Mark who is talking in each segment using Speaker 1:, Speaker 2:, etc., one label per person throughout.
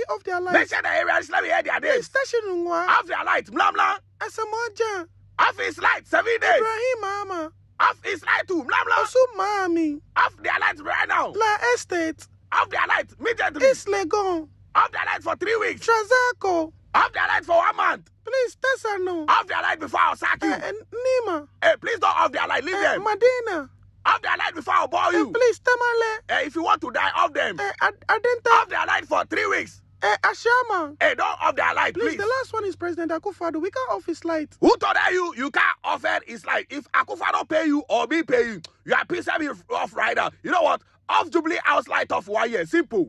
Speaker 1: Off their lights.
Speaker 2: They said the areas, let me hear their names.
Speaker 1: Station
Speaker 2: Off their lights, blah blah.
Speaker 1: Asamoja.
Speaker 2: Off his lights, 7 days.
Speaker 1: Ibrahim Mama.
Speaker 2: Off his light too, blah blah.
Speaker 1: Osu Mami.
Speaker 2: Off their lights right now.
Speaker 1: La Estate.
Speaker 2: Off their lights immediately.
Speaker 1: East Legon.
Speaker 2: Off their lights for 3 weeks.
Speaker 1: Trazako.
Speaker 2: Off their lights for 1 month.
Speaker 1: Please, Tessa no.
Speaker 2: Off their light before I'll sack you.
Speaker 1: Nima.
Speaker 2: Hey, please don't off their light, leave them.
Speaker 1: Madina.
Speaker 2: Off their light before I'll bore you.
Speaker 1: Please, Tamale.
Speaker 2: Hey, if you want to die, off them.
Speaker 1: Adenta.
Speaker 2: Off their light for 3 weeks.
Speaker 1: Ashama.
Speaker 2: Hey, don't off their light, please.
Speaker 1: The last one is President Akufo-Addo. We can't off his light.
Speaker 2: Who told you can't offer his light? If Akufo-Addo pay you or me pay you, you are pissing me off rider. You know what? Off Jubilee House light off 1 year. Simple.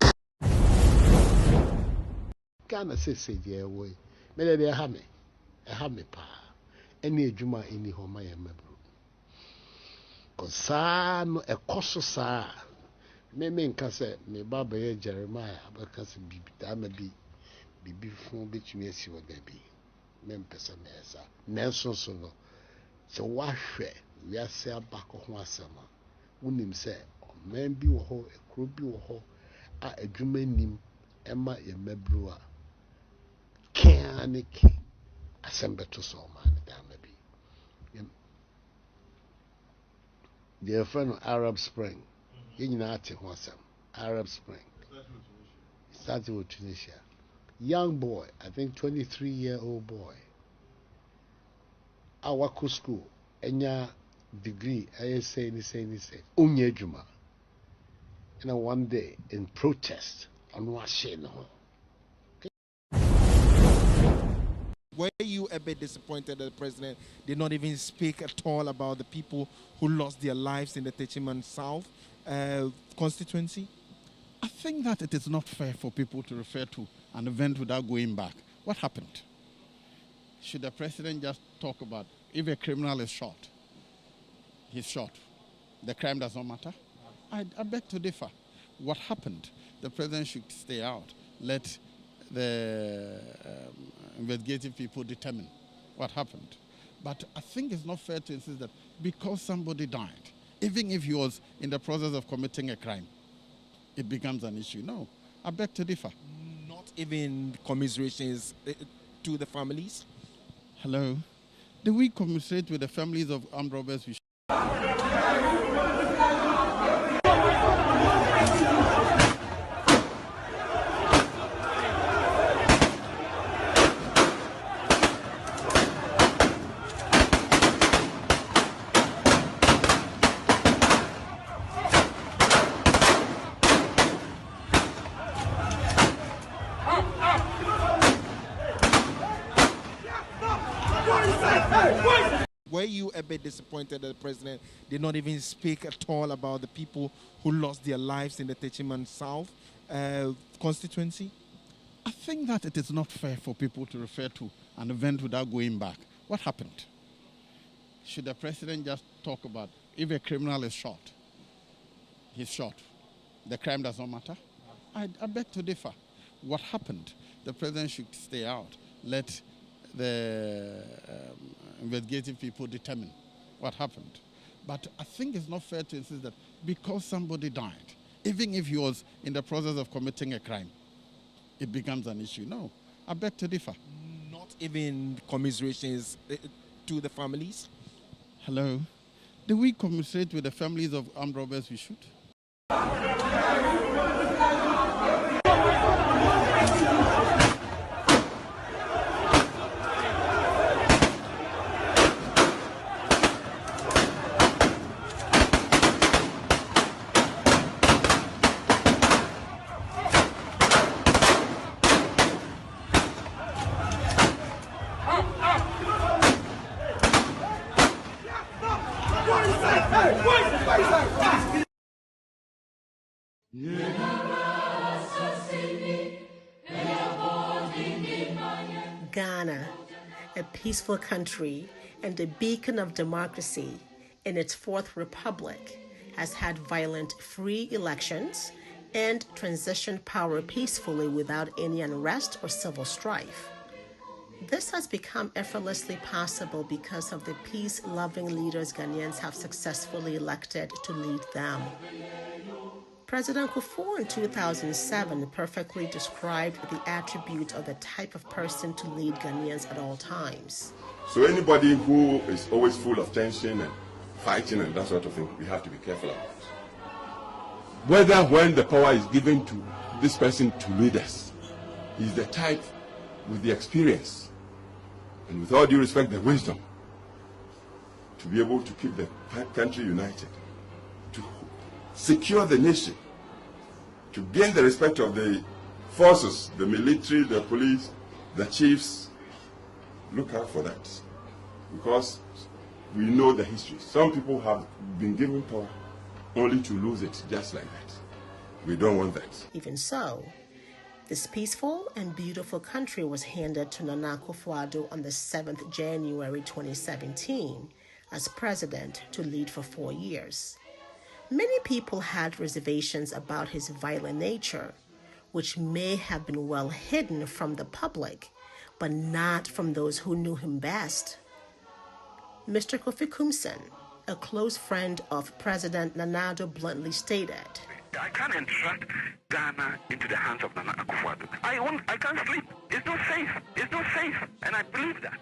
Speaker 3: Ghana says, yeah, way. Maybe a hammy pa. Any juma in the home I am. Cause no a coso sa. Me nkase me baba ye Jeremiah abakase bibi da ma bibi fun betumi asi wa gabi me mpesa nesa nenso so no se wahwe wiase abako ho asema unim se man bi wo ho ekro bi wo ho a adwuma nim ema ye mabru a kaniki asembe to so man da ma bi their friend Arab Spring. Arab Spring. Started with Tunisia. Young boy, I think 23-year-old boy. Awako school, enya degree, I say, Unye Juma. And one day in protest on Washington.
Speaker 4: Were you a bit disappointed that the president did not even speak at all about the people who lost their lives in the Techiman South constituency?
Speaker 5: I think that it is not fair for people to refer to an event without going back. What happened? Should the president just talk about if a criminal is shot, he's shot. The crime does not matter? I beg to differ. What happened? The president should stay out. Let the investigative people determine what happened. But I think it's not fair to insist that because somebody died, even if he was in the process of committing a crime, it becomes an issue. No, I beg to differ.
Speaker 4: Not even commiserations to the families?
Speaker 5: Hello? Do we commiserate with the families of armed robbers?
Speaker 4: Were you a bit disappointed that the president did not even speak at all about the people who lost their lives in the Techiman South constituency?
Speaker 5: I think that it is not fair for people to refer to an event without going back. What happened? Should the president just talk about if a criminal is shot, he's shot. The crime does not matter? I beg to differ. What happened? The president should stay out. Let the investigative people determine what happened. But I think it's not fair to insist that because somebody died, even if he was in the process of committing a crime, it becomes an issue. No, I beg to differ.
Speaker 4: Not even commiserations to the families?
Speaker 5: Hello? Do we commiserate with the families of armed robbers? We should.
Speaker 6: Ghana, a peaceful country and a beacon of democracy in its fourth republic, has had violent free elections and transitioned power peacefully without any unrest or civil strife. This has become effortlessly possible because of the peace-loving leaders Ghanaians have successfully elected to lead them. President Kufuor in 2007 perfectly described the attribute of the type of person to lead Ghanaians at all times.
Speaker 2: So anybody who is always full of tension and fighting and that sort of thing, we have to be careful about. Whether when the power is given to this person to lead us, he's the type with the experience and with all due respect, the wisdom to be able to keep the country united, to secure the nation, to gain the respect of the forces, the military, the police, the chiefs. Look out for that, because we know the history. Some people have been given power only to lose it just like that. We don't want that.
Speaker 6: Even so, this peaceful and beautiful country was handed to Nana Akufo-Addo on the 7th January 2017 as president to lead for 4 years. Many people had reservations about his violent nature, which may have been well hidden from the public, but not from those who knew him best. Mr. Kofi Kumsen, a close friend of President Nana Addo, bluntly stated,
Speaker 7: I can't entrust Ghana into the hands of Nana Akufo-Addo. I can't sleep. It's not safe. It's not safe. And I believe that.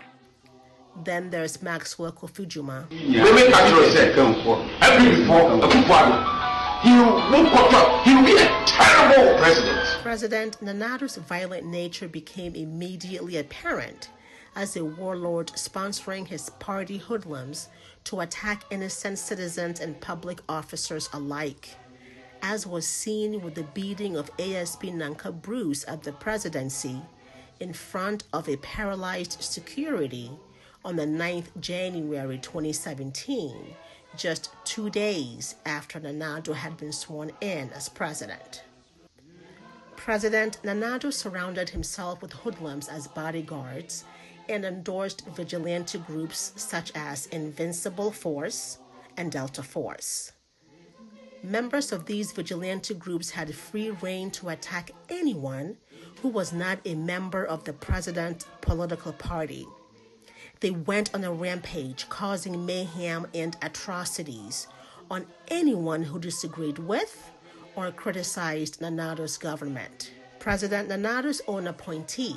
Speaker 6: Then there's Maxwell Kofi-Juma.
Speaker 8: He will be a terrible president.
Speaker 6: President Nana Addo's violent nature became immediately apparent as a warlord sponsoring his party hoodlums to attack innocent citizens and public officers alike, as was seen with the beating of ASP Nanka Bruce at the presidency in front of a paralyzed security on the 9th January 2017, just 2 days after Nana Addo had been sworn in as president. President Nana Addo surrounded himself with hoodlums as bodyguards and endorsed vigilante groups such as Invincible Force and Delta Force. Members of these vigilante groups had free rein to attack anyone who was not a member of the president's political party. They went on a rampage, causing mayhem and atrocities on anyone who disagreed with or criticized Nana Addo's government. President Nana Addo's own appointee,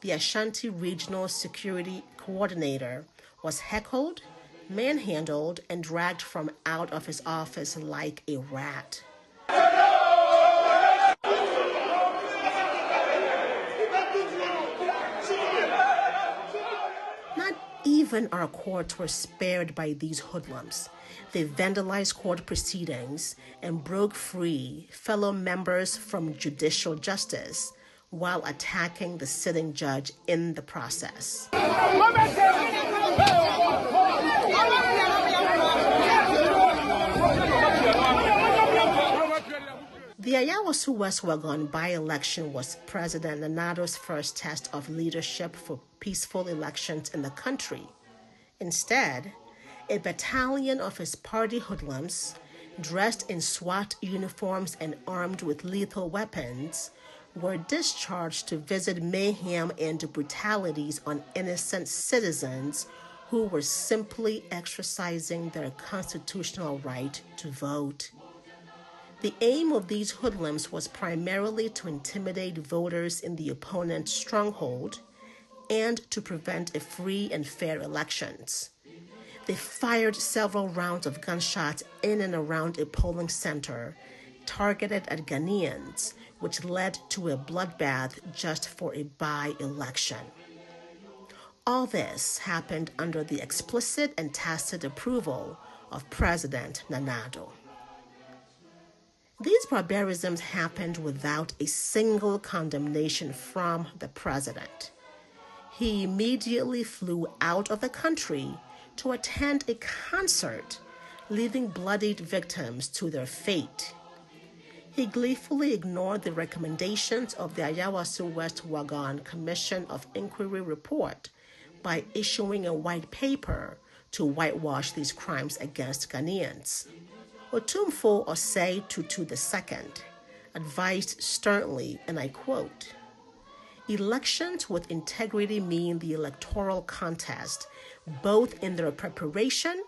Speaker 6: the Ashanti Regional Security Coordinator, was heckled, manhandled, and dragged from out of his office like a rat. Not even our courts were spared by these hoodlums. They vandalized court proceedings and broke free fellow members from judicial justice while attacking the sitting judge in the process. The Ayawaso West Wagon by-election was President Nanado's first test of leadership for peaceful elections in the country. Instead, a battalion of his party hoodlums, dressed in SWAT uniforms and armed with lethal weapons, were discharged to visit mayhem and brutalities on innocent citizens who were simply exercising their constitutional right to vote. The aim of these hoodlums was primarily to intimidate voters in the opponent's stronghold and to prevent a free and fair elections. They fired several rounds of gunshots in and around a polling center targeted at Ghanaians, which led to a bloodbath just for a by-election. All this happened under the explicit and tacit approval of President Nanado. These barbarisms happened without a single condemnation from the president. He immediately flew out of the country to attend a concert, leaving bloodied victims to their fate. He gleefully ignored the recommendations of the Ayawaso West Wagon Commission of Inquiry report by issuing a white paper to whitewash these crimes against Ghanaians. Otumfuo Osei Tutu II advised sternly, and I quote, "Elections with integrity mean the electoral contest, both in their preparation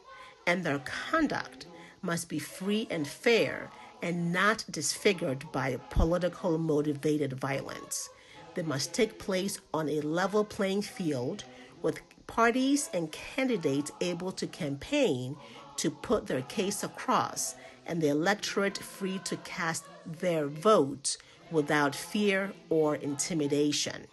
Speaker 6: and their conduct, must be free and fair and not disfigured by political motivated violence. They must take place on a level playing field with parties and candidates able to campaign to put their case across, and the electorate free to cast their votes without fear or intimidation."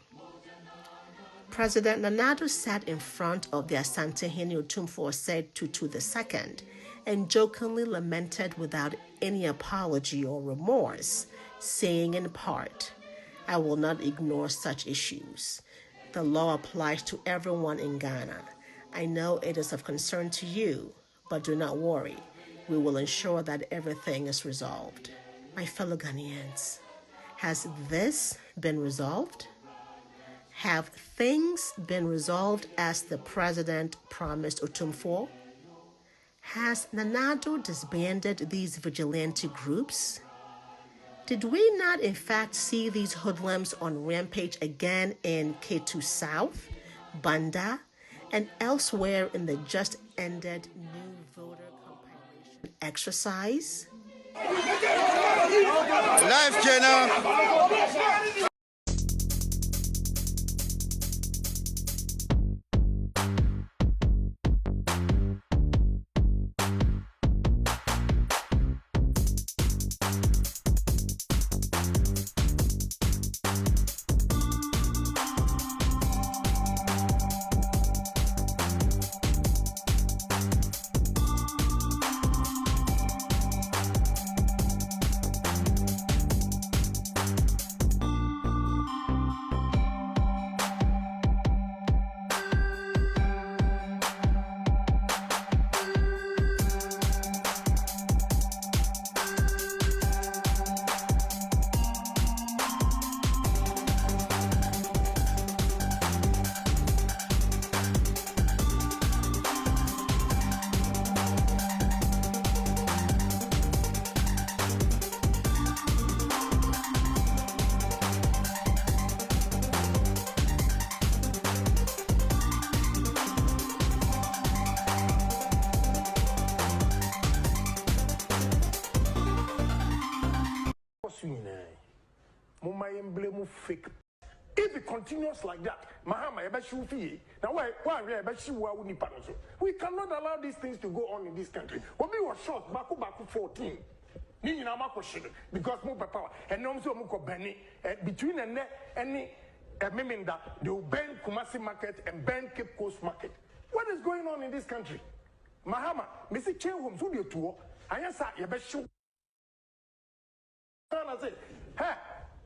Speaker 6: President Nanado sat in front of the Asantehene Otumfuo Osei Tutu II and jokingly lamented without any apology or remorse, saying in part, "I will not ignore such issues. The law applies to everyone in Ghana. I know it is of concern to you, but do not worry. We will ensure that everything is resolved." My fellow Ghanaians, has this been resolved? Have things been resolved as the president promised Otumfuo? Has Nanado disbanded these vigilante groups? Did we not in fact see these hoodlums on rampage again in Ketu South, Banda, and elsewhere in the just ended new voter compilation exercise?
Speaker 9: Live channel.
Speaker 10: Fake. If it continues like that, we cannot allow these things to go on in this country. When we were shot, Baku 14. Because more power and also between any meaning that they will ban Kumasi market and ban Cape Coast market. What is going on in this country? Mahama, Mr. Chehum, who you tour, I answer your best show. I say, hey,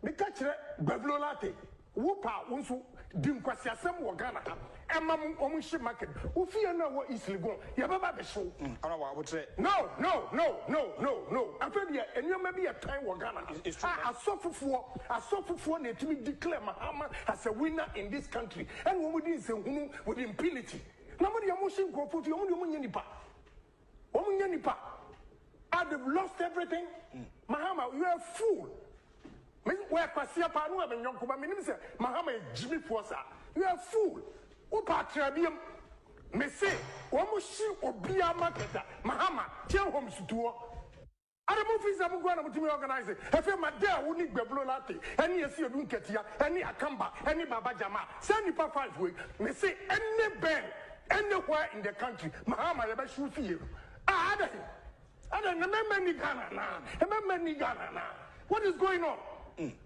Speaker 10: me catch Bablo latte, whoopa, unsu, Dimkwasi asem wo Ghana ha. Emma omu ship market. Ufia na wo East Legon. Ya baba be show. No. After the enyoma bi a time wo Ghana. Asofufuo na etimi declare Mahama as a winner in this country. And wo mudi se hunu with impunity. Na mo de amushin grofu fi omu nya nipa. Omu nya nipa. They've lost everything. Mahama, you are a fool. Where Kwasia Panu and Yonkuba Minim Mahama Jimmy Fosa. You are a fool. Upatrabium. Messe, Omushi Obia Marketa, Mahama, Tell Homes to other movies I'm going to organize it. I feel my dad who need Beblo Latte, any Asia Dunketia, any Akamba, any Baba Jama, send you 5 weeks. Messe, any band, anywhere in the country, Mahama, I bet you feel. I don't remember Ghana. What is going on?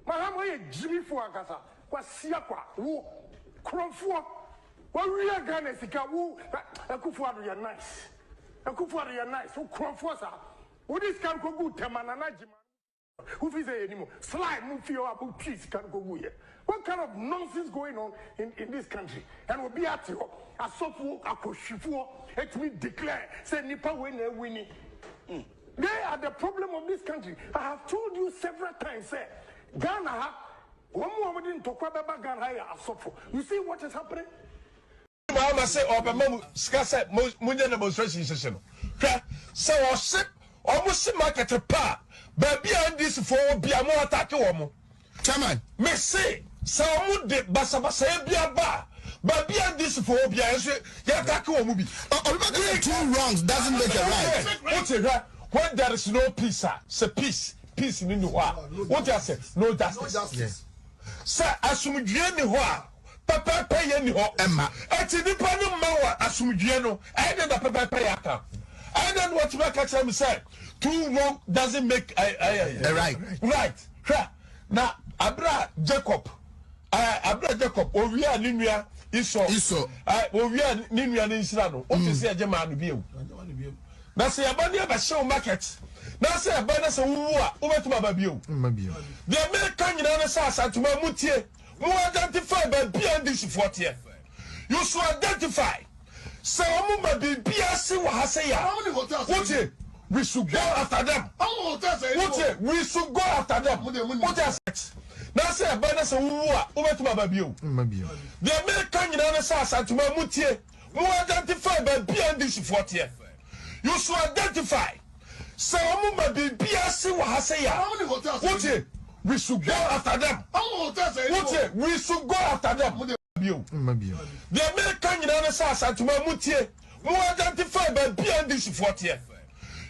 Speaker 10: Mahama Jimmy Fuagasa, Kwasiakwa, Wu, Kromfua, what real Ghana Sika, Wu, Akufuadu, you're nice. Akufuadu, you're nice. Who Kromfuasa? What is can go good, Tamanajima? Who is anymore? Slide, Mufio, Abu Cheese can go good. What kind of nonsense going on in this country? And will be at you, a software, a Koshifu, let me declare, say Nipa winning. They are the problem of this country. I have told you several times, say, Ghana, one more didn't talk about Ghana, you see what is happening?
Speaker 9: Mama say, Obama, Scassa, Munyan demonstration session. So, or ship, almost market a pa, but beyond this for be a more attack woman. Chairman, may say, so would the Basabasa be a bar. But beyond this for be a Yatako movie.
Speaker 11: Two wrongs doesn't make it right.
Speaker 9: When there is no peace, say peace in the war. What I say? No justice. Sir, asumudjeni ho papa pay any ho Emma. Eti nipa no mawa asumudjeno. I don't papa pay aka. I don't what you catch him say. Two wrong doesn't make
Speaker 11: right.
Speaker 9: Right. Now Abra Jacob. Owia ninua iso. Owia ninua ninsira what you say ajema no biu. Na say abani abashe market. Na say abani say wuwu a ubetuma babio. The American nyina say asatuma mutie. Mu identify by beyond this 40. You should identify. Say omu ba bibia se wa ha say ya. What we should go after them. What we should go after them. What is na say abani say wuwu a ubetuma babio. The American nyina say asatuma mutie. Mu identify by beyond this 40. You should identify. So, Mumba Biasi Wahasaya. What we should go after them. What we should go after them. The American United States to Mamutie. Who identify by beyond this 40.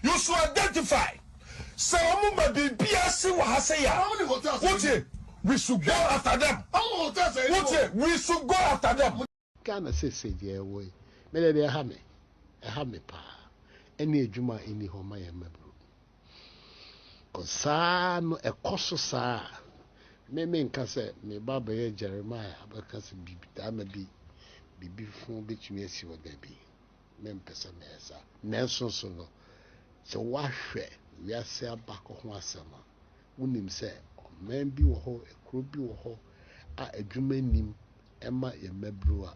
Speaker 9: You should identify. So, Mumba Biasi Wahasaya. What we should go after them. What we should go after them.
Speaker 3: Ghana says, dear way. May they have me. Pa. Any juma ini homa ya mebru kosano ekoso saa me nka se me baba ye Jeremiah abaka se bibita ma bibi fun betumi asi wo da bi me mpesa mesa nenso so no se wahwe wiase abako ho asema wonim se man bi wo ho ekro bi wo ho a adwuma nim ema ya mebru a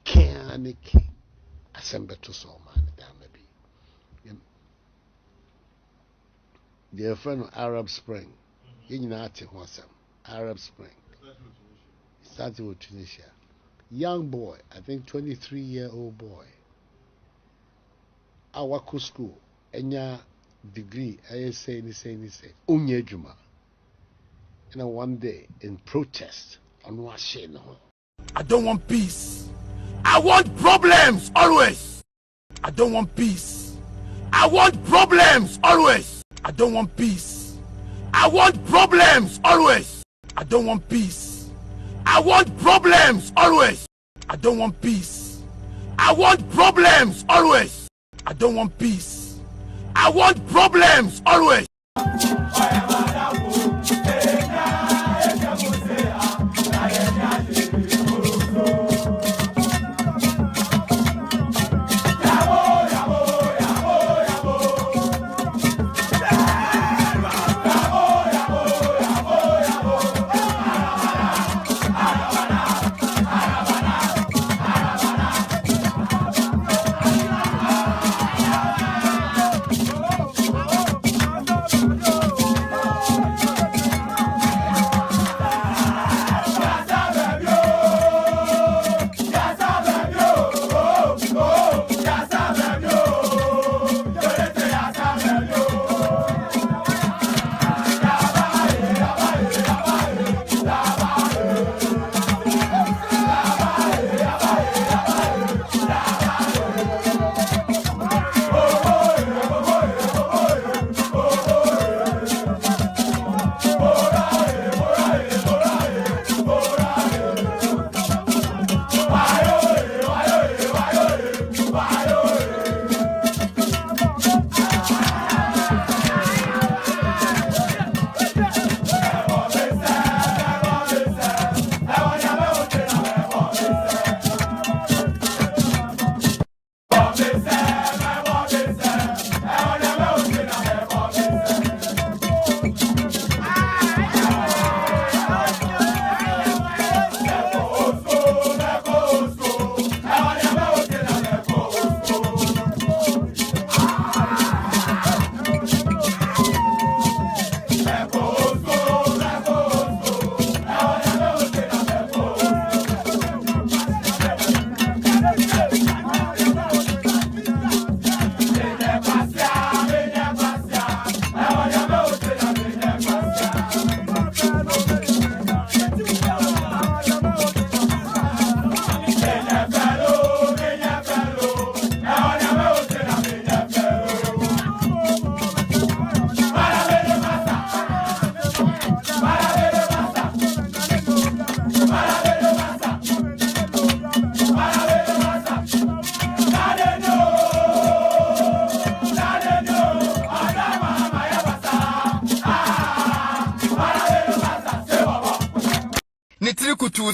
Speaker 3: kaniki asembeto so man da their friend of Arab Spring. Arab Spring. Started with Tunisia. Young boy, I think 23-year-old boy. Awako school. Enya degree. I say. Unye Juma. And then one day in protest on Washington.
Speaker 11: I don't want peace. I want problems always. I don't want peace. I want problems always. I don't want peace. I want problems always. I don't want peace. I want problems always. I don't want peace. I want problems always. I don't want peace. I want problems always.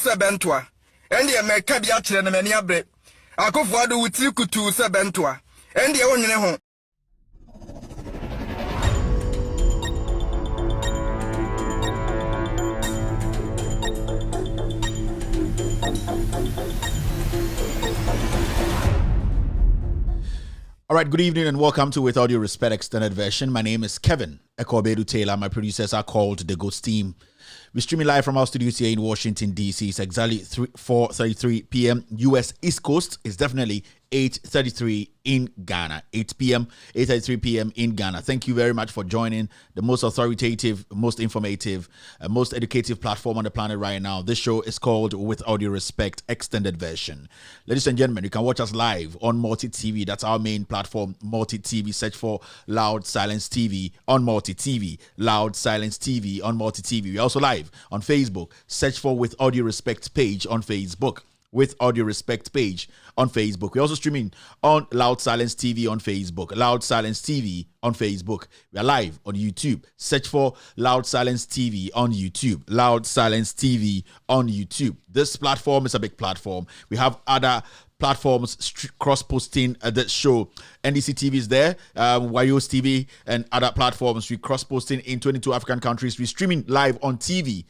Speaker 12: se bentoa. Endi e meka bi akyere na mani abre. Akofo Addo wutiri kutu se bentoa. Endi e wonwene ho.
Speaker 13: All right, good evening and welcome to With All Due Respect Extended Version. My name is Kevin Ekobedu Taylor. My producers are called The Ghost Team. We're streaming live from our studios here in Washington, D.C. It's exactly 4:33 p.m. U.S. East Coast. It's definitely 8:33 in Ghana. 8 p.m., 8:33 p.m. in Ghana. Thank you very much for joining the most authoritative, most informative, most educative platform on the planet right now. This show is called With All Due Respect Extended Version. Ladies and gentlemen, you can watch us live on Multi TV. That's our main platform, Multi TV. Search for Loud Silence TV on Multi TV. Loud Silence TV on Multi TV. We're also live on Facebook. Search for With All Due Respect page on Facebook. With All Due Respect page on Facebook. We're also streaming on Loud Silence TV on Facebook. Loud Silence TV on Facebook. We are live on YouTube. Search for Loud Silence TV on YouTube. Loud Silence TV on YouTube. This platform is a big platform. We have other platforms cross-posting the show. NDC TV is there, Wayos TV and other platforms. We cross-posting in 22 African countries. We're streaming live on TV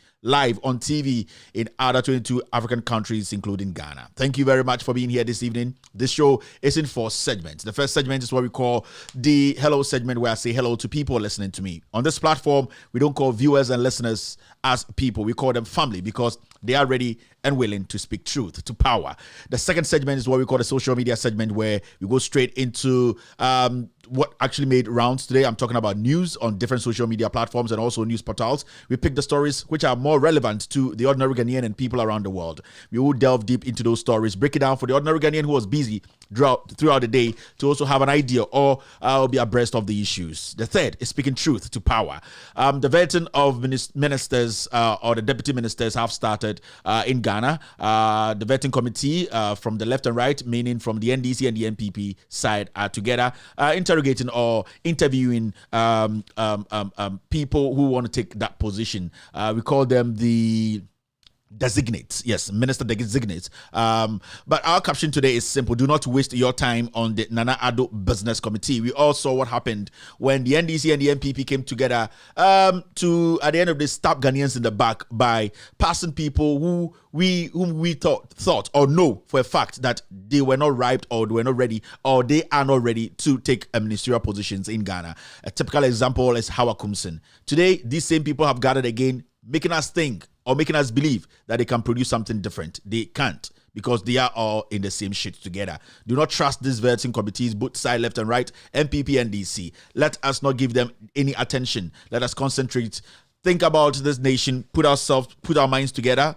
Speaker 13: in other 22 African countries, including Ghana. Thank you very much for being here this evening. This show is in 4 segments. The first segment is what we call the hello segment, where I say hello to people listening to me. On this platform, we don't call viewers and listeners as people. We call them family because they are ready and willing to speak truth to power. The second segment is what we call the social media segment, where we go straight into what actually made rounds today. I'm talking about news on different social media platforms and also news portals. We pick the stories which are more relevant to the ordinary Ghanaian and people around the world. We will delve deep into those stories, break it down for the ordinary Ghanaian who was busy throughout the day to also have an idea or be abreast of the issues. The third is speaking truth to power. The vetting of ministers or the deputy ministers have started in Ghana. The vetting committee from the left and right, meaning from the NDC and the MPP side, are together interrogating or interviewing people who want to take that position. We call them the designates. Yes, minister designates. But our caption today is simple. Do not waste your time on the Nana Addo Business Committee. We all saw what happened when the NDC and the MPP came together to, at the end of this, stab Ghanaians in the back by passing people whom we thought or know for a fact that they were not ripe or they were not ready or they are not ready to take ministerial positions in Ghana. A typical example is Howard Kumsin. Today, these same people have gathered again, making us think or making us believe that they can produce something different. They can't, because they are all in the same shit together. Do not trust these vetting committees, both side, left and right, MPP and DC. Let us not give them any attention. Let us concentrate, think about this nation, put our minds together,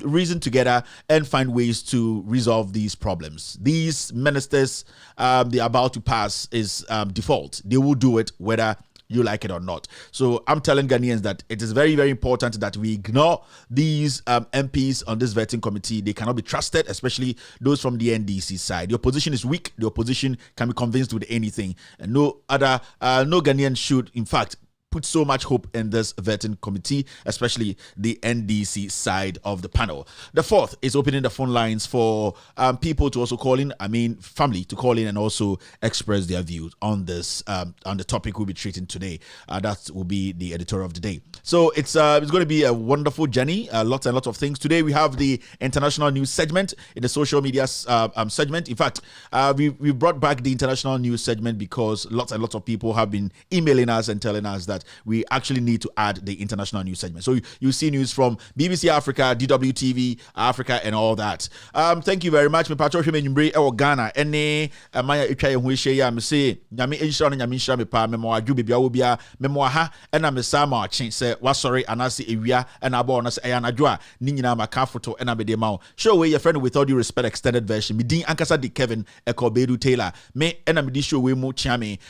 Speaker 13: reason together, and find ways to resolve these problems. These ministers they are about to pass is default. They will do it whether you like it or not. So I'm telling Ghanaians that it is very, very important that we ignore these MPs on this vetting committee. They cannot be trusted, especially those from the NDC side. The opposition is weak. The opposition can be convinced with anything. And no Ghanaian should, in fact, put so much hope in this vetting committee, especially the NDC side of the panel. The fourth is opening the phone lines for people to also call in, family to call in and also express their views on this, on the topic we'll be treating today. That will be the editorial of the day. So it's going to be a wonderful journey, lots and lots of things. Today we have the international news segment in the social media segment. In fact, we brought back the international news segment because lots and lots of people have been emailing us and telling us that we actually need to add the international news segment. So you see news from BBC Africa, DWTV Africa, and all that. Thank you very much. Me patro hweme nyumbre e Ghana ene maya etwa ye ho ehye ya me se nyame enhyira no nyame enhyira me pa me mo adwo bebia wo bia me mo ha ena me sa ma achen se wasori anase ewia ena aba no se eya nadwo a ni nyina maka foto ena be de ma wo show we your friend With All Due Respect Extended Version. Me din ankasa de Kevin Ekobedu Taylor. Me ena me di show we mu chia me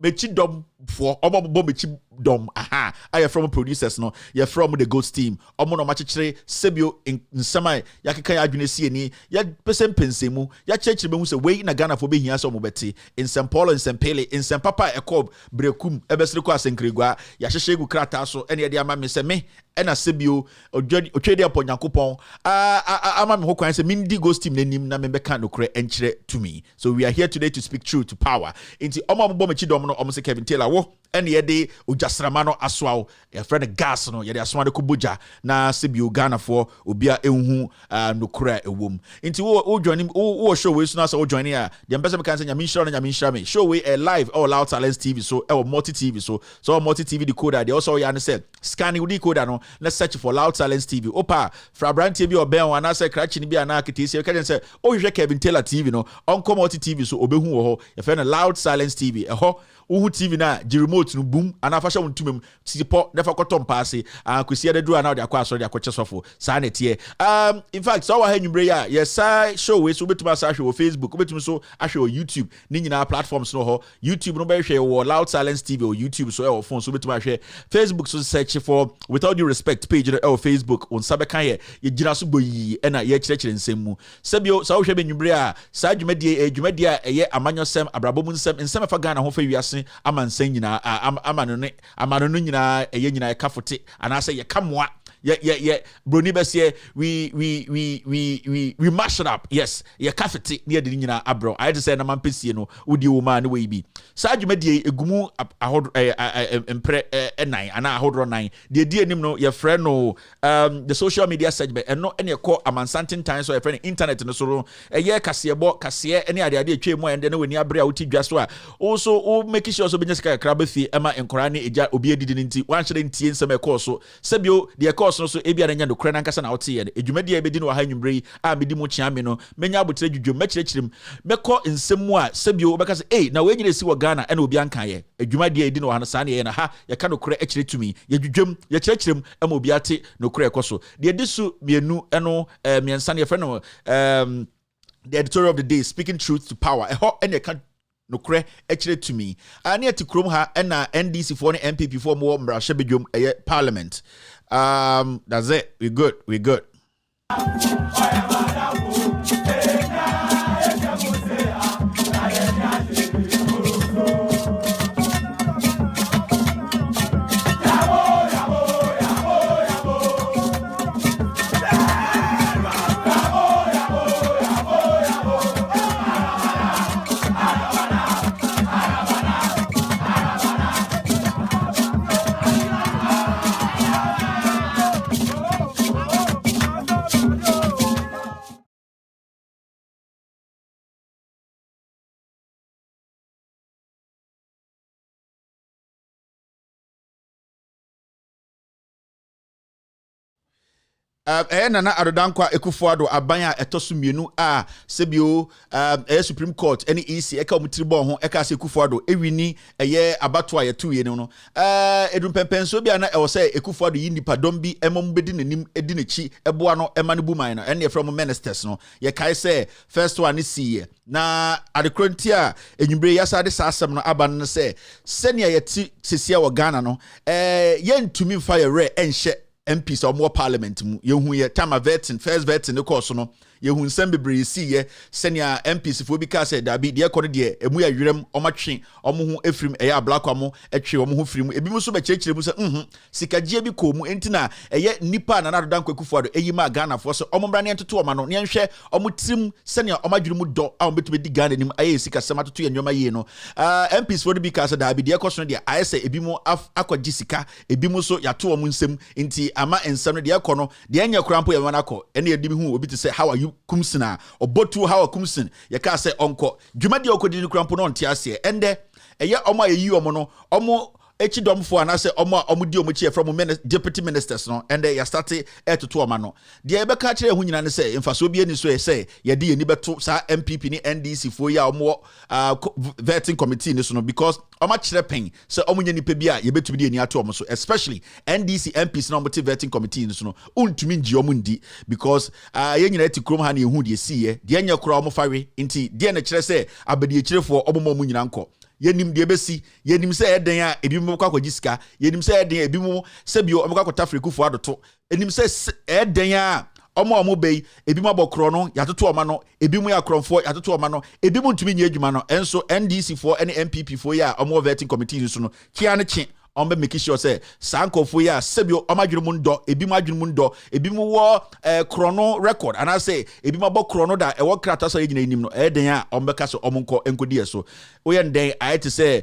Speaker 13: mechi dom for obo mechi dom aha I from producers no ye from the ghost team omo no machechere sebio nsama ya keka ya adwene sie ni ya pesen pensemu ya chechire behu se we na Ghana for be hia so mo beti nsem Paulo nsem Pele nsem papa ekob brekum ebesere ko asenkregua ya hyehye gu krata so ene de ama me se me ena sebio otwede apo Nyankopon ama me ho kwan se mindi ghost team nanim na me beka nokre enchire to me. So we are here today to speak truth to power. Inti omo abbo machi dom no omo se Kevin Taylor wo ene ye de ojasrama no aswaw ye friend gas no ye de asoma de koboja na sebio Ghana for obia enhu nokra ewom. Inti wo join wo show we so na so join here the ambassador me kan say nyame me show we live all out talents TV so multi TV so multi TV decoder they also ya say scanning the decoder no let's search for Loud Silence TV opa fra brand TV or ben wana say crachi ni bia na akiti say can say oh you Kevin Taylor TV no on multi TV so obehu wo ho ye fe na Loud Silence TV ho uhu TV na ji remote no boom ana fa sha wontumem sipo nefa kotom paase akosi de duru na de akwa so de akoche sofo sa na tie in fact so wa ha nwumbre ya yes show we so betuma sa hwe wo Facebook betuma so ahwe wo YouTube ni nyina platforms no ho YouTube no be hwe wo Loud Silence TV or YouTube so your phone so betuma hwe Facebook so search for Without Due Respect page no Facebook on sabe kan ye gina so boyi na ye kirekire nsemu sabio sa wo hwe be nwumbre a sa dwumadie eye amanyosem abrabom nsem fa Ghana ho fa wiase amansan nyina amano nyina eye nyina kafote anase ye kamoa ye broni besie we mash it up yes ye kafete ne de nyina abro I just say na mampesie no wodi wo ma ne we bi sa dwumadie egumu empre enan ana ahodro nan de die nim no ye frɛ no the social media segment eno ene call amansanten time so ye frɛ no internet no so eye kase ene ade atwa mu ende ne wani abre a wuti dwa so a also o make sure so benya sika kraba fi ema enkora ne eja obi edidi nti wan hyere ntie nsem e call so sebio de call so ebia na nya no kra nankasa na wote ye edwumadi e bedi no ha nwumbre a medi mu chiame no menya abotre dwudwom mekirechirem mekɔ nsem a sebio obeka se na we nyina si wo Ghana ena obi anka ye edwumadi e edi no ha no sa na ye na ha ye ka no kra ekire tumi ye dwudwom ye kirechirem ema obi ate no kra ekoso de edisu mienu eno miensa ne ye frɛ no the editorial of the day speaking truth to power eho ene ka nokre ekire to me ani ati krom ha na NDC for the MPP for more mrahye bedwom parliament that's it we good nana adodankwa ekufuado abanya etosu mienu a sebio Supreme Court any EC eka omutribo ho eka se ekufuado ewini eye abato ayetu ye no edum pempenso bia na e wo se ekufuado yi nipa dom bi emom bedi nanim edi nechi eboa no ema ne buman no ene from ministers no ye kai se first one see na adekronti a enwumbre yasa de sasem no aba no se senia yeti sesia wo Ghana no ye ntumi fa ye re enhye MPs or more parliament mu yehu ye time vetting first vetting the course no yehu nsem bebre si ye senior MPs fo bi ka say da bi de ekọ de emu ya wirem omatwe omo hu efrim eya black omo etwe omo hu firim ebi mu so be chechire mu se sikagie bi ko mu entina eye nipa na nadodan kwakufuado eyima Ghana fo so omo bra ne ntoto oma no ne nhwe omo trim senior omadwiri mu do a omo betube di Ghana nim aye sika sema toto ye nyoma ye no MPs fo bi ka say da bi de ekọ so de aye say ebi mu akọji sika ebi mu so yato omo nsem nti ama ensem no de ekọ no de anya krampo ye manakọ ene edi bi hu obi te say how are you kumsina obotu how kumsin ye ka say onko dwumadi okodi ni krampo no ntia ase ende eye omo ayi omo no omo echi domfo anase omo di omo chi from deputy ministers no ende ya start etoto oma no de e be ka kire hu nyina ne say mfaso bi ani so ye say ye de ni beto sa MPP ni NDC fo ya omo vetting committee ni so no because omo kire pen say omo nya nipa bi a ye betumi de ani ato omo so especially NDC MPs no vetting committee ni so no untumi nji omo ndi because ye nyina eti krom ha na ehu de si ye de anya kro omo fawe nti de na kire say abedi kirefo omo nyina nko yenim de besi yenim se eden a ebi mo kwa kwagiska yenim se eden ebi mo se bio omkwa kwata frekufu adoto enim se eden a omo bey ebi mo bokro no yatoto oma no ebi mo ya kronfo yatoto oma no ebi mo ntumi nya adwuma no enso NDC for any MPP for ya omo vetting committee so no kia ne chi ombe make sure say sankofo ya sebio omadwene mu ndo ebi mo adwene mu ndo ebi mo wo chrono record and I say ebi mo bo chrono da e wo krata so yegina enim no eden a ombe ka so omonko enkodi so wo ye nden I to say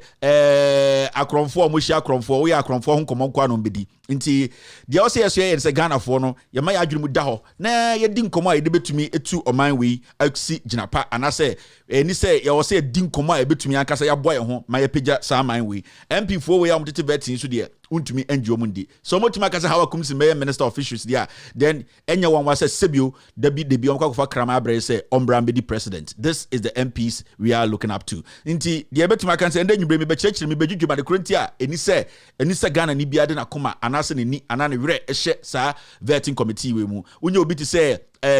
Speaker 13: akronfo omo hia akronfo wo ya akronfo ho komonko anom bedi nti dia wo say yeso ye se Ghana fo no ye ma ya adwene mu da ho na ye di nkomo a ye de betumi etu oman we aksi ginapa and I say ni say ye wo say di nkomo a ye betumi akasa ya boy ho ma ye pagya sa man we MP fo we am tete vetting so de untumi NGO mundi so motumi akasa how akumsi me minister officials there then enya wan was sebio debi on kwakofa krama abre say ombrambe president. This is the MPs we are looking up to nti de betumi akansa enda nyubre me be chirechire me bedwudwuma de kronti a eni se Ghana ni biade na koma anase ni anane were ehye sa vetting committee we mu unye obi ti say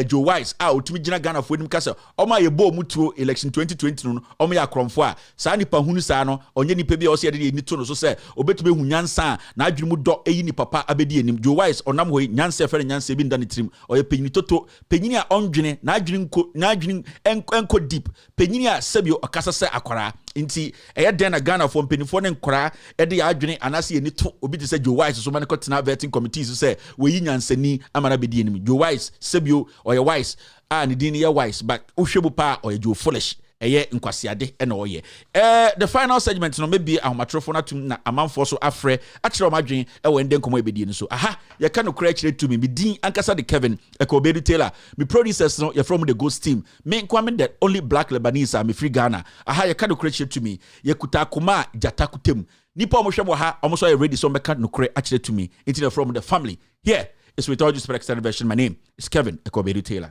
Speaker 13: Joe Wise utumi gina Ghana for nim kasa oma ye bo mutuo election 2020 no oma ya kromfo a saa nipa hunu saa no onye nipa bia o se de ni to no so se obetube hu nyansa na adwene mu do eyi ni papa abedi enim Joe Wise onam ho nyansa fere nyansa bi nda ne trim oye penyini toto penyini a ondwene na adwene enko deep penyini a sebio akasa se akwara nti eye den na Ghana for mpenifo ne nkora ede ya adwene anase ye ni to obi ti se Joe Wise so man ko tena vetting committees so se we yi nyansa ni amana bedi enim Joe Wise sebio or your wise and the dinner wise but ushebu pa or you foolish eye nkwasiade na oye the final segment no maybe ahomatrofo tum na amanfo so afre akire omadwen e wende nkomo ebedi ni so aha ye ka no kra akire to me din ankasa de Kevin Editorial me producers no ye from the ghost team me kwame the only black Lebanese am free Ghana aha ye ka no kra akire to me ye kuta akoma jata kutem nipa omo hwemo ha omo so ye ready so me ka no kra akire to me into from the family here. It's with all due respect, extended version. My name is Kevin Editorial.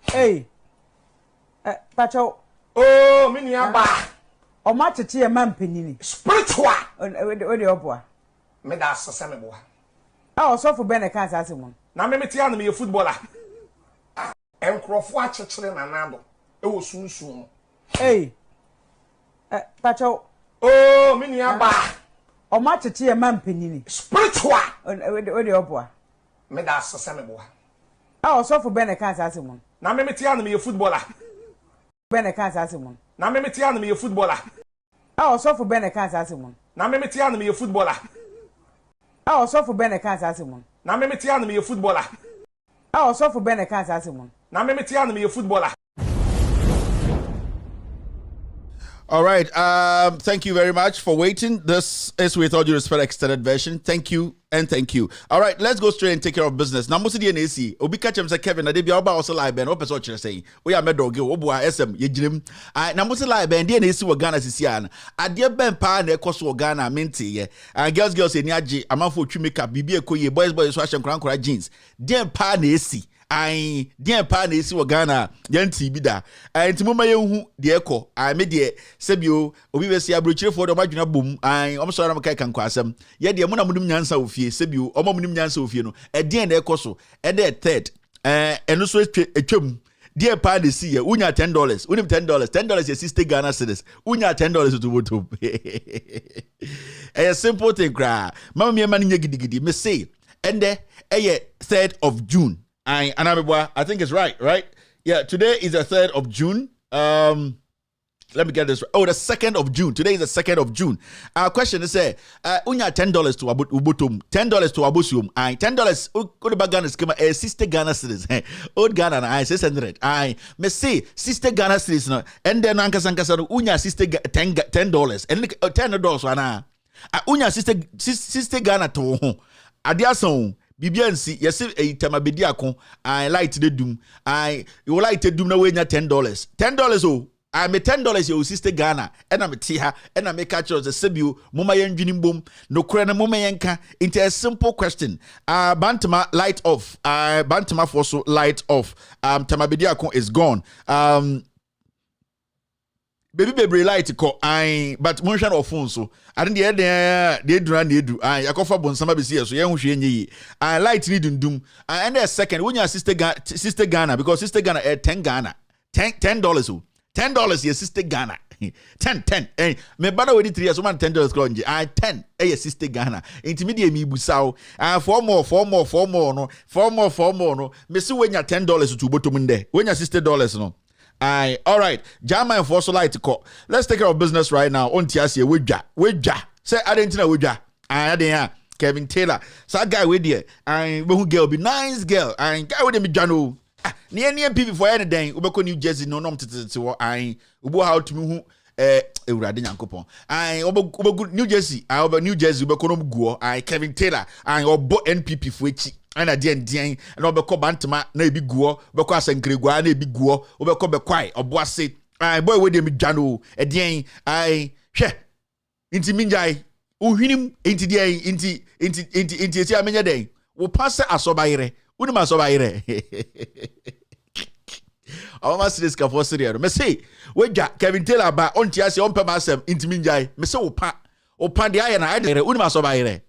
Speaker 14: Hey, Pacho.
Speaker 10: Oh, mini aba.
Speaker 14: O ma tete e man panini.
Speaker 10: Spiritual.
Speaker 14: O de oboa.
Speaker 10: Me da asese me boa.
Speaker 14: Ah, o so for ben e kan asase mo.
Speaker 10: Na me meti an me ye footballer. Enkrofo a chechire na nando. E wo sunsun.
Speaker 14: Hey. Pacho.
Speaker 10: Oh, mini aba.
Speaker 14: O ma tete e man panini.
Speaker 10: Spiritual.
Speaker 14: O de oboa.
Speaker 10: Me da asese me boa.
Speaker 14: Ah, o so for ben e kan asase mo.
Speaker 10: Na me meti an me ye footballer.
Speaker 14: Ben e kan asase mo.
Speaker 10: Na me meti an me ye footballer.
Speaker 14: Ah, o so for ben e kan asase mo.
Speaker 10: Na me meti an me ye footballer.
Speaker 14: Ah, o so for ben e kan asase mo.
Speaker 10: Na me meti an me ye footballer.
Speaker 14: Ah, o so for ben e kan asase mo.
Speaker 10: Na me meti an me ye footballer.
Speaker 13: All right. Thank you very much for waiting. This is With All Due Respect extended version. Thank you and thank you. All right, let's go straight and take care of business. Now, most of the NAC, Obi catch him say Kevin, I did be about also live band. Open so say we are medo go obua SM yejim. Now most live band the NAC we Ghana sisian. Ade ben pa na ekoso Ghana minti ye. And girls ni aje amanfo twi makeup bibi ekoye boys so ahye nkran jeans. Den pa na esi. I dear pan is Ghana, Yanti Bida, and Timoma Hu, the echo, I made the Sebio, we see a brochure for the marginal boom. I am sorry, I'm can quasam. Yet the Amunum Yansa of Fie, Sebio, Omunum Yansa of Fino, a dear and ecoso, and their third, and also a chum. Dear pan is here, Unya $10, Unim $10, your sister Ghana says, Unya $10 to vote. A simple thing, cry. Mamma Mani Gidi, may say, and there, a 3rd of June. I think it's right? Yeah, today is the 3rd of June. Let me get this right. Oh, the 2nd of June. Today is the 2nd of June. Our question is unya $10 to Ubutum, $10 to Abusium. I $10 Uba Ghana schema a sister Ghana citizen. Old Ghana I 600. I may say sister Ghana citizen and then Ankasanka unya sister $10 and $10 wana. Unya sister Ghana to Adiason. Bibiansi, yes, a tamabediacon, I light the doom. You light the doom away $10. $10, oh, I'm a $10, your sister Ghana, and I'm a tia, and I make catch as a Sebu, Mumayan Jinim Boom, no crana Mumayanka, into a simple question. Bantama light off, Bantama Fosso light off, Tamabediacon is gone. Baby light ko but motion of phone so I didn't they do I cover bon some be so ye hu hwe nyi I light ni dundum and a second when your sister Ghana because sister Ghana $10 Ghana $10 so $10 your sister Ghana 10 me bada we 3 years man $10 kro nji I 10 your sister Ghana intermediate me busao four more no me see when your $10 to bottom nde when your sister dollars no. All right. Jama and Fossil Light call. Let's take care of business right now. On Tiasia, Widja. Say, I didn't know Widja. I didn't Kevin Taylor. So, guy with you. Who girl be nice girl. Guy with him, Jano. Near MP for anything. Ubeko New Jersey, no, Ubo how to move. Radin Coupon. New Jersey. New Jersey, Ubekonom Go. Kevin Taylor. Obo NPP for which. And again, and Obeko Bantama, na be guo, Beko Asenkregua, na be guo, Obeko be quiet, or boise, boy with him, Jano, again, she, inti minjai, uhinim, inti day, inti Amenya day, will pass asobaire, Unima sobaire. I must this for Syria. Messi, we got Kevin Taylor by on Tiasi on Pemasem, inti minjai, Meso pa. Opa de aye na ade unima so ba yere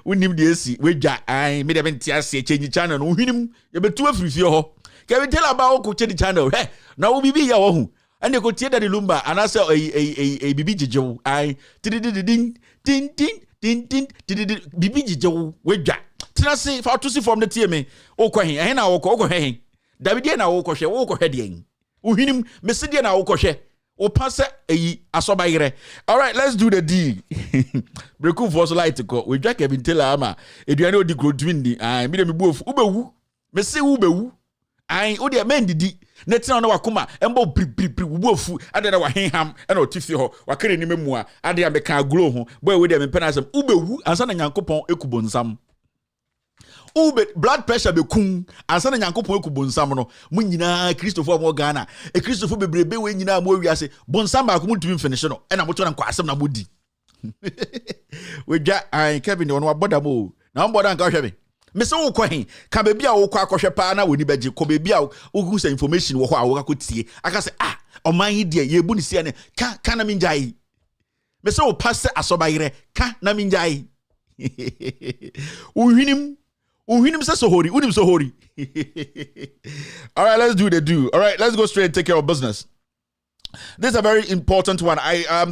Speaker 13: unim de esi wedwa ai me de benti ase change channel no hwinim ye betu afirifie ho ke we tell about ko change channel na wo bibi ya wo hu ane ko tie da de lumba anase e bibi jijew ai tidididin tin bibi jijew wedwa tinase fa to see from the tie me o ko hen na wo ko hen David na wo ko hwe wo ko hwe de uhwinim meside na wo ko hwe. Pass asobayire. All right, let's do the deal. Breku for light to go. We jack Kevin Taylor ama. Eduano di growing I me dem bu ubewu. Me say ubewu. O de men didi. Netina na wakoma embo pri bu afu ade na wahenham e na otifi ho. Wakere ni memu a ade am ka glow ho. Boy we dem penasem ubewu ansa na Nyankopon ekubonsam. Blood pressure be kun ansa na Nyankopon ekubonsam no mu nyina Christopher mo Ghana e Christopher bebrebe we nyina mo wiase bonsam ba ko mutumi finish no e na moto na kwasem na modi we ja Kevin ono aboda mo na mboda nka hwe me se wo kwahin ka be bia wo kwa akohwe pa na woni beji ko be bia wo say information wo ho a wo akotie aka se oman yi de ye bu ni sie ne ka na minjai me se wo pass asobayire ka na minjai Uhinim says sohori, unim sohori. All right, let's do the do. All right, let's go straight and take care of business. This is a very important one.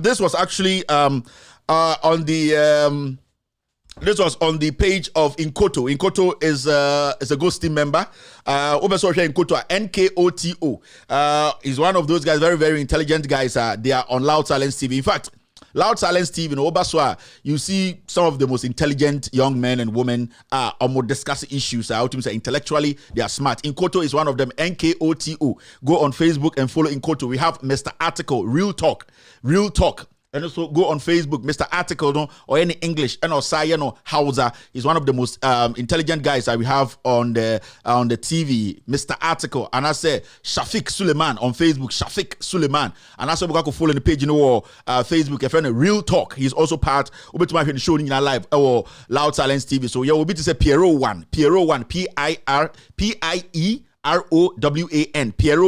Speaker 13: This was actually on the this was on the page of Inkoto. Inkoto is a Ghost team member. Inkoto, NKOTO. He's one of those guys, very, very intelligent guys. They are on Loud Silence TV. In fact, Loud Silence TV no Obaswa, you see some of the most intelligent young men and women are almost discussing issues. I would say intellectually they are smart. Inkoto is one of them. NKOTO. Go on Facebook and follow Inkoto. We have Mr. Article, Real Talk. And also go on Facebook, Mr. Article, no, or any English, and also Hausa. He's one of the most intelligent guys that we have on the TV, Mr. Article. And I say Shafiq Suleiman on Facebook, Shafiq Suleiman. And I say we can follow the page, Facebook, a friend, Real Talk. He's also part of my show in our live or Loud Silence TV. So yeah, we'll be to say Pierrot 1, Rowan, Piero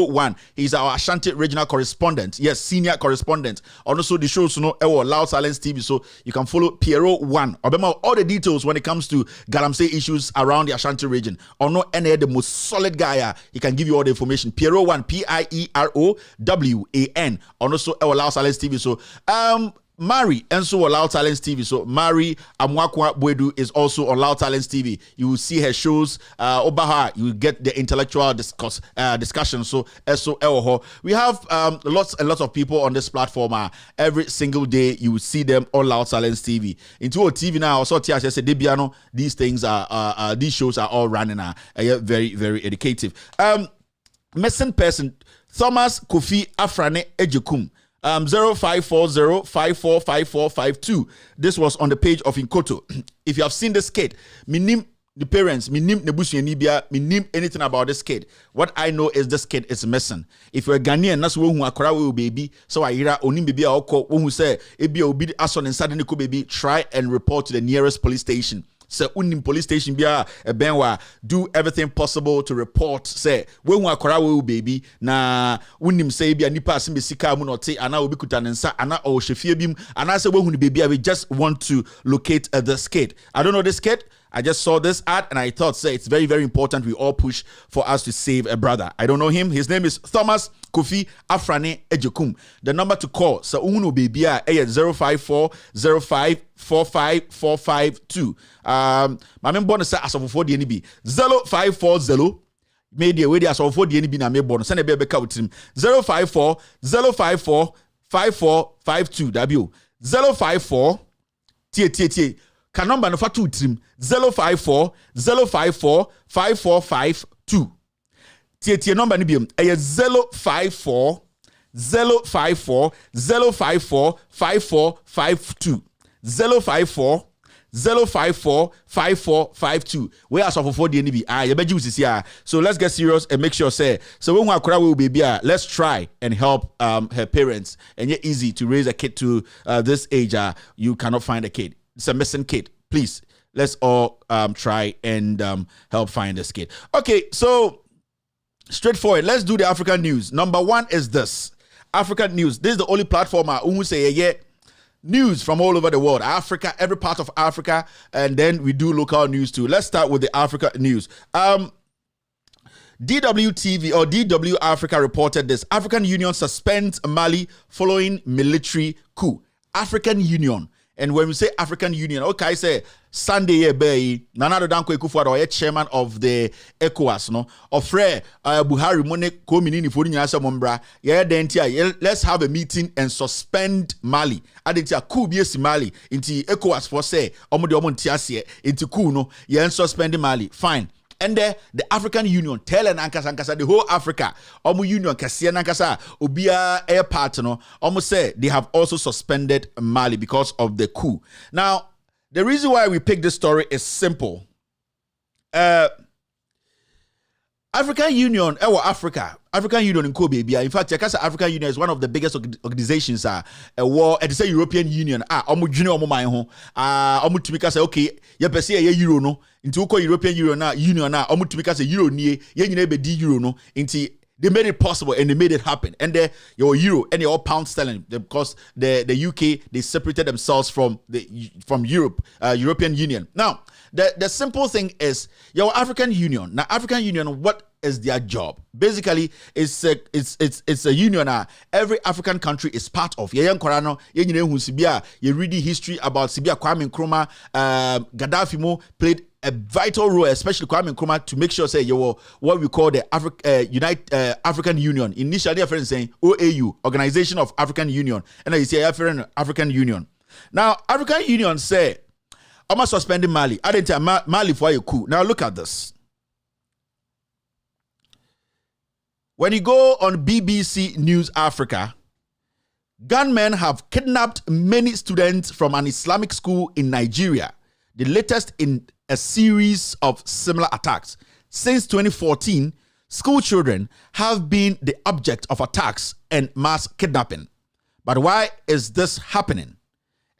Speaker 13: 1. He's our Ashanti regional correspondent. Yes, senior correspondent. Also, the shows Loud Silence TV. So you can follow Piero 1. All the details when it comes to Galamsey issues around the Ashanti region. Or no any the most solid guy. He can give you all the information. Piero 1, Pierowan. Also, Loud Silence TV. So Mary and so on Loud Silence TV. So Mary Amwakwa Bwedu is also on Loud Silence TV. You will see her shows. Obaha, you will get the intellectual discussion. So we have lots and lots of people on this platform. Every single day you will see them on Loud Silence TV. Into our TV now, also Debiano. These things are these shows are all running. Very very educative. Missing person Thomas Kofi Afrane Ejekum. 0540545452. This was on the page of Inkoto. If you have seen this kid, minim the parents, minim nebusu nibia, minim anything about this kid. What I know is this kid is missing. If you're a Ghanaian, that's who akora we baby. So I hear onim baby oko who say ebi obi ason and suddenly ko baby. Try and report to the nearest police station. Say unim police station bia benwa do everything possible to report say when we akora we baby na unim say bia nipa asimbe sika mu note ana obi kutanensa ana o hwefie bim ana say we hu baby we just want to locate this kid. I don't know this kid. I just saw this ad and I thought, say, it's very, very important we all push for us to save a brother. I don't know him. His name is Thomas Kofi Afrane Ejekum. The number to call, so unu baby, 05405454552. My main bonus as of 4 DNB 0540. Media way as of 4 DNB na me bonus. Send a baby count him 054 W 054 T. Can number no for 2 trim 054 54552. Tie number ni biom 054 5452 054 5452. Where as of 4 DNB you beji usisi here. So let's get serious and make sure say so when we akora will baby let's try and help her parents. And yet easy to raise a kid to this age you cannot find a kid. It's a missing kid. Please, let's all try and help find this kid. Okay, so straightforward. Let's do the African news. Number 1 is this. African news. This is the only platform who say news from all over the world. Africa, every part of Africa, and then we do local news too. Let's start with the Africa news. DWTV or DW Africa reported this. African Union suspends Mali following military coup. African Union. And when we say African Union, okay, I say Sunday Bay, Nana Danko Ekufuado, chairman of the ECOWAS, no, Ofre Buhari Mone Komini for Nyasa Mombra, let's have a meeting and suspend Mali. Adentia Kubiesi Mali into ECOWAS for say, Omodomon Tiasie, into Kuno, suspend Mali. Fine. And the African Union tell and ankasa the whole Africa union kasia nankasa obia air partner almost say they have also suspended Mali because of the coup. Now the reason why we picked this story is simple. African Union, African Union in Kobe. In fact, African Union is one of the biggest organizations. It's a European Union. Say okay, Euro no. Into European Union na. Euro nie. Euro no. They made it possible and they made it happen. And your euro and your pound sterling because the UK they separated themselves from Europe, European Union. Now the simple thing is your African Union. Now African Union, what is their job? Basically, it's a union. Every African country is part of. You read the history about Sibia Kwame Nkrumah. Gaddafi played a vital role, especially Kwame Nkrumah, to make sure say you were what we call the African Union. Initially, a friend saying OAU, Organization of African Union, and I say African Union. Now, African Union say, I'm suspending Mali. I didn't tell Mali for a coup. Now look at this. When you go on BBC News Africa, gunmen have kidnapped many students from an Islamic school in Nigeria, the latest in a series of similar attacks. Since 2014, school children have been the object of attacks and mass kidnapping. But why is this happening?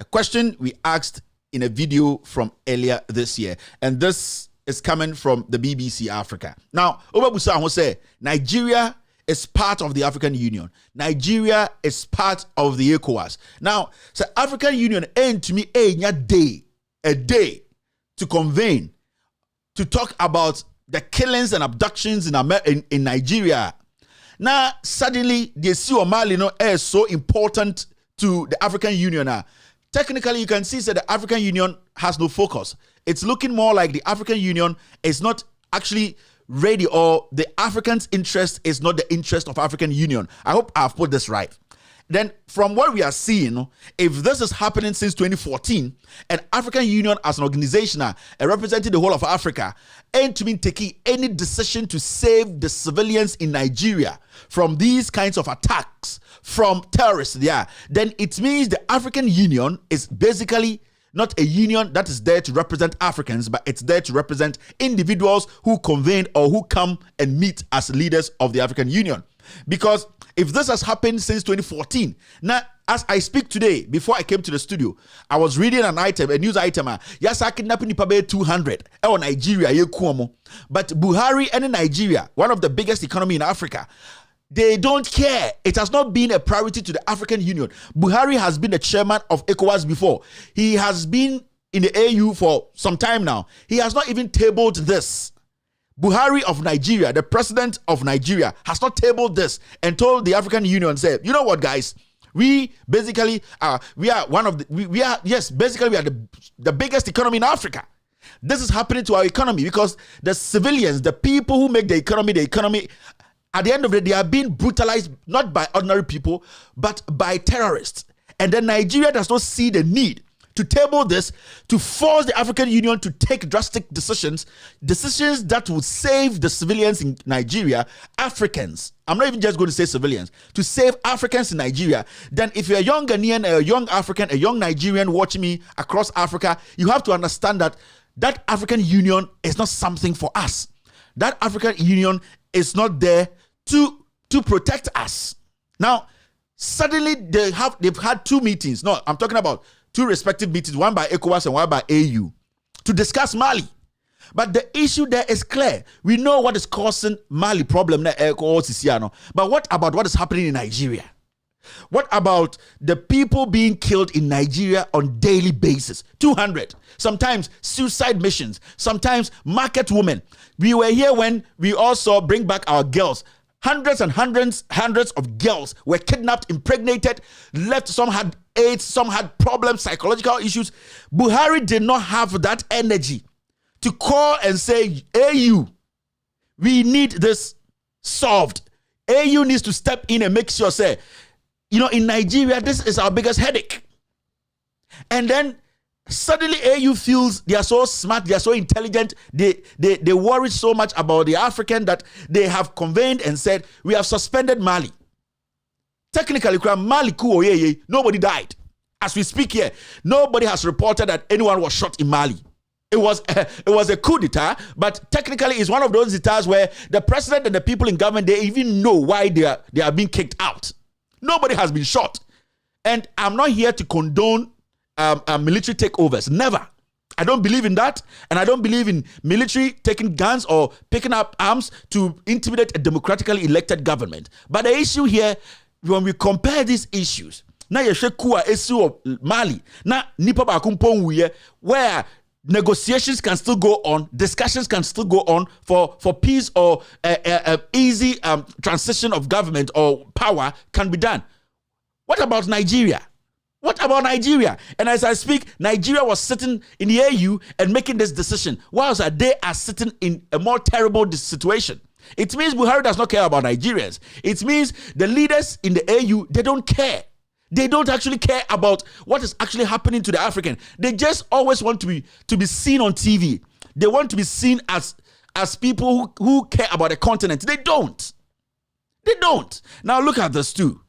Speaker 13: A question we asked in a video from earlier this year. And this is coming from the BBC Africa. Now, Obabusa will say, Nigeria is part of the African Union. Nigeria is part of the ECOWAS. Now, so African Union ain't to me a day to convene, to talk about the killings and abductions in Nigeria. Now, suddenly, the issue of Mali is so important to the African Union. Technically, you can see that the African Union has no focus. It's looking more like the African Union is not actually ready, or the Africans' interest is not the interest of African Union. I hope I've put this right. Then from what we are seeing, if this is happening since 2014, and African Union as an organization representing the whole of Africa, ain't to be taking any decision to save the civilians in Nigeria from these kinds of attacks from terrorists, then it means the African Union is basically not a union that is there to represent Africans, but it's there to represent individuals who convene or who come and meet as leaders of the African Union. Because if this has happened since 2014, now as I speak today, before I came to the studio, I was reading a news item. Yes, I kidnapping Nipabe 200 or Nigeria, but Buhari and Nigeria, one of the biggest economy in Africa, they don't care. It has not been a priority to the African Union. Buhari has been the chairman of ECOWAS before. He has been in the AU for some time now. He has not even tabled this. Buhari of Nigeria, the president of Nigeria, has not tabled this and told the African Union, say, you know what, guys? We basically we are the biggest economy in Africa. This is happening to our economy because the civilians, the people who make the economy, at the end of the day, they are being brutalized not by ordinary people, but by terrorists. And then Nigeria does not see the need to table this, to force the African Union to take drastic decisions that will save the civilians in Nigeria, Africans. I'm not even just going to say civilians, to save Africans in Nigeria. Then if you're a young Ghanaian, a young African, a young Nigerian watching me across Africa, you have to understand that African Union is not something for us. That African Union is not there to protect us. Now, suddenly they've had two meetings. No, I'm talking about two respective meetings, one by ECOWAS and one by AU, to discuss Mali. But the issue there is clear. We know what is causing Mali problem. But what about what is happening in Nigeria? What about the people being killed in Nigeria on daily basis? 200. Sometimes suicide missions. Sometimes market women. We were here when we also bring back our girls. Hundreds and hundreds of girls were kidnapped, impregnated, left. Some had AIDS, some had problems, psychological issues. Buhari did not have that energy to call and say, AU, we need this solved. AU needs to step in and make sure, say, in Nigeria, this is our biggest headache. And then suddenly AU feels they are so smart, they are so intelligent, they worry so much about the African that they have convened and said, we have suspended Mali. Technically, Mali nobody died. As we speak here, nobody has reported that anyone was shot in Mali. It was a coup d'etat, but technically it's one of those etats where the president and the people in government, they even know why they are being kicked out. Nobody has been shot. And I'm not here to condone military takeovers. Never. I don't believe in that. And I don't believe in military taking guns or picking up arms to intimidate a democratically elected government. But the issue here, when we compare these issues, now you issue of Mali, now nipa bakumpon where negotiations can still go on, discussions can still go on for peace or easy transition of government or power can be done. What about Nigeria? What about Nigeria? And as I speak, Nigeria was sitting in the AU and making this decision, whilst they are sitting in a more terrible situation. It means Buhari does not care about Nigerians. It means the leaders in the AU, they don't care. They don't actually care about what is actually happening to the African. They just always want to be seen on TV. They want to be seen as people who care about the continent. They don't. They don't. Now look at this too.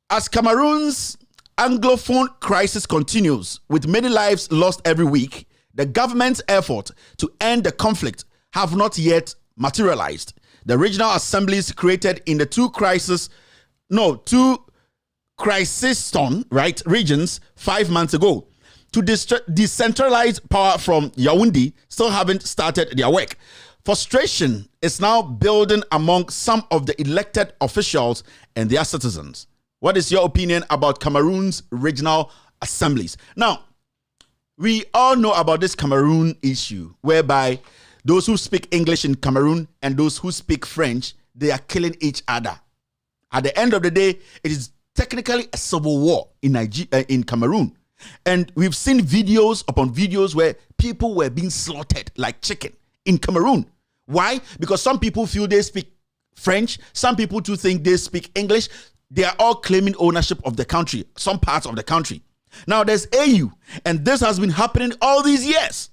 Speaker 13: As Cameroon's Anglophone crisis continues, with many lives lost every week, the government's effort to end the conflict have not yet materialized. The regional assemblies created in the two crisis-torn regions 5 months ago to decentralize power from Yaoundé still haven't started their work. Frustration is now building among some of the elected officials and their citizens. What is your opinion about Cameroon's regional assemblies? Now, we all know about this Cameroon issue, whereby those who speak English in Cameroon and those who speak French, they are killing each other. At the end of the day, it is technically a civil war in Cameroon. And we've seen videos upon videos where people were being slaughtered like chicken in Cameroon. Why? Because some people feel they speak French. Some people too think they speak English. They are all claiming ownership of the country, some parts of the country. Now there's AU, and this has been happening all these years.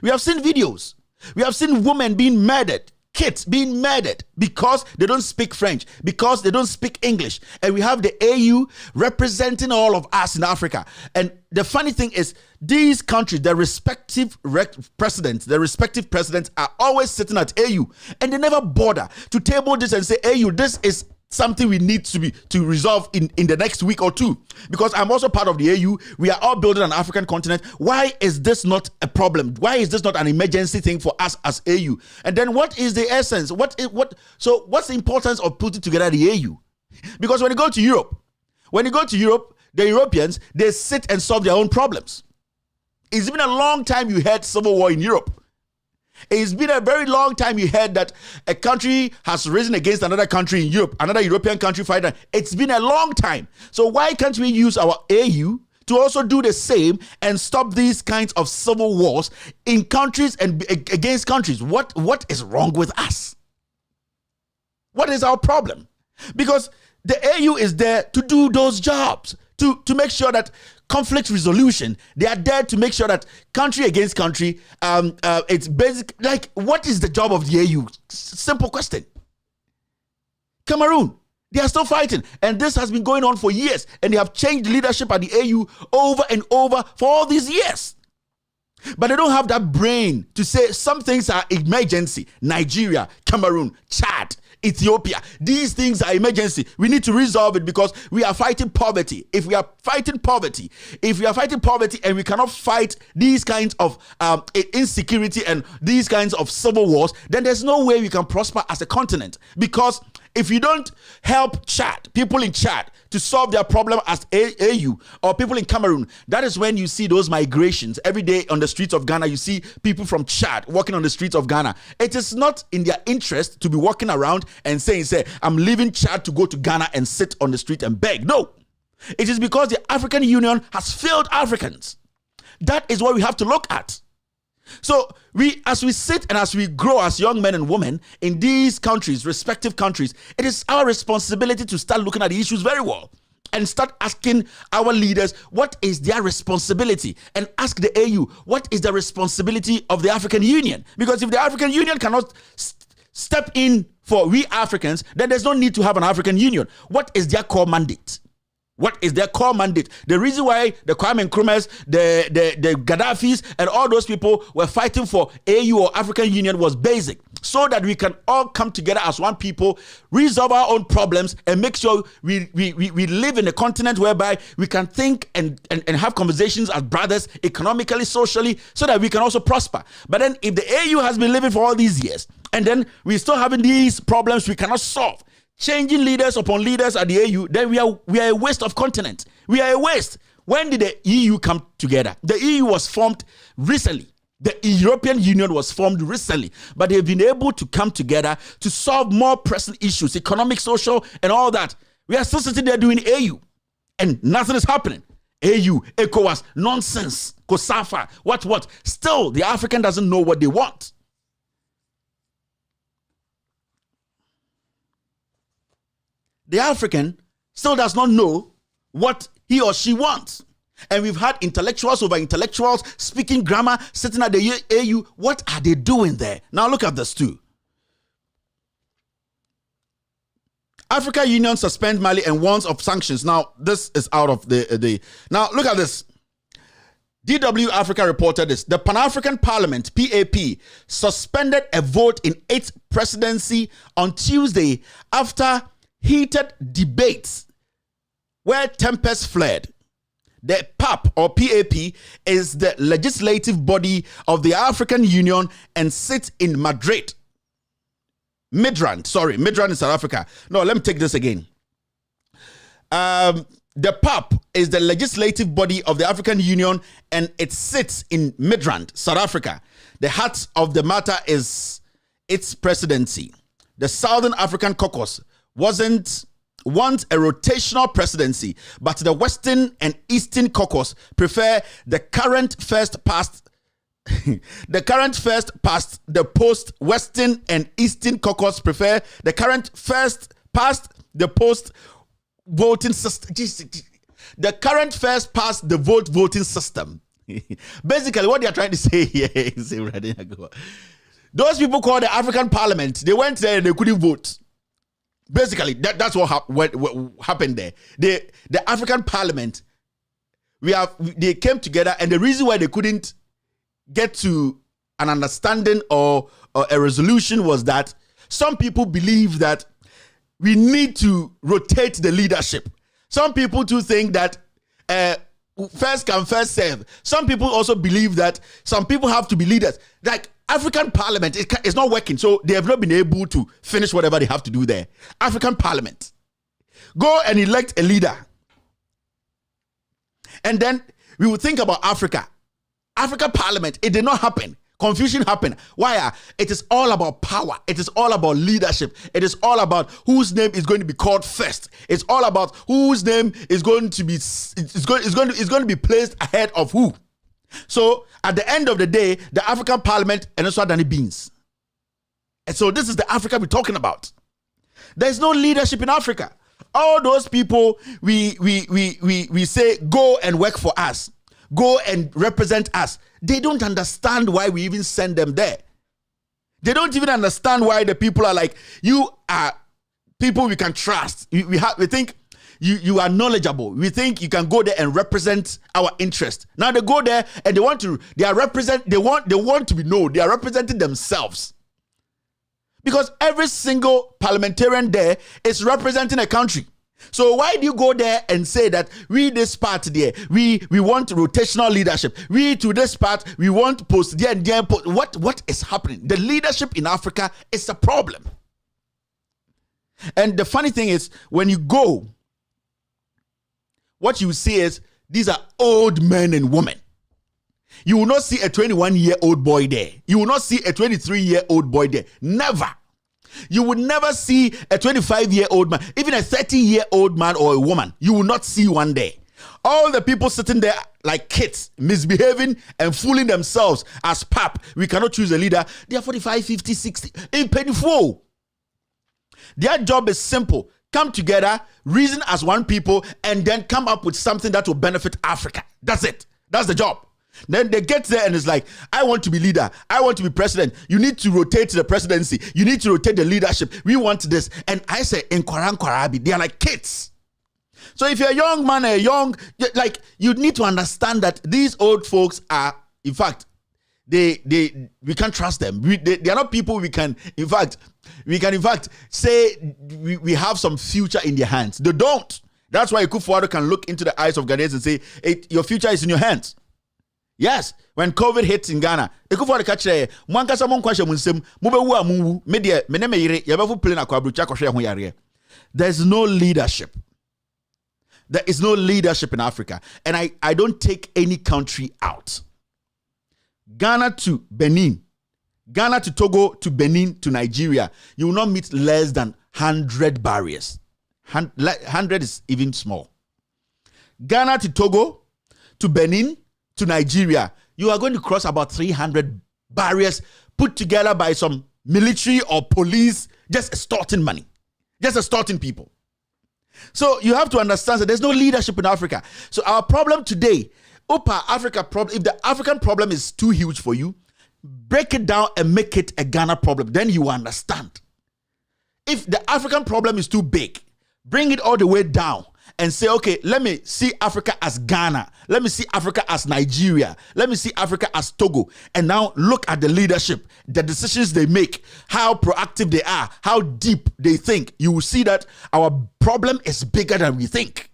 Speaker 13: We have seen videos. We have seen women being murdered, kids being murdered because they don't speak French, because they don't speak English. And we have the AU representing all of us in Africa. And the funny thing is, these countries, the respective presidents are always sitting at AU, and they never bother to table this and say, AU, this is something we need to resolve in the next week or two. Because I'm also part of the AU. We are all building an African continent. Why is this not a problem? Why is this not an emergency thing for us as AU? And then what is the essence? So what's the importance of putting together the AU? Because when you go to Europe, the Europeans, they sit and solve their own problems. It's been a long time you had civil war in Europe. It's been a very long time you heard that a country has risen against another country in Europe, another European country fighting. It's been a long time. So why can't we use our AU to also do the same and stop these kinds of civil wars in countries and against countries? What is wrong with us? What is our problem? Because the AU is there to do those jobs, to make sure that conflict resolution, they are there to make sure that country against country, it's basic. Like, what is the job of the AU? Simple question. Cameroon, they are still fighting, and this has been going on for years, and they have changed leadership at the AU over and over for all these years. But they don't have that brain to say some things are emergency. Nigeria, Cameroon, Chad, Ethiopia, these things are emergency. We need to resolve it because we are fighting poverty. If we are fighting poverty and we cannot fight these kinds of insecurity and these kinds of civil wars, then there's no way we can prosper as a continent. Because if you don't help Chad, people in Chad, to solve their problem as AU, or people in Cameroon, that is when you see those migrations. Every day on the streets of Ghana, you see people from Chad walking on the streets of Ghana. It is not in their interest to be walking around and saying, I'm leaving Chad to go to Ghana and sit on the street and beg. No. It is because the African Union has failed Africans. That is what we have to look at. So as we sit and as we grow as young men and women in these countries, respective countries, it is our responsibility to start looking at the issues very well and start asking our leaders what is their responsibility, and ask the AU what is the responsibility of the African Union. Because if the African Union cannot step in for we Africans, then there's no need to have an African Union. What is their core mandate? What is their core mandate? The reason why the Kwame Nkrumahs, the Gaddafis, and all those people were fighting for AU or African Union was basic. So that we can all come together as one people, resolve our own problems, and make sure we live in a continent whereby we can think and have conversations as brothers, economically, socially, so that we can also prosper. But then if the AU has been living for all these years, and then we're still having these problems we cannot solve, changing leaders upon leaders at the AU, then we are a waste of continent. We are a waste. When did the EU come together? The EU was formed recently. The European Union was formed recently, but they've been able to come together to solve more pressing issues, economic, social, and all that. We are still sitting there doing AU, and nothing is happening. AU, ECOWAS, nonsense, COSAFA, what? Still, the African doesn't know what they want. The African still does not know what he or she wants. And we've had intellectuals over intellectuals speaking grammar, sitting at the AU. What are they doing there? Now look at this too. Africa Union suspend Mali and warns of sanctions. Now this is out of the. Now look at this. DW Africa reported this. The Pan-African Parliament, PAP, suspended a vote in its presidency on Tuesday after heated debates where tempers flared. The PAP or PAP is the legislative body of the African Union and sits in Midrand in South Africa. No, let me take this again. The PAP is the legislative body of the African Union and it sits in Midrand, South Africa. The heart of the matter is its presidency. The Southern African Caucus wasn't want a rotational presidency, but the Western and Eastern Caucus prefer the current first past the post Western and Eastern Caucus prefer the current first past the post voting system. The current first past the vote voting system. Basically, what they are trying to say here is those people called the African Parliament, they went there and they couldn't vote. Basically, that's what happened there. The African Parliament, they came together, and the reason why they couldn't get to an understanding or a resolution was that some people believe that we need to rotate the leadership. Some people too think that first come, first serve. Some people also believe that some people have to be leaders. Like African Parliament, it's not working, so they have not been able to finish whatever they have to do there. African Parliament, go and elect a leader. And then we will think about Africa. African Parliament, it did not happen. Confusion happened. Why? It is all about power. It is all about leadership. It is all about whose name is going to be called first. It's all about whose name is going to be it's going to be placed ahead of who. So at the end of the day, the African Parliament and also Danny Beans. And so this is the Africa we're talking about. There's no leadership in Africa. All those people we say go and work for us, go and represent us. They don't understand why we even send them there. They don't even understand why the people are like, you are people we can trust. We think you are knowledgeable. We think you can go there and represent our interest. Now they go there and they want to be known. They are representing themselves. Because every single parliamentarian there is representing a country. So why do you go there and say that we this part there, we want rotational leadership. We to this part, we want post there and there. What is happening? The leadership in Africa is a problem. And the funny thing is, when you go, what you see is these are old men and women. You will not see a 21-year-old boy there. You will not see a 23-year-old boy there. Never. You would never see a 25-year-old man, even a 30-year-old man or a woman. You will not see one day. All the people sitting there like kids, misbehaving and fooling themselves as pap. We cannot choose a leader. They are 45, 50, 60. In painful. Their job is simple. Come together, reason as one people, and then come up with something that will benefit Africa. That's it. That's the job. Then they get there and it's like, I want to be leader. I want to be president. You need to rotate the presidency. You need to rotate the leadership. We want this. And I say, in Kwarabi, they are like kids. So if you're a young man, you need to understand that these old folks are, in fact, we can't trust them. They are not people we can say we have some future in their hands. They don't. That's why Akufo-Addo can look into the eyes of Ghanaians and say, your future is in your hands. Yes, when COVID hits in Ghana, Akufo-Addo catch there's no leadership. There is no leadership in Africa. And I don't take any country out. Ghana to Benin, Ghana to Togo to Benin to Nigeria, you will not meet less than 100 barriers. 100 is even small. Ghana to Togo to Benin to Nigeria, you are going to cross about 300 barriers put together by some military or police just extorting money, just extorting people. So you have to understand that there's no leadership in Africa. So our problem today, Africa problem, if the African problem is too huge for you, break it down and make it a Ghana problem. Then you understand. If the African problem is too big, bring it all the way down and say, okay, let me see Africa as Ghana. Let me see Africa as Nigeria. Let me see Africa as Togo. And now look at the leadership, the decisions they make, how proactive they are, how deep they think. You will see that our problem is bigger than we think.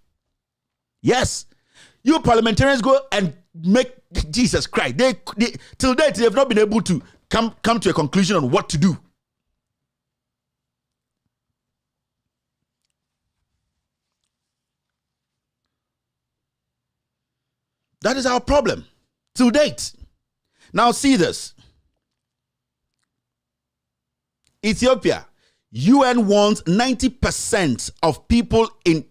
Speaker 13: Yes. You parliamentarians go and make Jesus Christ. They till date, they have not been able to come to a conclusion on what to do. That is our problem to date. Now see this. Ethiopia, UN wants 90% of people in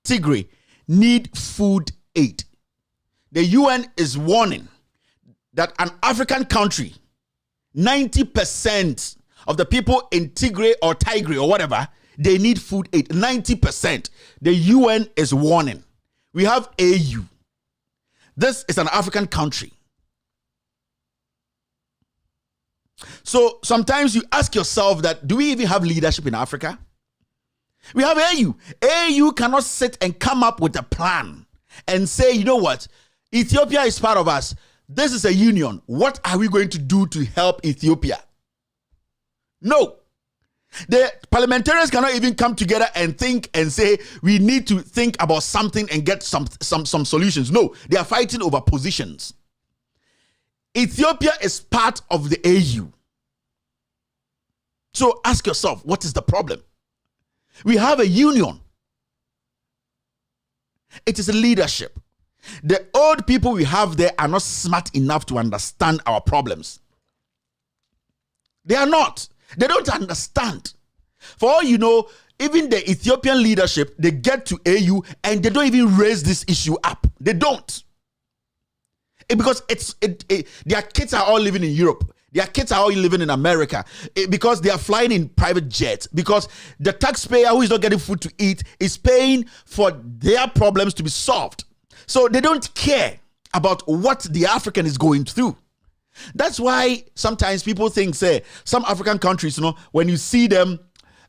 Speaker 13: Tigray need food aid. The UN is warning that an African country, 90% of the people in Tigray or whatever, they need food aid. 90%. The UN is warning. We have AU. This is an African country. So sometimes you ask yourself that, do we even have leadership in Africa? We have AU. AU cannot sit and come up with a plan and say, you know what? Ethiopia is part of us. This is a union. What are we going to do to help Ethiopia? No. The parliamentarians cannot even come together and think and say, we need to think about something and get some solutions. No, they are fighting over positions. Ethiopia is part of the AU. So ask yourself, what is the problem? We have a union. It is a leadership. The old people we have there are not smart enough to understand our problems. They are not. They don't understand. For all you know, even the Ethiopian leadership, they get to AU and they don't even raise this issue up. They don't. Because their kids are all living in Europe. Their kids are all living in America. Because they are flying in private jets. Because the taxpayer who is not getting food to eat is paying for their problems to be solved. So they don't care about what the African is going through. That's why sometimes people think, say, some African countries, you know, when you see them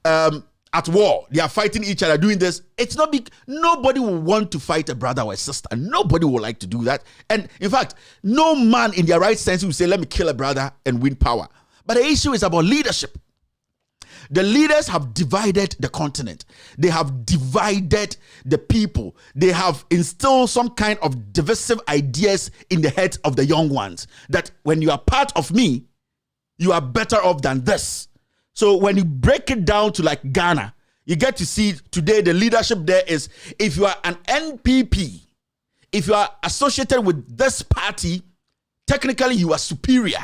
Speaker 13: at war, they are fighting each other, doing this. It's not big. Nobody will want to fight a brother or a sister. Nobody will like to do that. And in fact, no man in their right sense will say, let me kill a brother and win power. But the issue is about leadership. The leaders have divided the continent. They have divided the people. They have instilled some kind of divisive ideas in the heads of the young ones. That when you are part of me, you are better off than this. So when you break it down to like Ghana, you get to see today the leadership there is, if you are an NPP, if you are associated with this party, technically you are superior.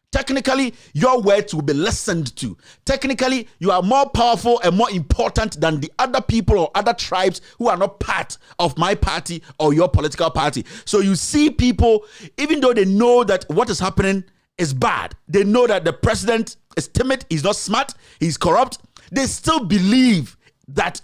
Speaker 13: Technically, your words will be listened to. Technically, you are more powerful and more important than the other people or other tribes who are not part of my party or your political party. So you see people, even though they know that what is happening is bad, they know that the president is timid, he's not smart, he's corrupt, they still believe that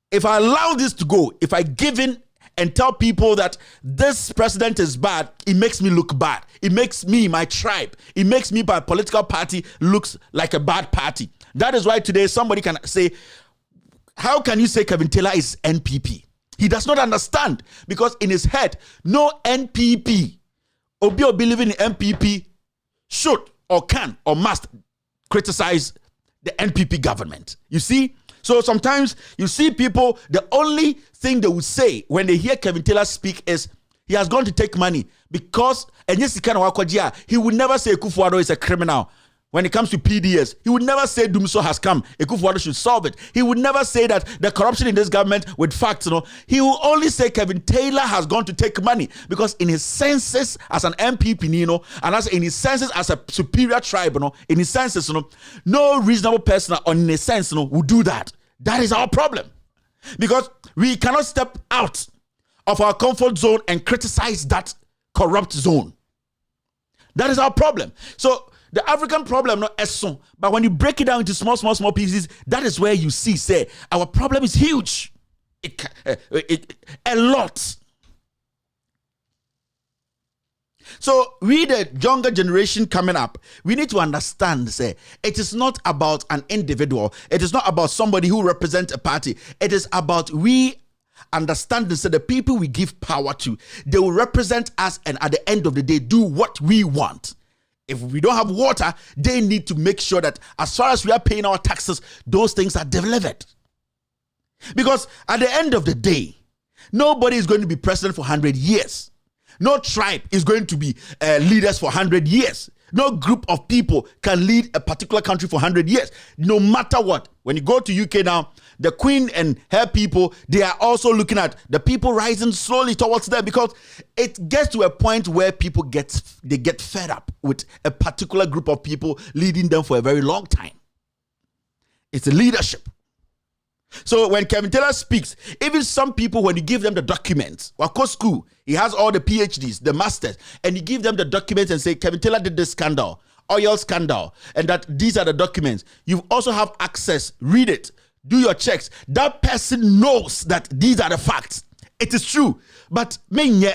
Speaker 13: if I allow this to go, if I give in and tell people that this president is bad, it makes me look bad. It makes me, my tribe, it makes me, my political party looks like a bad party. That is why today somebody can say, how can you say Kevin Taylor is NPP? He does not understand, because in his head, no NPP, Obi believing in NPP should or can or must criticize the NPP government. You see? So sometimes you see people, the only thing they will say when they hear Kevin Taylor speak is, he has gone to take money, because, and yes, he will never say Akufo-Addo is a criminal. When it comes to PDS, he would never say Dumso has come. Akufo-Addo should solve it. He would never say that the corruption in this government with facts, He will only say Kevin Taylor has gone to take money because in his senses as an MP, and as in his senses as a superior tribe, in his senses, no reasonable person in his sense, will do that. That is our problem. Because we cannot step out of our comfort zone and criticize that corrupt zone. That is our problem. So the African problem not as so, but when you break it down into small pieces, that is where you see, say, our problem is huge. A lot. So we, the younger generation coming up, we need to understand, say, it is not about an individual. It is not about somebody who represents a party. It is about we understand, say, the people we give power to, they will represent us and at the end of the day do what we want. If we don't have water, they need to make sure that as far as we are paying our taxes, those things are delivered. Because at the end of the day, nobody is going to be president for 100 years. No tribe is going to be leaders for 100 years. No group of people can lead a particular country for 100 years. No matter what. When you go to UK now, the Queen and her people, they are also looking at the people rising slowly towards them because it gets to a point where people get fed up with a particular group of people leading them for a very long time. It's a leadership. So when Kevin Taylor speaks, even some people, when you give them the documents, Wako School, he has all the PhDs, the masters, and you give them the documents and say, Kevin Taylor did this scandal, oil scandal, and that these are the documents. You also have access, read it, do your checks. That person knows that these are the facts. It is true. But me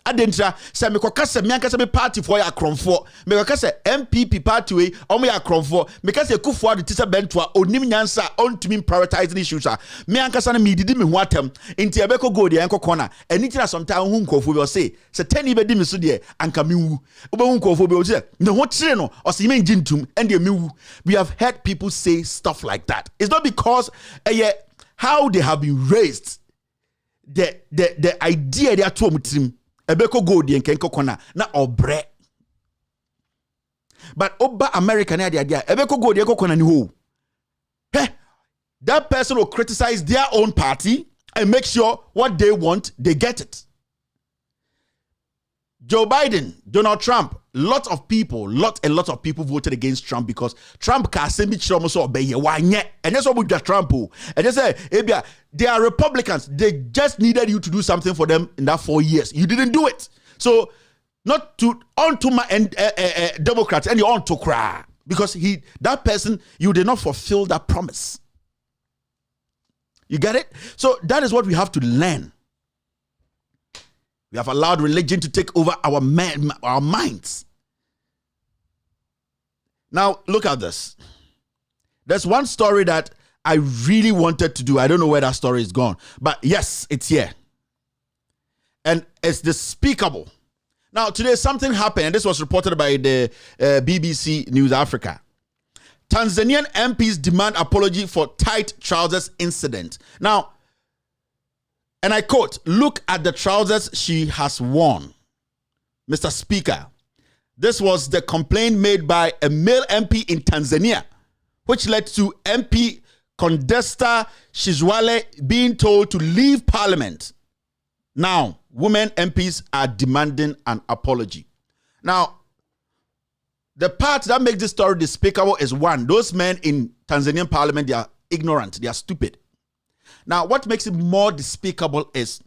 Speaker 13: adentra se me kokase me ankasa me party for ya kronfo me kokase MPP party we o me ya kronfo me kase Akufo-Addo tisa bentoa onim nyansa ontumi prioritizing issues me ankasa na me didi me ho atem nti ebeko go de enkoko na eni tina sometimes hu nkofo be o say se tani be di me so de anka me wu obe hu nkofo be o say ne ho kire no o say me njintum and de me wu. We have heard people say stuff like that. It's not because how they have been raised, the idea they are to mutrim ebeko go di enkenko kona na obre. But oba America na dia ebeko go di enkenko kona ni ho. Hey, that person will criticize their own party and make sure what they want, they get it. Joe Biden, Donald Trump, a lot of people voted against Trump because Trump can say me so obey and that's what we got Trump. And they say, they are Republicans. They just needed you to do something for them in that 4 years. You didn't do it. So not to onto my Democrats and you on to cry because that person, you did not fulfill that promise. You get it? So that is what we have to learn. We have allowed religion to take over our minds. Now, look at this. There's one story that I really wanted to do. I don't know where that story is gone. But yes, it's here. And it's despicable. Now, today something happened, and this was reported by the BBC News Africa. Tanzanian MPs demand apology for tight trousers incident. Now, and I quote, look at the trousers she has worn. Mr. Speaker, this was the complaint made by a male MP in Tanzania, which led to MP Condesta Shizwale being told to leave parliament. Now, women MPs are demanding an apology. Now, the part that makes this story despicable is one, those men in Tanzanian parliament, they are ignorant, they are stupid. Now, what makes it more despicable is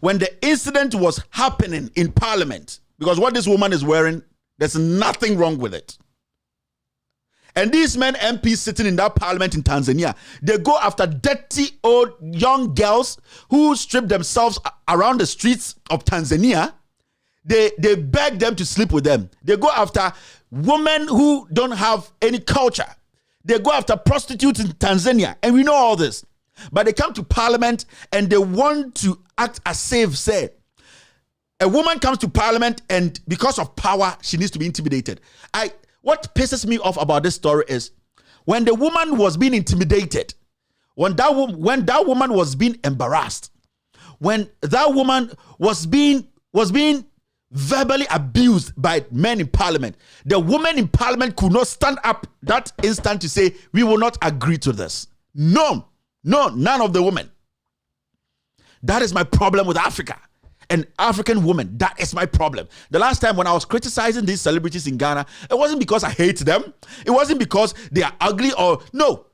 Speaker 13: when the incident was happening in parliament, because what this woman is wearing, there's nothing wrong with it. And these men MPs sitting in that parliament in Tanzania, they go after dirty old young girls who strip themselves around the streets of Tanzania. They beg them to sleep with them. They go after women who don't have any culture. They go after prostitutes in Tanzania. And we know all this. But they come to parliament and they want to act as if, say, a woman comes to parliament and because of power, she needs to be intimidated. What pisses me off about this story is when the woman was being intimidated, when that woman was being embarrassed, when that woman was being verbally abused by men in parliament. The women in parliament could not stand up that instant to say, we will not agree to this. No, none of the women. That is my problem with Africa. And African women, that is my problem. The last time when I was criticizing these celebrities in Ghana, it wasn't because I hate them. It wasn't because they are ugly or no.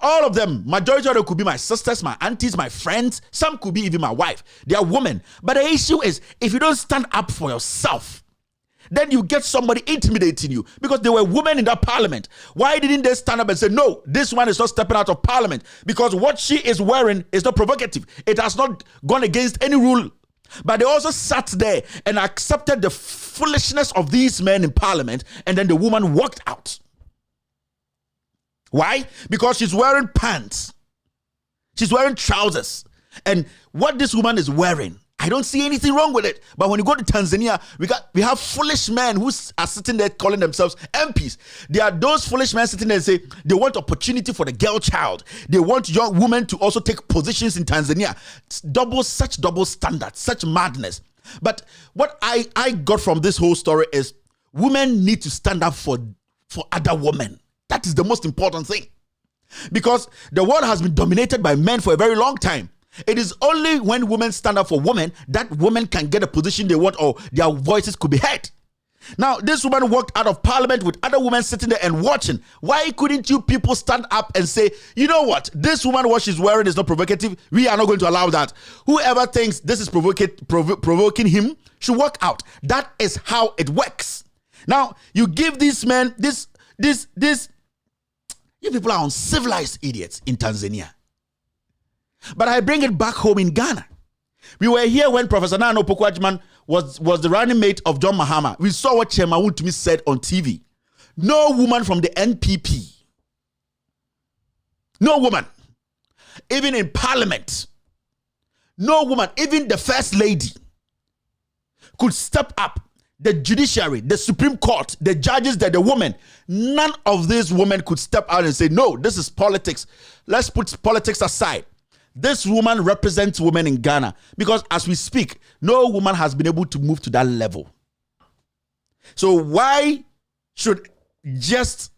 Speaker 13: All of them, majority of them could be my sisters, my aunties, my friends. Some could be even my wife. They are women. But the issue is, if you don't stand up for yourself, then you get somebody intimidating you because they were women in that parliament. Why didn't they stand up and say, no, this one is not stepping out of parliament because what she is wearing is not provocative. It has not gone against any rule. But they also sat there and accepted the foolishness of these men in parliament, and then the woman walked out. Why? Because she's wearing pants. She's wearing trousers. And what this woman is wearing, I don't see anything wrong with it. But when you go to Tanzania, we have foolish men who are sitting there calling themselves MPs. There are those foolish men sitting there and say they want opportunity for the girl child. They want young women to also take positions in Tanzania. Such double standards, such madness. But what I got from this whole story is women need to stand up for other women. That is the most important thing. Because the world has been dominated by men for a very long time. It is only when women stand up for women that women can get a position they want or their voices could be heard. Now, this woman walked out of parliament with other women sitting there and watching. Why couldn't you people stand up and say, you know what, this woman, what she's wearing is not provocative. We are not going to allow that. Whoever thinks this is provoking him should walk out. That is how it works. Now, you give these men you people are uncivilized idiots in Tanzania. But I bring it back home in Ghana. We were here when Professor Nana Opoku-Agyeman was the running mate of John Mahama. We saw what Chairman Wontumi said on TV. No woman from the NPP, no woman, even in parliament, no woman, even the first lady could step up. The judiciary, the Supreme Court, the judges, the women, none of these women could step out and say, no, this is politics. Let's put politics aside. This woman represents women in Ghana because as we speak, no woman has been able to move to that level. So why should just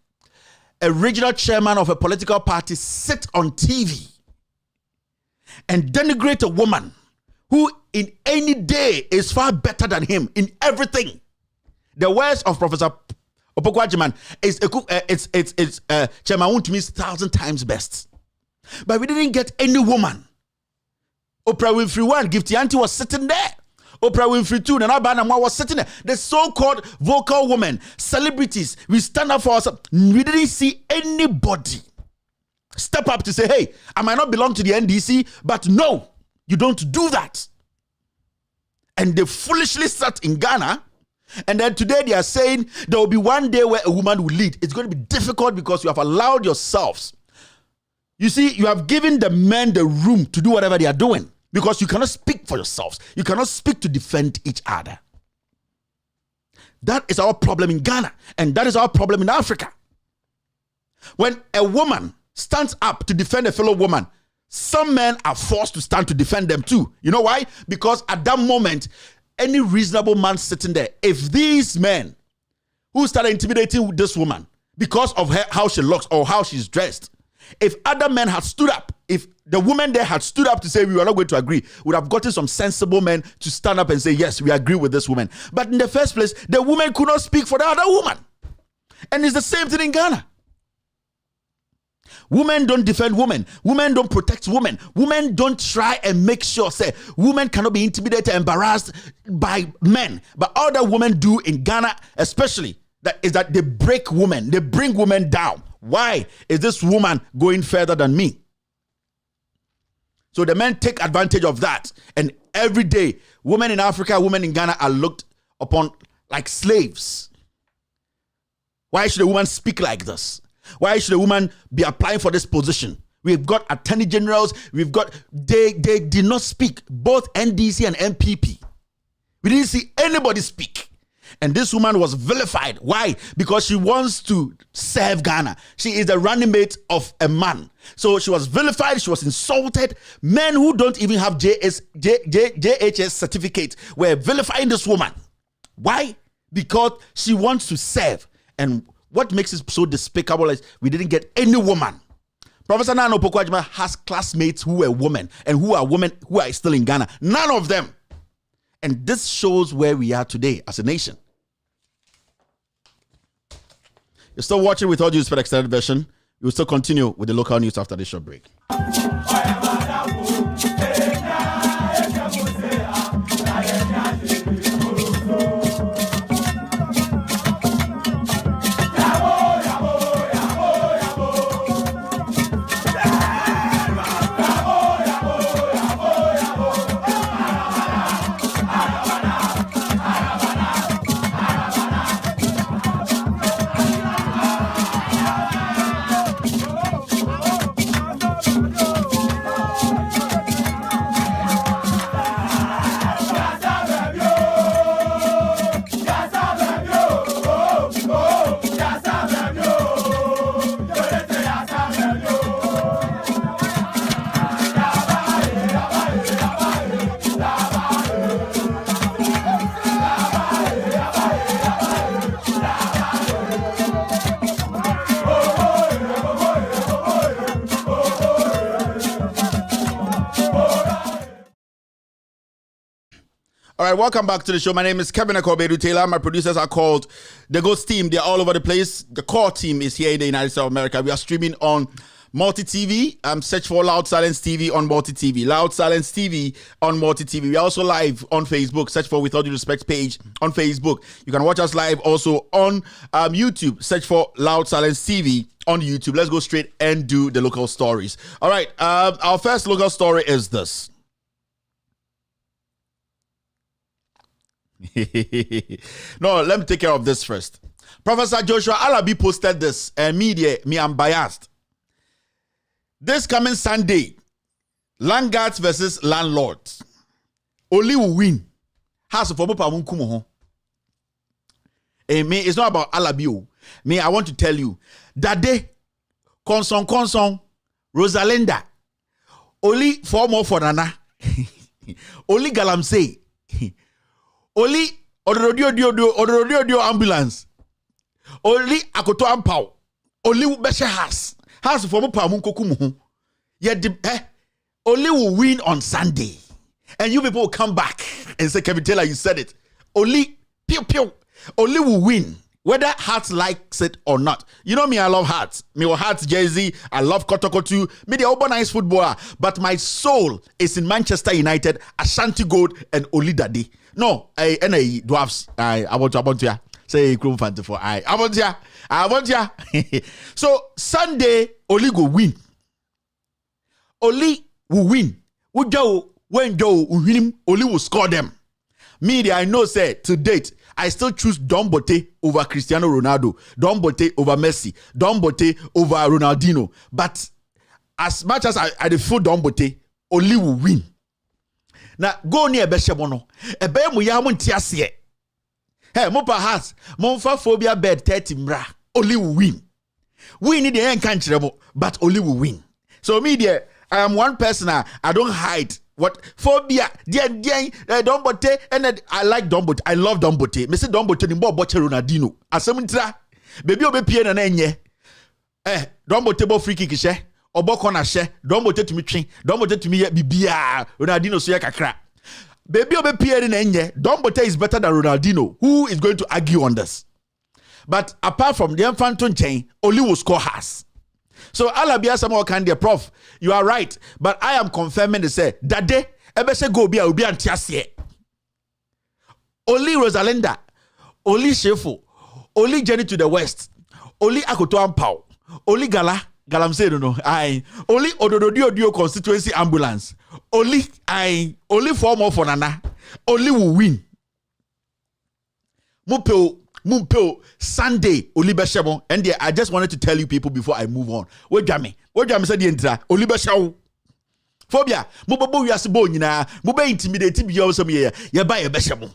Speaker 13: a regional chairman of a political party sit on TV and denigrate a woman who in any day is far better than him in everything? The words of Professor Opoku-Agyeman is Chairman Wontumi's 1,000 times best. But we didn't get any woman. Oprah Winfrey 1, Gifty Auntie was sitting there. Oprah Winfrey 2, Nana Banamwa was sitting there. The so-called vocal women, celebrities, we stand up for ourselves. We didn't see anybody step up to say, hey, I might not belong to the NDC, but no, you don't do that. And they foolishly sat in Ghana. And then today they are saying there will be one day where a woman will lead. It's going to be difficult because you have allowed yourselves. You see, you have given the men the room to do whatever they are doing because you cannot speak for yourselves. You cannot speak to defend each other. That is our problem in Ghana. And that is our problem in Africa. When a woman stands up to defend a fellow woman, some men are forced to stand to defend them too. You know why? Because at that moment, any reasonable man sitting there, if these men who started intimidating this woman because of her, how she looks or how she's dressed, if other men had stood up, if the woman there had stood up to say we were not going to agree, would have gotten some sensible men to stand up and say, yes, we agree with this woman. But in the first place, the woman could not speak for the other woman. And it's the same thing in Ghana. Women don't defend women. Women don't protect women. Women don't try and make sure, say, women cannot be intimidated, embarrassed by men. But all that women do in Ghana, especially, is that they break women. They bring women down. Why is this woman going further than me? So the men take advantage of that. And every day, women in Africa, women in Ghana are looked upon like slaves. Why should a woman speak like this? Why should a woman be applying for this position? We've got attorney generals. They did not speak, both NDC and MPP. We didn't see anybody speak. And this woman was vilified. Why? Because she wants to serve Ghana. She is the running mate of a man. So she was vilified. She was insulted. Men who don't even have JHS certificate were vilifying this woman. Why? Because she wants to serve. And what makes it so despicable is we didn't get any woman. Professor Nana Opoku-Agyeman has classmates who were women and who are women who are still in Ghana. None of them. And this shows where we are today as a nation. You're still watching with All Due Respect Extended Version. We will still continue with the local news after this short break. All right, welcome back to the show. My name is Kevin Akobedu Taylor. My producers are called the Ghost Team. They're all over the place. The core team is here in the United States of America. We are streaming on Multi TV. Search for Loud Silence TV on Multi TV. Loud Silence TV on Multi TV. We are also live on Facebook. Search for With All Due Respect page on Facebook. You can watch us live also on YouTube. Search for Loud Silence TV on YouTube. Let's go straight and do the local stories. All right, our first local story is this. No, let me take care of this first. Professor Joshua Alabi posted this, and me, I'm biased. This coming Sunday, landlords versus landlords. Only will win. House of Omopa. Me, it's not about Alabi. Me, I want to tell you that day, Conson, Rosalinda, only 4 more for Nana, only Galamsey. Only Ododio ambulance. Only Akoto Ampao. Only Besha House for Pamun Kokumu. Yet only will win on Sunday. And you people will come back and say, Kevin Taylor, you said it. Only pew. Only will win. Whether Hearts likes it or not. You know me, I love Hearts. Me or Hearts jersey. I love Kotokotu. Me the urbanized footballer. But my soul is in Manchester United, Ashanti Gold, and Olidade. No, dwarfs. I want to say Chrome Fantasy for I want ya. So Sunday, Oli go win. Oli will win. When Joe will win him, Oli will score them. Media, I know, say to date, I still choose Don Bote over Cristiano Ronaldo, Don Bote over Messi, Don Bote over Ronaldinho. But as much as I feel Don Bote, Oli will win. Now go near Beshebono. Ebe mu ya mu ntiase. Hey, mo perhaps mo fa phobia bed 30 mra. Only will win. We need the end country, but only will win. So media, I am one person. I don't hide what phobia. Don Bote, and I like Don Bote. I love Don Bote. Me say Don Bote ni mbo boche Ronaldinho. Asemntra. Baby obe pie na enye. Don Bote bo free kick she. Oboko na she, don bote to me twin, don bote to me bibia, Ronaldinho so ya kakra. Baby obe Pierre na enye, don bote is better than Ronaldinho. Who is going to argue on this? But apart from the Infanton chain, Oli will score has. So Alabia Samuel Kande, Prof, you are right, but I am confirming to say that day, ebese go be antiasie. Oli Rosalinda, Oli Shefo, Oli Journey to the West, Oli Akoto Ampao, Oli Galamsey no. Only Ododio constituency ambulance. Only 4 more for Nana. Only will win. Mupeo Sunday Oli Beshebo. And I just wanted to tell you people before I move on. Where Jami said the entra Oli Beshebo. Phobia. Mubobo yasibo nyina. Mube intimidate bi yoso me ye buy a Beshebo.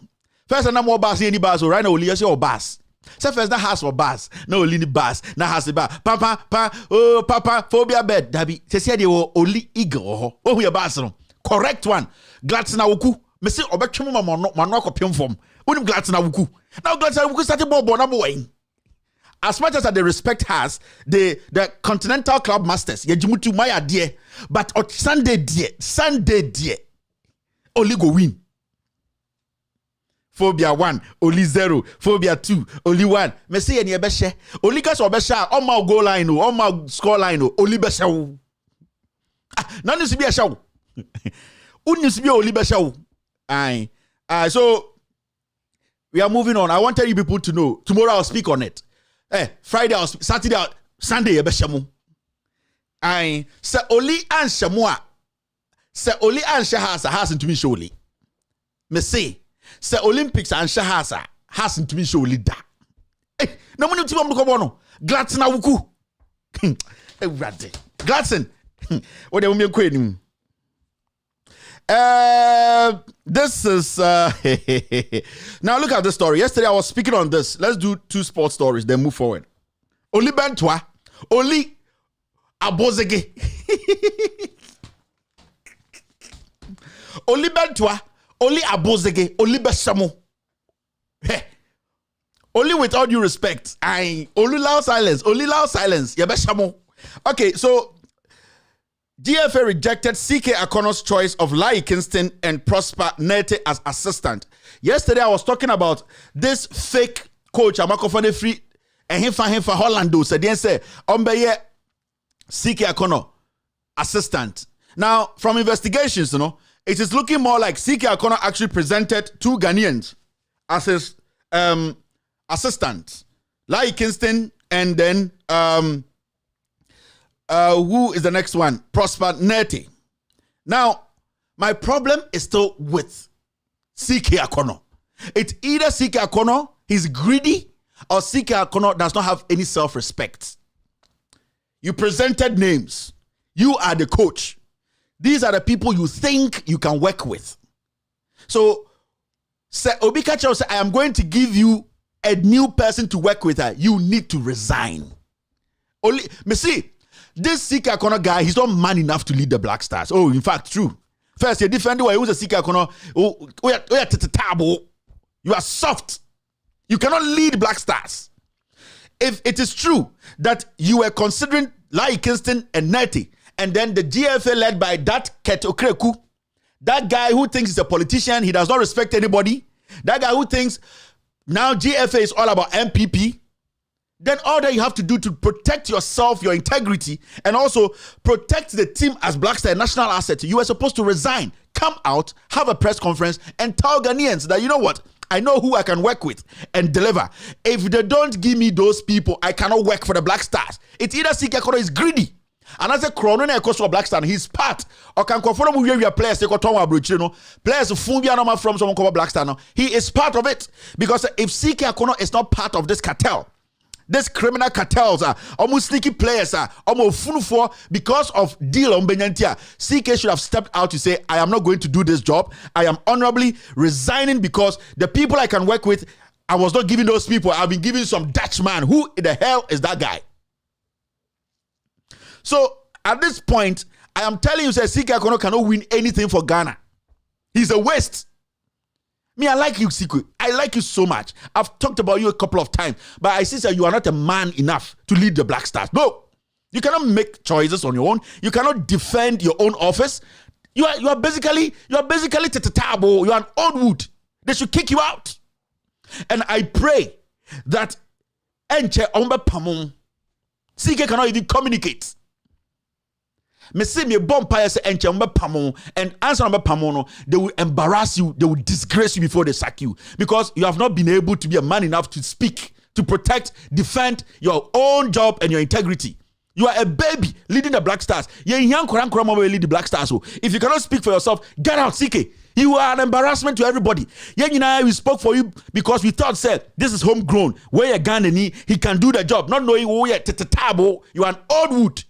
Speaker 13: First and more bus any bus or right now only your bus. So first that has for bus, no only bus, now has the bus. Papa, phobia bed. Dabi, say they were only eagle. Oh, we are bus. Correct one. Gladsna wuku. Me say obetwem manok opem form. Unim Gladsna wuku. Now Gladsna wuku started bobo number one. As much as the respect has the Continental Club Masters, Yajimutu Maya dear, but on Sunday dear, only go win. Phobia 1, only 0. Phobia 2, only 1. Me say any beshe. Only gas or besha, on my goal line, on my score line, only besha. None is to be a show. Unis to be only besha. Aye. So we are moving on. I want you people to know. Tomorrow I'll speak on it. Friday, Saturday, Sunday, Yabeshamu. I say only answer moi. Say only answer hasn't to me surely. Me say Olympics and Shahasa hasn't to me surely da. No money to come on. Gladson wuku. Gladson. What do you mean? This is now look at this story. Yesterday I was speaking on this. Let's do 2 sports stories, then move forward. Oli Bentwa, Oli Abozege. Oli Bentwa, Oli Abozege, Oli Besamo. Hey. Only with all due respect. Only loud silence. Yabeshamo. Okay, so GFA rejected CK Akono's choice of Lai Kingston and Prosper Nete as assistant. Yesterday, I was talking about this fake coach, Amakofane Free, and Himfa Hollando. So they say, Ombeye CK Akono, assistant. Now, from investigations, it is looking more like CK Akono actually presented 2 Ghanaians as his assistant. Lai Kingston and then who is the next one? Prosper Nete. Now, my problem is still with CK Akono. It's either CK Akono, he's greedy, or CK Akono does not have any self-respect. You presented names. You are the coach. These are the people you think you can work with. So, Obikacha said, I am going to give you a new person to work with her. You need to resign. This CK Akono guy, he's not man enough to lead the Black Stars. Oh, in fact, true. First, you defend who is a CK Akono. You are soft. You cannot lead Black Stars. If it is true that you were considering Lai Kingston and Neti, and then the GFA led by that Ket Okreku, that guy who thinks he's a politician, he does not respect anybody, that guy who thinks now GFA is all about MPP, then all that you have to do to protect yourself, your integrity, and also protect the team as Black Star national asset, you are supposed to resign, come out, have a press conference, and tell Ghanaians that, you know what, I know who I can work with and deliver. If they don't give me those people, I cannot work for the Black Stars. It's either CK Akono is greedy, and as a chrono na ekoso Black Star, he's part. Or can confirm we players take players from some Black Star. He is part of it, because if CK Akono is not part of this cartel, these criminal cartels are almost sneaky players are almost full for because of deal on Benyantia. CK should have stepped out to say, I am not going to do this job. I am honorably resigning because the people I can work with, I was not giving those people. I've been giving some Dutch man. Who the hell is that guy? So at this point, I am telling you, CK Akono cannot win anything for Ghana. He's a waste. Me, I like you, Siku. I like you so much. I've talked about you a couple of times, but I see that you are not a man enough to lead the Black Stars. No, you cannot make choices on your own. You cannot defend your own office. You are basically tetetabo. You are an old wood. They should kick you out. And I pray that Enche Ombe Pamon CK cannot even communicate. Me see me bonfire say Enche Ombe Pamon and answer Ombe Pamon, they will embarrass you, they will disgrace you before they sack you, because you have not been able to be a man enough to speak, to protect, defend your own job and your integrity. You are a baby leading the Black Stars. Lead the Black Stars. So if you cannot speak for yourself, get out, CK. You are an embarrassment to everybody. We spoke for you because we thought, said, this is homegrown. Where you Ghanaian, he can do the job. Not knowing you are an old wood.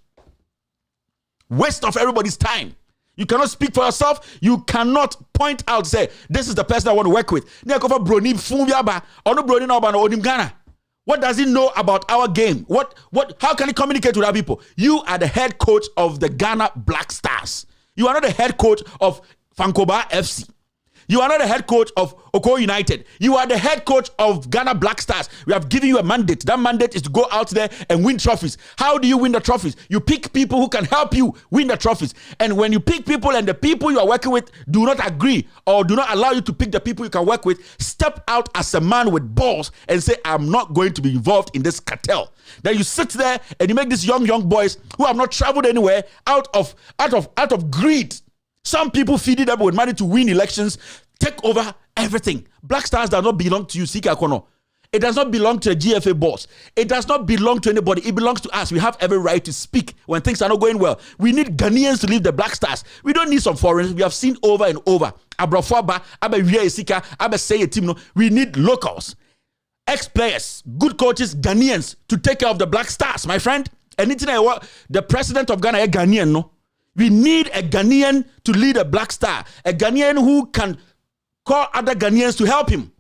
Speaker 13: Waste of everybody's time. You cannot speak for yourself. You cannot point out, say, this is the person I want to work with. What does he know about our game? How can he communicate with our people? You are the head coach of the Ghana Black Stars. You are not the head coach of Fankoba FC. You are not the head coach of Oko United. You are the head coach of Ghana Black Stars. We have given you a mandate. That mandate is to go out there and win trophies. How do you win the trophies? You pick people who can help you win the trophies. And when you pick people and the people you are working with do not agree or do not allow you to pick the people you can work with, step out as a man with balls and say, I'm not going to be involved in this cartel. Then you sit there and you make these young boys who have not traveled anywhere out of greed. Some people feed them with money to win elections, take over everything. Black Stars does not belong to you, Sika Kono. It does not belong to a GFA boss. It does not belong to anybody. It belongs to us. We have every right to speak when things are not going well. We need Ghanaians to leave the Black Stars. We don't need some foreigners. We have seen over and over. We need locals, ex-players, good coaches, Ghanaians to take care of the Black Stars, my friend. Anything I want, the president of Ghana is Ghanaian, no? We need a Ghanaian to lead a Black Star, a Ghanaian who can call other Ghanaians to help him.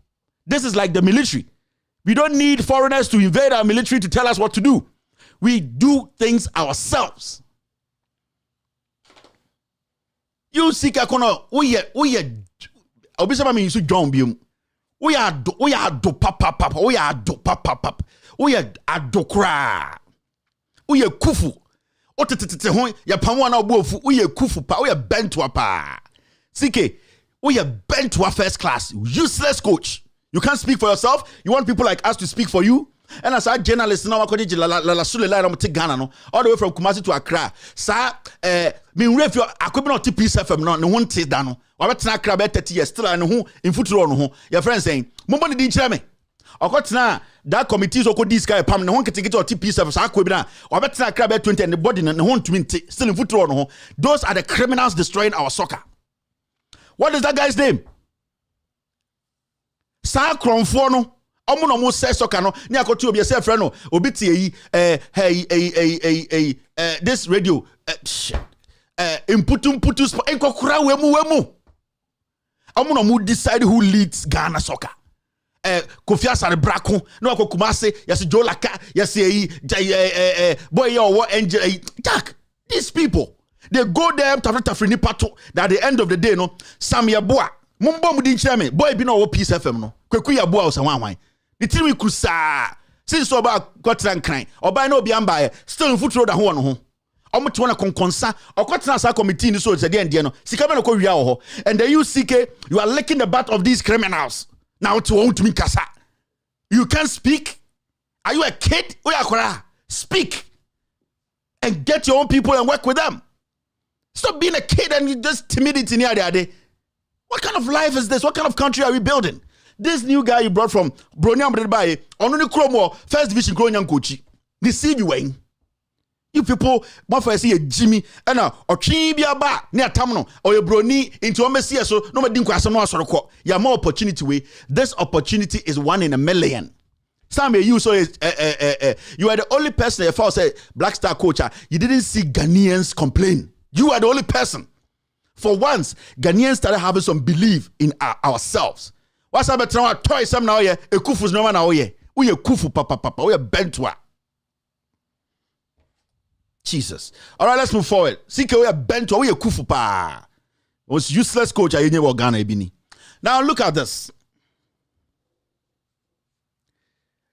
Speaker 13: This is like the military. We don't need foreigners to invade our military to tell us what to do. We do things ourselves. You see, Kakono, we obisama mi su John Bium. We are do papa. We are do papa. We are adokra. We are kufu. Ya pamwa na obuofu uye kufu pa uye bentwa pa. CK, uye bentwa first class. Useless coach. You can't speak for yourself. You want people like us to speak for you. And as a journalist now, all the way from Kumasi to Accra. Sa min ref your akwebe not peace FM no ne ho nte da no. Wa betena Accra be 30 years still and ho in futuro no ho. Your friend saying, "Mombo ne di nkyere me." Okotena that committee so kodi sky pam ne ho ketekete o TP7 sa akwa bi na obetena Accra be 20 and the body ne ho ntumi nte still in futuro no ho. Those are the criminals destroying our soccer. What is that guy's name? Sa Kronfo no omo no mo say soccer no ni akoto obi say friend no obi tie this radio imputu enkokura wemu omo no mo decide who leads Ghana soccer. Kofi Asare Brako no akokumase yes Jolaka yes boy your angel Jack. These people they go there tafri ni pato that at the end of the day no Sam Yaboa mumbo mu di nkyereme boy bi no wo Peace FM no Kweku Yaboa o sanwan the team we kusa since oba kwatran kran oba na obi amba still futuro da ho no ho omo to na konkonsa okwatran sa committee ni so ze de no sika be no ko wia wo ho and the UCK you are licking the butt of these criminals. Now to want me kasa. You can't speak? Are you a kid? Speak and get your own people and work with them. Stop being a kid and you just timidity near the day. What kind of life is this? What kind of country are we building? This new guy you brought from Bronyam Baye, only Chromo, first division Gronyam Kochi. Deceive you, Wayne. You people, one for see a Jimmy and or Chibia near Tamno or your brony into a messiah, so no more dinko. You have more opportunity way. This opportunity is 1 in a million. Some of you so you are the only person if I say Black Star coach. You didn't see Ghanaians complain. You are the only person. For once, Ghanaians started having some belief in ourselves. What's up? Toy some now here. A kufu's no one now here. We a kufu papa. We a bentwa. Jesus. All right, let's move forward. CK we a bentwa. We a kufu pa. Was useless coach. I never Ghana ebini. Now look at this.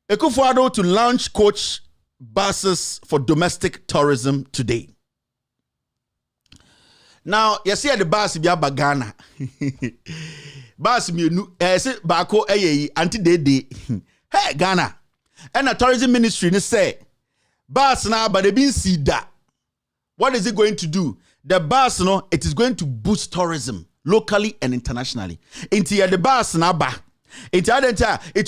Speaker 13: Akufo-Addo to launch coach buses for domestic tourism today. Now, you see the bus bi aba Ghana. Bus mi nu say bako anti de. Hey Ghana. And the tourism ministry ni say bus na but they been see that. What is it going to do? The bus no it is going to boost tourism locally and internationally. Into the bus na ba. It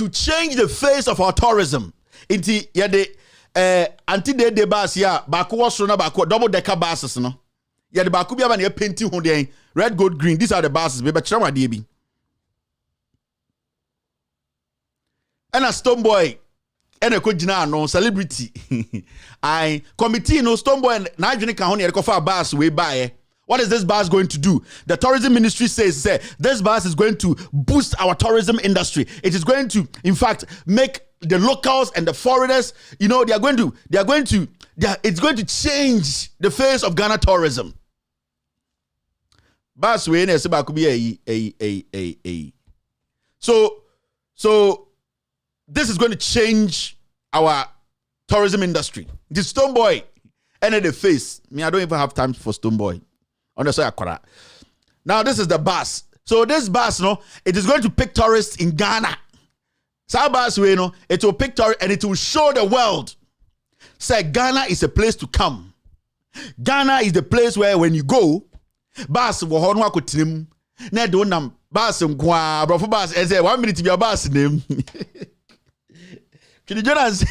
Speaker 13: will change the face of our tourism. Into the anti de bus ya bako was na bako double decker buses no. Yeah, the back be a painting on the red, gold, green. These are the buses, baby. Chama DB. And a stone boy, and a kojina no celebrity. I committee no stone boy and Nigerian can only recover bus way by. What is this bus going to do? The tourism ministry says this bus is going to boost our tourism industry. It is going to, in fact, make the locals and the foreigners, it's going to change the face of Ghana tourism. Bus we could be a. So this is going to change our tourism industry. The Stone Boy and the face. I don't even have time for Stone Boy. Now this is the bus. So this bus, it is going to pick tourists in Ghana. So bus it will pick tourists and it will show the world. Say Ghana is a place to come. Ghana is the place where when you go, bus wo ho no akotirim. Na do nam bus nkwa, brofo bus say 1 minute be bus name. Kini Jonas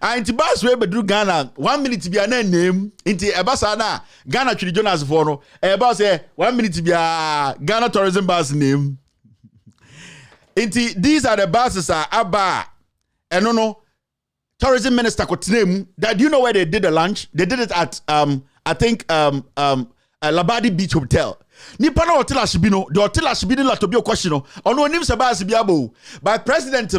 Speaker 13: anti bus we bedru Ghana 1 minute be na name inti ebasa na Ghana Kini Jonas for no e bus say 1 minute be Ghana tourism bus name inti these are the buses are aba no tourism minister kotinemu. That do you know where they did the lunch? They did it at I think Labadi Beach Hotel. Nipa na hotel ashibino, the hotel ashibino la to be a question ono nim se ba sibiabo by president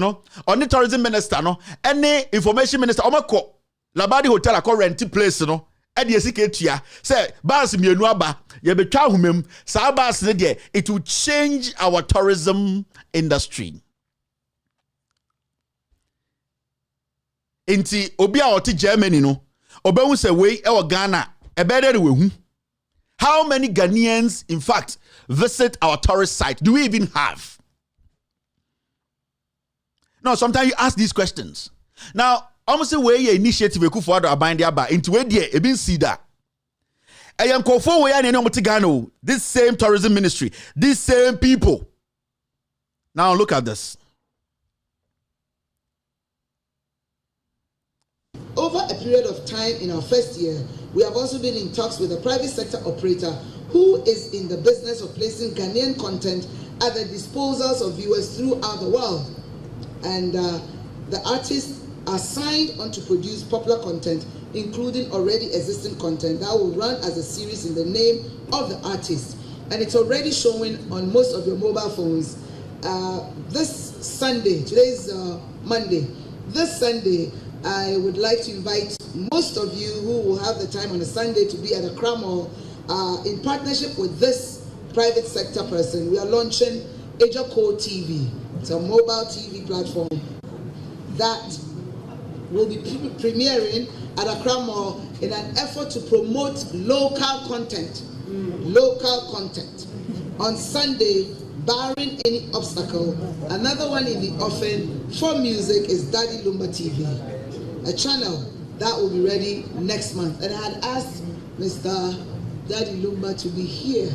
Speaker 13: on the tourism minister any information minister omako Labadi Hotel akọ rent place e de esike tua say bus mienu aba ye betwa humem sa bus ne de it will change our tourism industry. Inti obi a oti Germany obehu se we e Ghana e be there we hu. How many Ghanaians, in fact, visit our tourist site? Do we even have? No, sometimes you ask these questions. Now, almost a way your initiative we could forward a bind aba into where there e bin see that. I am called for where Ghana, this same tourism ministry, these same people. Now look at this.
Speaker 15: Over a period of time in our first year, we have also been in talks with a private sector operator who is in the business of placing Ghanaian content at the disposals of viewers throughout the world. And the artists are signed on to produce popular content, including already existing content that will run as a series in the name of the artist. And it's already showing on most of your mobile phones. This Sunday, today's Monday, this Sunday, I would like to invite most of you who will have the time on a Sunday to be at Accra Mall in partnership with this private sector person. We are launching Editorial TV. It's a mobile TV platform that will be premiering at Accra Mall in an effort to promote local content. Local content. On Sunday, barring any obstacle, another one in the offing for music is Daddy Lumba TV, a channel that will be ready next month. And I had asked Mr. Daddy Lumba to be here.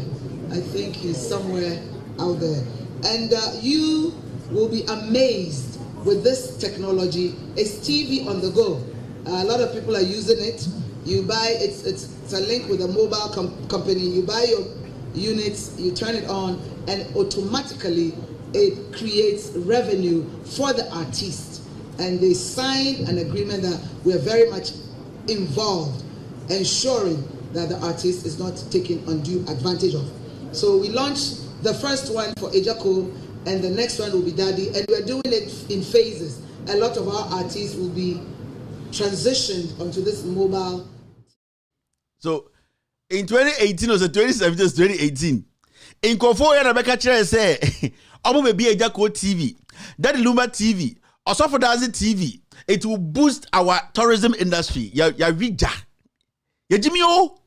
Speaker 15: I think he's somewhere out there. And you will be amazed with this technology. It's TV on the go. A lot of people are using it. You buy, it's a link with a mobile company. You buy your units, you turn it on, and automatically it creates revenue for the artist. And they sign an agreement that we are very much involved, ensuring that the artist is not taken undue advantage of. So we launched the first one for Ejako, and the next one will be Daddy, and we're doing it in phases. A lot of our artists will be transitioned onto this mobile.
Speaker 13: So in 2018 or 2017 or 2018, in Kofo and Rebecca Chere say, Omo may be Ejako TV, Daddy Lumba TV, Osofo Dazi TV. It will boost our tourism industry. Ya rija. Ya Jimmy O.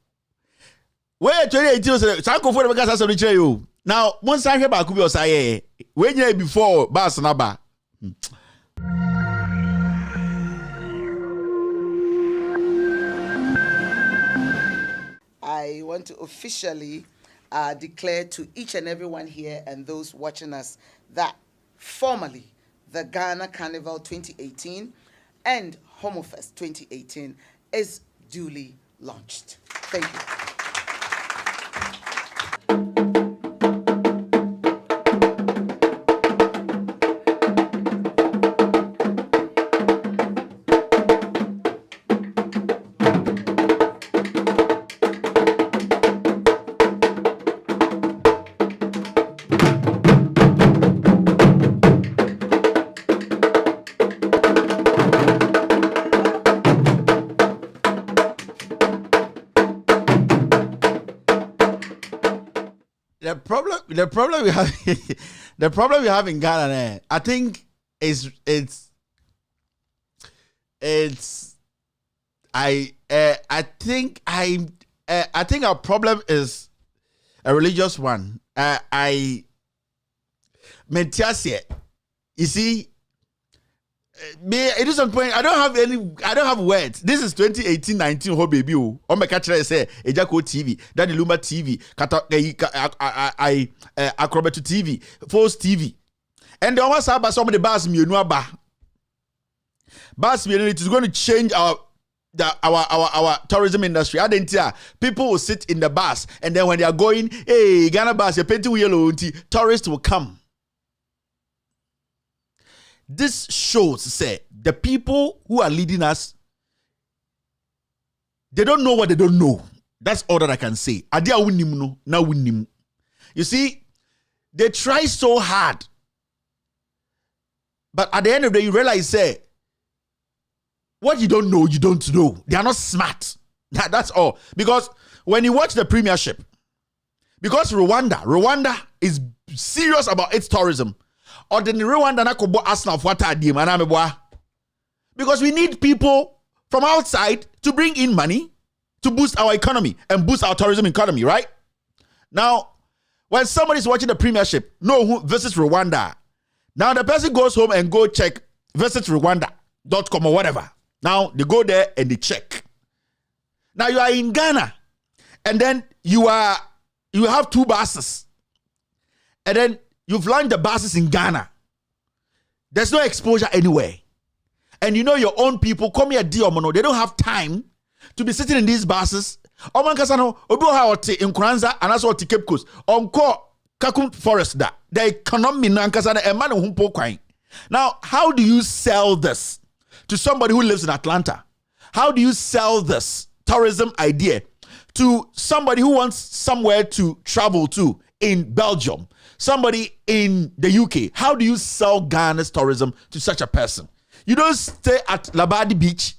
Speaker 13: Where 2018 was Sanko for Rebecca Sassoniche you. Now, once I hear about Kubi Osaye, when you before Bas Naba.
Speaker 15: I want to officially declare to each and everyone here and those watching us that formally the Ghana Carnival 2018 and Homofest 2018 is duly launched. Thank you.
Speaker 13: The problem we have the problem we have in Ghana, I think it's I think our problem is a religious one. You see, me at this point I don't have words. This is 2018-19 ho baby o. On my catch say Ejako TV, Daddy Luma TV, Acrobat TV, Force TV. And the almost have some of the bars me no ba. Bars me it is going to change our tourism industry. I didn't hear people will sit in the bus and then when they are going, hey, Ghana bus, you're painting yellow, tourists will come. This shows, say, the people who are leading us, they don't know what they don't know. That's all that I can say. You see, they try so hard. But at the end of the day, you realize, say, what you don't know, you don't know. They are not smart. That's all. Because when you watch the Premiership, because Rwanda is serious about its tourism. Or the Rwanda na kobo Arsenal for because we need people from outside to bring in money to boost our economy and boost our tourism economy, right? Now, when somebody's watching the Premiership, no who visits Rwanda. Now the person goes home and go check visitsrwanda.com or whatever. Now they go there and they check. Now you are in Ghana, and then you have two buses, and then you've launched the buses in Ghana. There's no exposure anywhere. And you know your own people come here, they don't have time to be sitting in these buses. Oman kasano obi ha ote in Kranza and also ote Cape Coast. Onko Kakun Forest da. The economy na kasana e man humpo kwan. Now, how do you sell this to somebody who lives in Atlanta? How do you sell this tourism idea to somebody who wants somewhere to travel to in Belgium? Somebody in the UK, how do you sell Ghana's tourism to such a person? You don't stay at Labadi Beach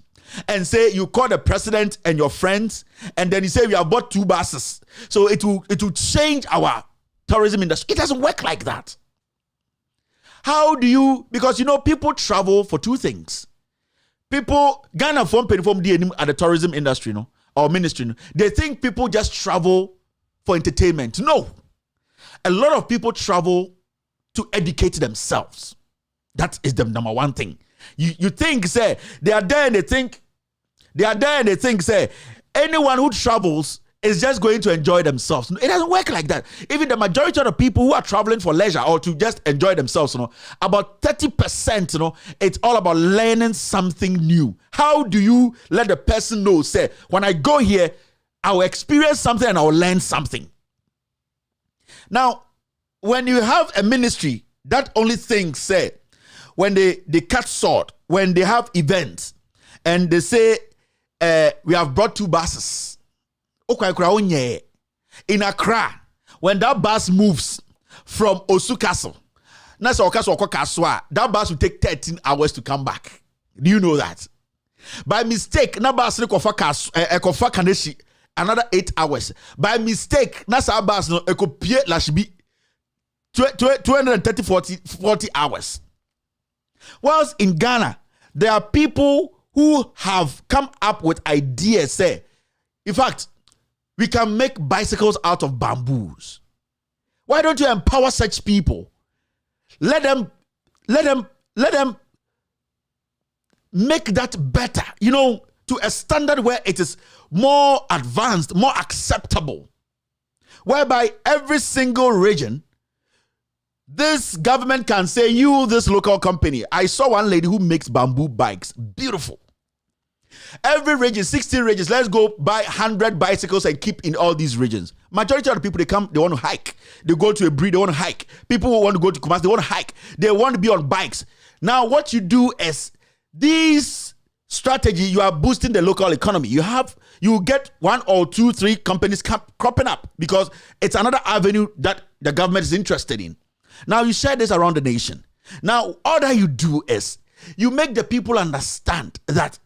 Speaker 13: and say you call the president and your friends, and then you say we have bought two buses, so it will change our tourism industry. It doesn't work like that. How do you? Because you know people travel for two things. People Ghana from DNA at the tourism industry, no, or ministry, no, they think people just travel for entertainment. No. A lot of people travel to educate themselves. That is the number one thing. You think, say, they are there and they think, say, anyone who travels is just going to enjoy themselves. It doesn't work like that. Even the majority of the people who are traveling for leisure or to just enjoy themselves, about 30%, it's all about learning something new. How do you let the person know, say, when I go here, I will experience something and I will learn something? Now, when you have a ministry that only thinks, say, when they cut short, when they have events, and they say, we have brought two buses. In Accra, when that bus moves from Osu Castle, that bus will take 13 hours to come back. Do you know that? By mistake, that bus Kaneshi, another 8 hours. By mistake, nasa bus no ekopie lashbi 230 40 hours. Whilst in Ghana, there are people who have come up with ideas. Say, in fact, we can make bicycles out of bamboos. Why don't you empower such people? Let them make that better, to a standard where it is more advanced, more acceptable. Whereby every single region, this government can say, you, this local company. I saw one lady who makes bamboo bikes. Beautiful. Every region, 16 regions, let's go buy 100 bicycles and keep in all these regions. Majority of the people, they come, they want to hike. They go to a breed, they want to hike. People who want to go to Kumasi, they want to hike. They want to be on bikes. Now, what you do is, these strategy, you are boosting the local economy. You get 1 or 2, 3 companies cropping up because it's another avenue that the government is interested in. Now, you share this around the nation. Now, all that you do is, you make the people understand that,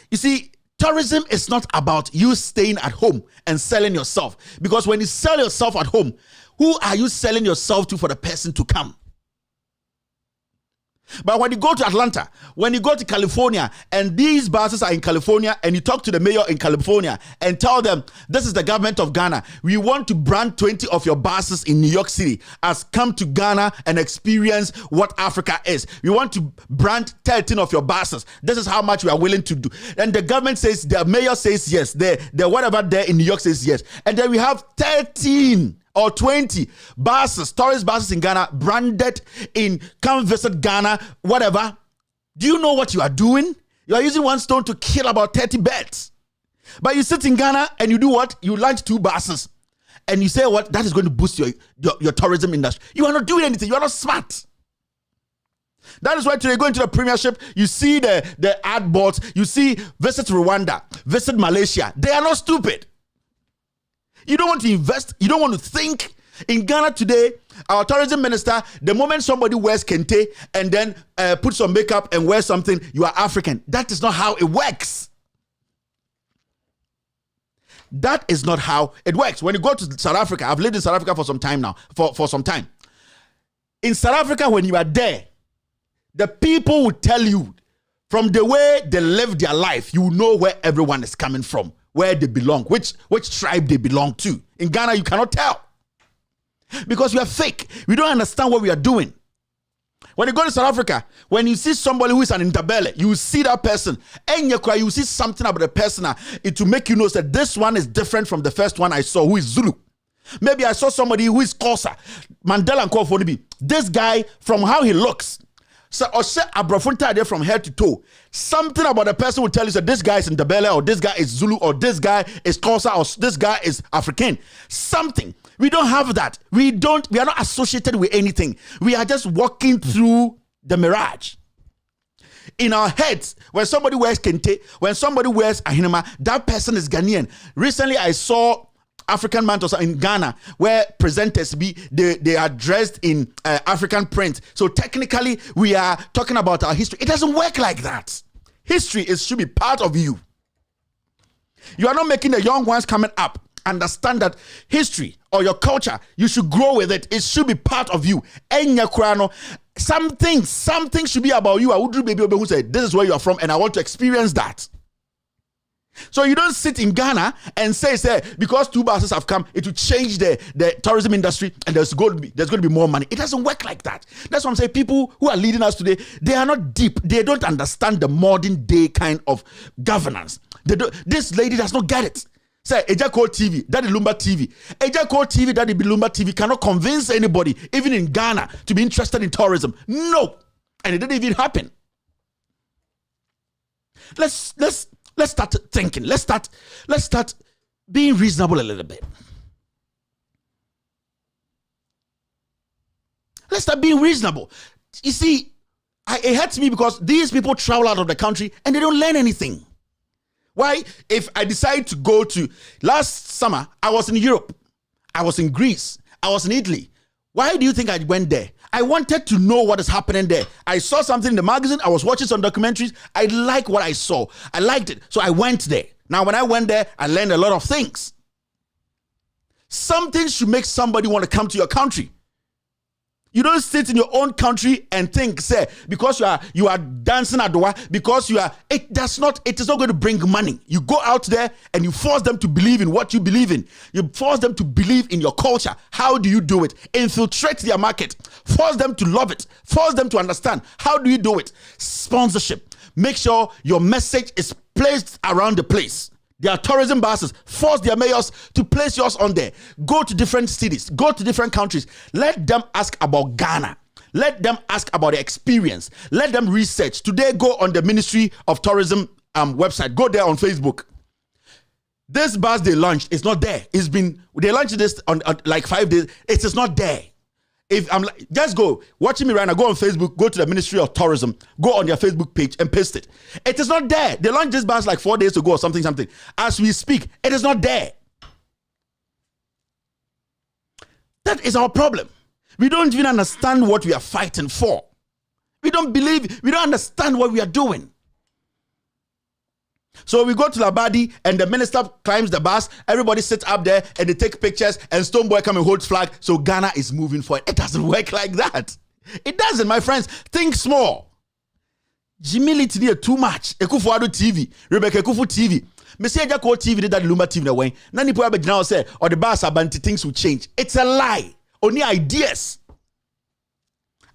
Speaker 13: you see, Tourism is not about you staying at home and selling yourself. Because when you sell yourself at home, who are you selling yourself to for the person to come? But when you go to Atlanta, when you go to California, and these buses are in California, and you talk to the mayor in California and tell them, this is the government of Ghana. We want to brand 20 of your buses in New York City as come to Ghana and experience what Africa is. We want to brand 13 of your buses. This is how much we are willing to do. And the government says, the mayor says yes. The whatever there in New York says yes. And then we have 13 or 20 buses, tourist buses in Ghana, branded in come visit Ghana, whatever. Do you know what you are doing? You are using one stone to kill about 30 birds. But you sit in Ghana and you do what? You launch 2 buses. And you say what? That is going to boost your tourism industry. You are not doing anything. You are not smart. That is why today going to the premiership, you see the ad boards, you see visit Rwanda, visit Malaysia. They are not stupid. You don't want to invest. You don't want to think. In Ghana today, our tourism minister, the moment somebody wears kente and then puts on makeup and wears something, you are African. That is not how it works. That is not how it works. When you go to South Africa, I've lived in South Africa for some time now, for some time. In South Africa, when you are there, the people will tell you from the way they live their life, you know where everyone is coming from, where they belong, which tribe they belong to. In Ghana, you cannot tell because we are fake. We don't understand what we are doing. When you go to South Africa, when you see somebody who is an interbelle, you will see that person, and you see something about the person to make you know that this one is different from the first one I saw, who is Zulu. Maybe I saw somebody who is Xhosa, Mandela and Kofonibi. This guy, from how he looks, so Abrafunta from head to toe, something about the person will tell you that this guy is Ndebele, or this guy is Zulu, or this guy is Xhosa, or this guy is African. Something. We don't have that. We are not associated with anything. We are just walking through the mirage. In our heads, when somebody wears kente, when somebody wears ahinema, that person is Ghanaian. Recently, I saw African mantles in Ghana where presenters they are dressed in African print. So technically, we are talking about our history. It doesn't work like that. History should be part of you. You are not making the young ones coming up understand that history or your culture, you should grow with it. It should be part of you. Something should be about you. I would do baby who said, this is where you are from and I want to experience that. So you don't sit in Ghana and say because 2 buses have come, it will change the tourism industry and there's going to be more money. It doesn't work like that. That's what I'm saying. People who are leading us today, they are not deep. They don't understand the modern day kind of governance. This lady does not get it. Say Ejako TV, that is Lumba TV. Ejako TV, that is Lumba TV cannot convince anybody, even in Ghana, to be interested in tourism. No, and it didn't even happen. Let's start thinking. Let's start being reasonable a little bit. Let's start being reasonable. You see, it hurts me because these people travel out of the country and they don't learn anything. Why? If I decide to go to, last summer, I was in Europe, I was in Greece, I was in Italy. Why do you think I went there? I wanted to know what is happening there. I saw something in the magazine. I was watching some documentaries. I like what I saw. I liked it. So I went there. Now, when I went there, I learned a lot of things. Something should make somebody want to come to your country. You don't sit in your own country and think, say, because you are dancing Addo, because it is not going to bring money. You go out there and you force them to believe in what you believe in. You force them to believe in your culture. How do you do it? Infiltrate their market. Force them to love it. Force them to understand. How do you do it? Sponsorship. Make sure your message is placed around the place. There are tourism buses. Force their mayors to place yours on there. Go to different cities. Go to different countries. Let them ask about Ghana. Let them ask about the experience. Let them research. Today, go on the Ministry of Tourism website. Go there on Facebook. This bus they launched is not there. They launched this on like 5 days. It is not there. If I'm like, just go watching me right now, go on Facebook, go to the Ministry of Tourism, go on their Facebook page and paste it. It is not there. They launched this bus like 4 days ago or something. As we speak, it is not there. That is our problem. We don't even understand what we are fighting for. We don't understand what we are doing. So we go to Labadi and the minister climbs the bus. Everybody sits up there and they take pictures and Stoneboy come and holds flag. So Ghana is moving forward. It doesn't work like that. It doesn't, my friends. Think small. Humility here too much. Ekufuado TV, Rebecca Ekufu TV. Me say Ejako TV that Lumba TV na way. Nani po abe now say or the bus abanti things will change. It's a lie. Only ideas.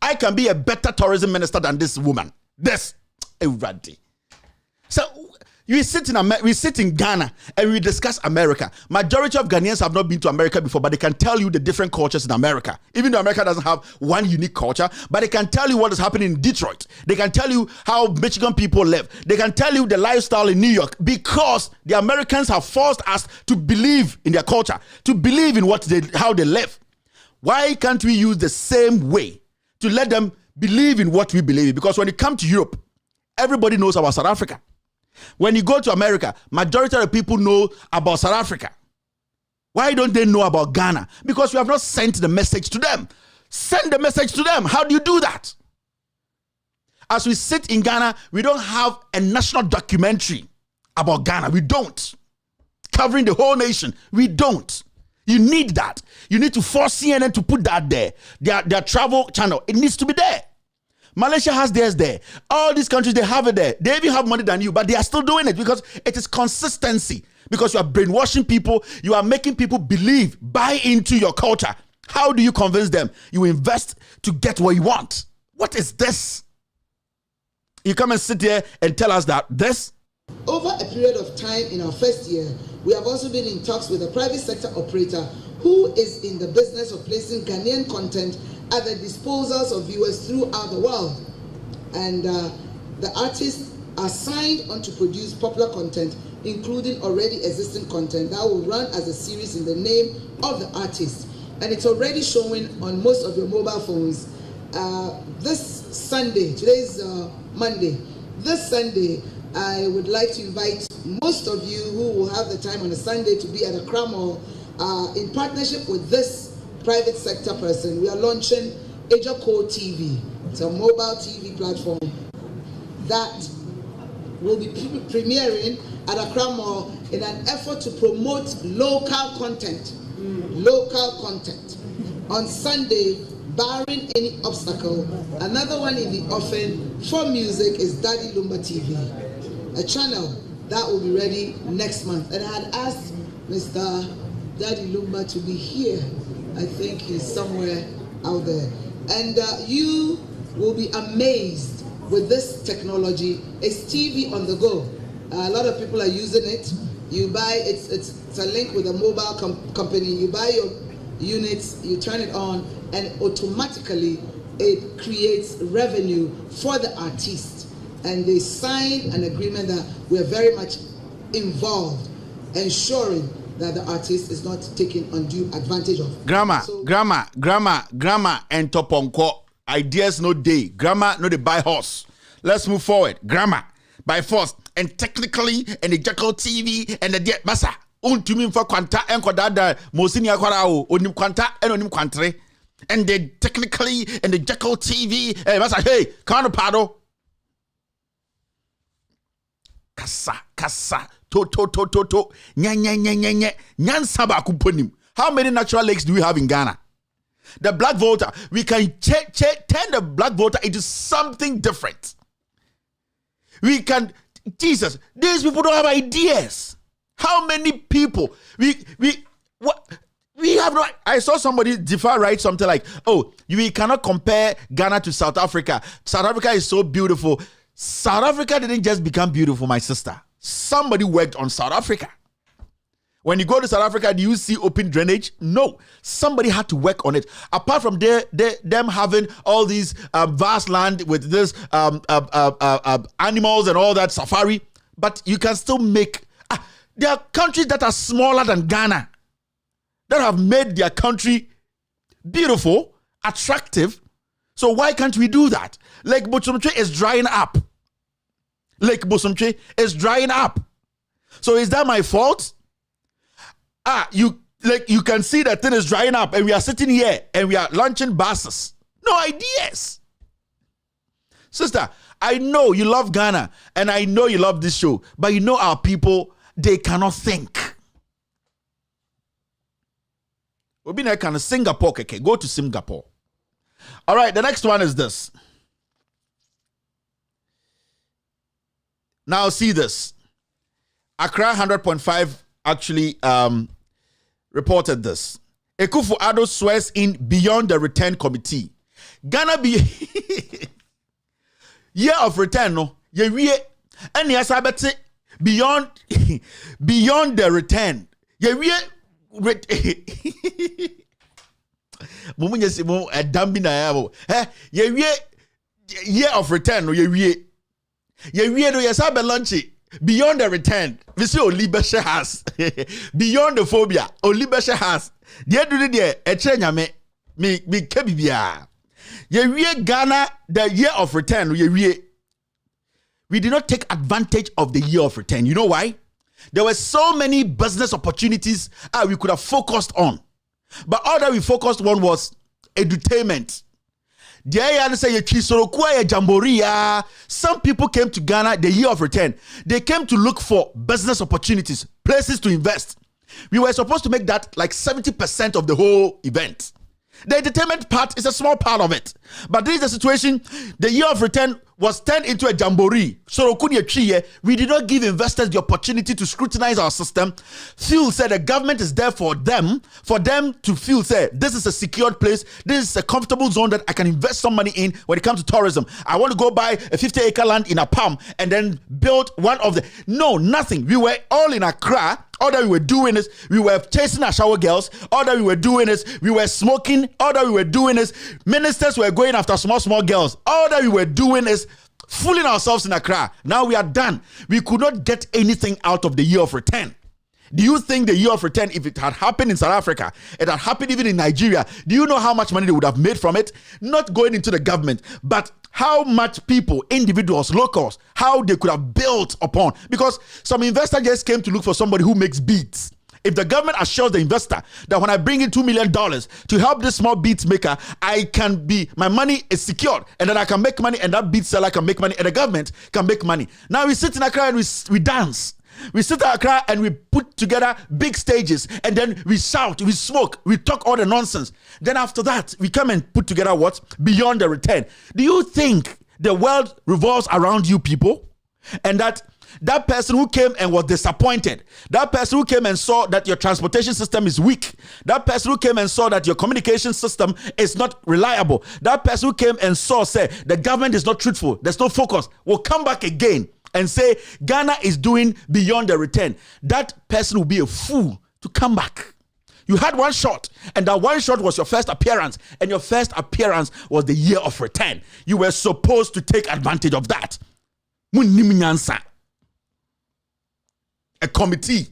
Speaker 13: I can be a better tourism minister than this woman. This everybody. So we sit in Ghana and we discuss America. Majority of Ghanaians have not been to America before, but they can tell you the different cultures in America. Even though America doesn't have one unique culture, but they can tell you what is happening in Detroit. They can tell you how Michigan people live. They can tell you the lifestyle in New York because the Americans have forced us to believe in their culture, to believe in how they live. Why can't we use the same way to let them believe in what we believe in? Because when you come to Europe, everybody knows about South Africa. When you go to America, majority of the people know about South Africa. Why don't they know about Ghana? Because we have not sent the message to them. Send the message to them. How do you do that? As we sit in Ghana, we don't have a national documentary about Ghana. We don't. Covering the whole nation. We don't. You need that. You need to force CNN to put that there. Their travel channel. It needs to be there. Malaysia has theirs there. All these countries, they have it there. They even have money than you, but they are still doing it because it is consistency. Because you are brainwashing people. You are making people believe, buy into your culture. How do you convince them? You invest to get what you want. What is this? You come and sit here and tell us that this?
Speaker 15: Over a period of time in our first year, we have also been in talks with a private sector operator who is in the business of placing Ghanaian content at the disposals of viewers throughout the world. And the artists are signed on to produce popular content, including already existing content that will run as a series in the name of the artist. And it's already showing on most of your mobile phones. This Sunday, today's Monday, this Sunday, I would like to invite most of you who will have the time on a Sunday to be at a Mall in partnership with this private sector person. We are launching Ejako TV. It's a mobile TV platform that will be premiering at Accra Mall in an effort to promote local content. Local content. On Sunday, barring any obstacle, another one in the offing for music is Daddy Lumba TV, a channel that will be ready next month. And I had asked Mr. Daddy Lumba to be here. I think he's somewhere out there. And you will be amazed with this technology. It's TV on the go. A lot of people are using it. You buy, it's a link with a mobile company. You buy your units, you turn it on, and automatically it creates revenue for the artist. And they sign an agreement that we're very much involved, ensuring that the artist is not taking undue advantage of.
Speaker 13: Grammar, and toponko. Ideas no day. Grammar no the by horse. Let's move forward. Grammar by force. And technically, and the Jackal TV and the Jet Massa. Untumin for Quanta and Quadada, Mosinia Quarao, Onim Quanta and Onim Quantre. And the technically and the Jackal TV. Hey, Massa, hey, Carnopado. Kasa. To. Nyan saba kuponim. How many natural lakes do we have in Ghana? The black voter, we can turn the black voter into something different. We can, Jesus, these people don't have ideas. How many people? We have no. I saw somebody write something like, "Oh, we cannot compare Ghana to South Africa. South Africa is so beautiful." South Africa didn't just become beautiful, my sister. Somebody worked on South Africa. When you go to South Africa, do you see open drainage? No. Somebody had to work on it. Apart from them having all these vast land with this animals and all that safari, but you can still make. There are countries that are smaller than Ghana that have made their country beautiful, attractive. So why can't we do that? Lake Bosumtwe is drying up. So is that my fault? You can see that thing is drying up and we are sitting here and we are launching buses. No ideas. Sister, I know you love Ghana, and I know you love this show, but you know our people, they cannot think. Obina can Singapore, okay, go to Singapore. All right, the next one is this. Now see this. Accra 100.5 actually reported this. Akufo-Addo swears in beyond the return committee. Ghana be year of return no. Ye and yes abete beyond beyond the return. Ye Mumunye simo dambi na yabo. Ye year of return no ye no yesabe lunchy beyond the return. We see Olibeshe has beyond the phobia. Olibeshe has. Dear do the nyame me kebibia. Ye Ghana the year of return. We did not take advantage of the year of return. You know why? There were so many business opportunities we could have focused on. But all that we focused on was edutainment. Some people came to Ghana the year of return. They came to look for business opportunities, places to invest. We were supposed to make that like 70% of the whole event. The entertainment part is a small part of it. But this is the situation. The year of return was turned into a jamboree. So we did not give investors the opportunity to scrutinize our system. Phil said the government is there for them to feel, say, this is a secured place. This is a comfortable zone that I can invest some money in when it comes to tourism. I want to go buy a 50-acre land in a palm and then build one of the... No, nothing. We were all in Accra. All that we were doing is we were chasing our shower girls. All that we were doing is we were smoking. All that we were doing is ministers were going after small girls. All that we were doing is fooling ourselves in Accra. Now we are done. We could not get anything out of the year of return. Do you think the year of return, if it had happened in South Africa, it had happened even in Nigeria, do you know how much money they would have made from it? Not going into the government, but how much people, individuals, locals, how they could have built upon. Because some investor just came to look for somebody who makes beats. If the government assures the investor that when I bring in $2 million to help this small beats maker, my money is secured, and then I can make money, and that beat seller can make money, and the government can make money. Now we sit in Accra and we dance. We sit in Accra and we put together big stages, and then we shout, we smoke, we talk all the nonsense. Then after that, we come and put together what? Beyond the return. Do you think the world revolves around you people? And that person who came and was disappointed, that person who came and saw that your transportation system is weak, that person who came and saw that your communication system is not reliable, that person who came and saw, say, the government is not truthful, there's no focus, will come back again and say, Ghana is doing beyond the return. That person will be a fool to come back. You had one shot, and that one shot was your first appearance, and your first appearance was the year of return. You were supposed to take advantage of that. A committee.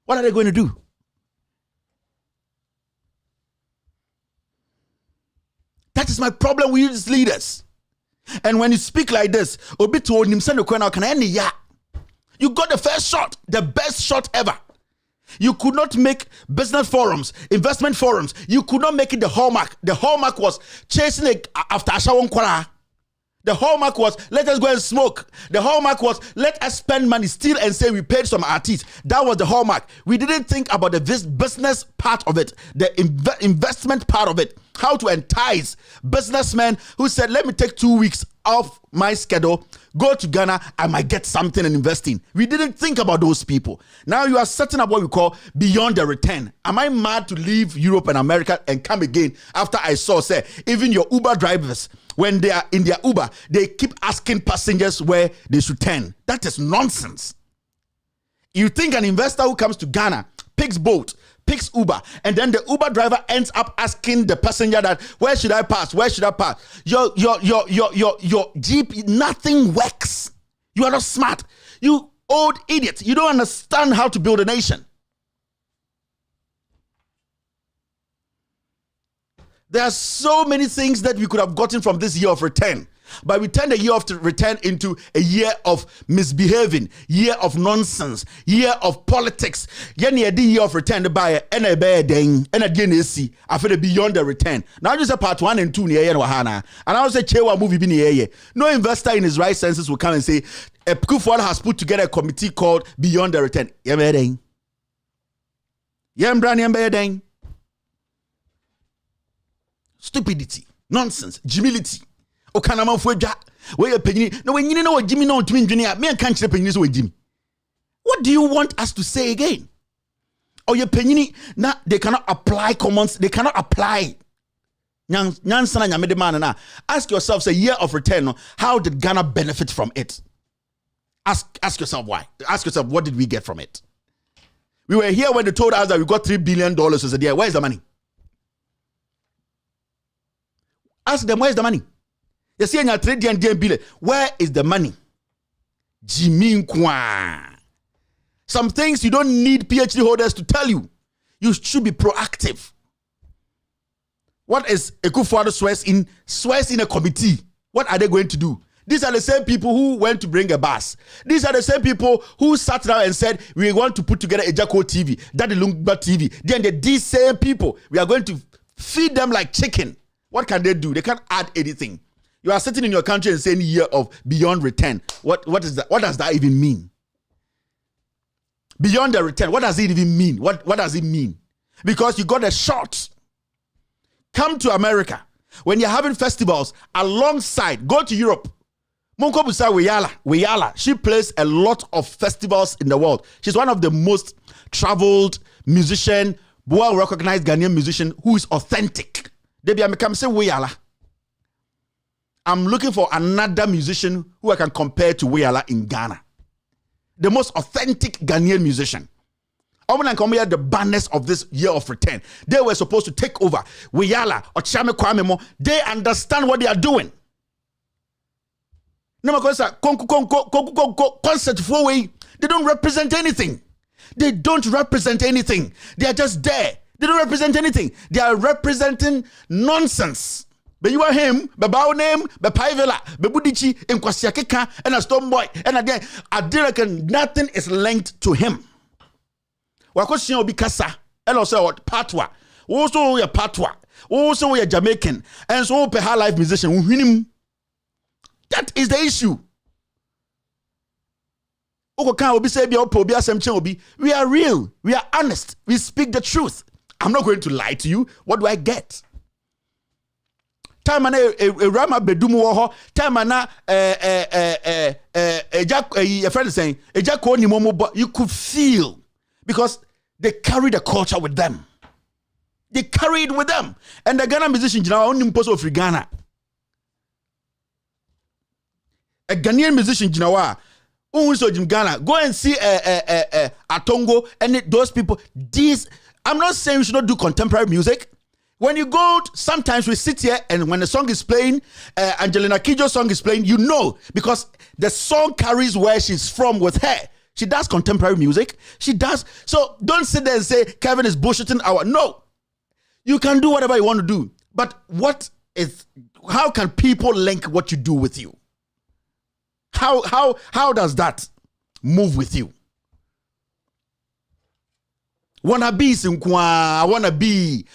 Speaker 13: What are they going to do? That is my problem with these leaders. And when you speak like this, you got the first shot, the best shot ever. You could not make business forums, investment forums. You could not make it the hallmark. The hallmark was chasing it after Ashawon Kwara. The hallmark was, let us go and smoke. The hallmark was, let us spend money, steal and say we paid some artists. That was the hallmark. We didn't think about the business part of it, the investment part of it, how to entice businessmen who said, let me take 2 weeks off my schedule, go to Ghana, I might get something and invest in. We didn't think about those people. Now you are setting up what we call beyond the return. Am I mad to leave Europe and America and come again after I saw, say, even your Uber drivers, when they are in their Uber, they keep asking passengers where they should turn. That is nonsense. You think an investor who comes to Ghana, picks boat, picks Uber, and then the Uber driver ends up asking the passenger that, where should I pass? Where should I pass? Your Jeep, nothing works. You are not smart. You old idiot. You don't understand how to build a nation. There are so many things that we could have gotten from this year of return. But we turn the year of return into a year of misbehaving, year of nonsense, year of politics. Yeni the year of return by and a bear ding and a DNC after beyond the return. Now just a part 1 and 2 near Wahana. And I was a Chewa movie being here. No investor in his right senses will come and say a Kufwan has put together a committee called Beyond the Return. Yemeding. Yembran. Stupidity, nonsense, humility. Okanama fweja. Where you penny? No, when you know what Jimmy no twin junior, me and can't penny so Jimmy. What do you want us to say again? Or your penny now they cannot apply comments, they cannot apply. Ask yourself, a year of return, how did Ghana benefit from it? Ask yourself why. Ask yourself, what did we get from it? We were here when they told us that we got $3 billion as a year. Where is the money? Ask them, where is the money? You see, $3 billion. Where is the money? Jimmy Nkwa. Some things you don't need PhD holders to tell you. You should be proactive. What is Akufo-Addo swears in a committee? What are they going to do? These are the same people who went to bring a bus. These are the same people who sat down and said, we want to put together a Jacko TV, Daddy Lumba TV. Then these same people, we are going to feed them like chicken. What can they do? They can't add anything. You are sitting in your country and saying year of beyond return. What is that? What does that even mean? Beyond the return, what does it even mean? What does it mean? Because you got a shot. Come to America. When you're having festivals alongside, go to Europe. Monko Busa Weyala. She plays a lot of festivals in the world. She's one of the most traveled musician, well-recognized Ghanaian musician who is authentic. Debbie, I'm say Weyala. I'm looking for another musician who I can compare to Weyala in Ghana. The most authentic Ghanaian musician. And come here, the banners of this year of return. They were supposed to take over. Weyala or Chame Kwamemo. They understand what they are doing. Concert for way. They don't represent anything. They don't represent anything. They are just there. They don't represent anything. They are representing nonsense. But you are him, the bow name, the Paivela, the Budichi, and Kwasiakeka, and a stone boy, and again, I reckon nothing is linked to him. Wakoshi obi kasa, and also what Patwa, also your Patwa, also your Jamaican, and so a high life musician who him. That is the issue. We are real, we are honest, we speak the truth. I'm not going to lie to you. What do I get? Time and a rama bedumu woho. Time and a friend is saying you could feel because they carry the culture with them. They carry it with them, and the Ghana musician now only impose of Ghana. A Ghanaian musician Jinawa. Ghana, go and see Atongo and those people. I'm not saying we should not do contemporary music. When you go, sometimes we sit here and when the song is playing, Angelina Kidjo's song is playing, you know, because the song carries where she's from with her. She does contemporary music. She does. So don't sit there and say Kevin is bullshitting no. You can do whatever you want to do. But how can people link what you do with you? How does that move with you? Wanna be Sinkwa, I wanna be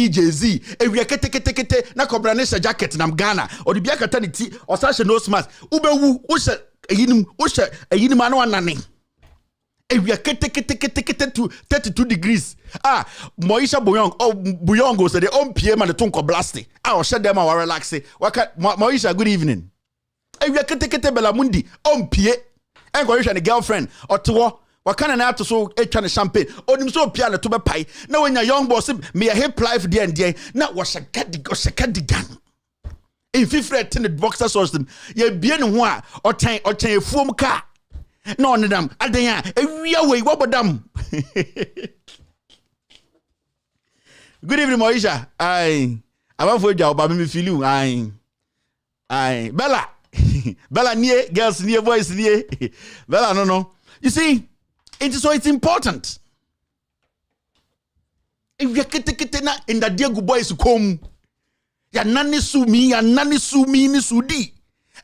Speaker 13: Jay-Z. If we kete na kobranesha jacket nam Ghana or the biaka taniti or such a nose mask. Ubewu usha eyinim anu anani. If we kete to 32 degrees. Moisha Buyongo said the on PM and the tonko blasty. I'll shut them out relaxing. Moisha, good evening. If we kete Belamundi on pie and Gorisha and girlfriend or two. Wakana na to so trying champagne. Onim so piano to be pie. Now when you're young boss, me a hip life there and there. Now was a cardigan. If you fret in the boxer system, ye bien one or chain foam car. No on them. Adaya, we away, what about them? Good evening, Moisha. I want for job, but me feel you. I Bella. Bella near girls near boys near. Bella no. You see. So it's important. If you get in the dear good boys come, ya nani su mi ni sudi.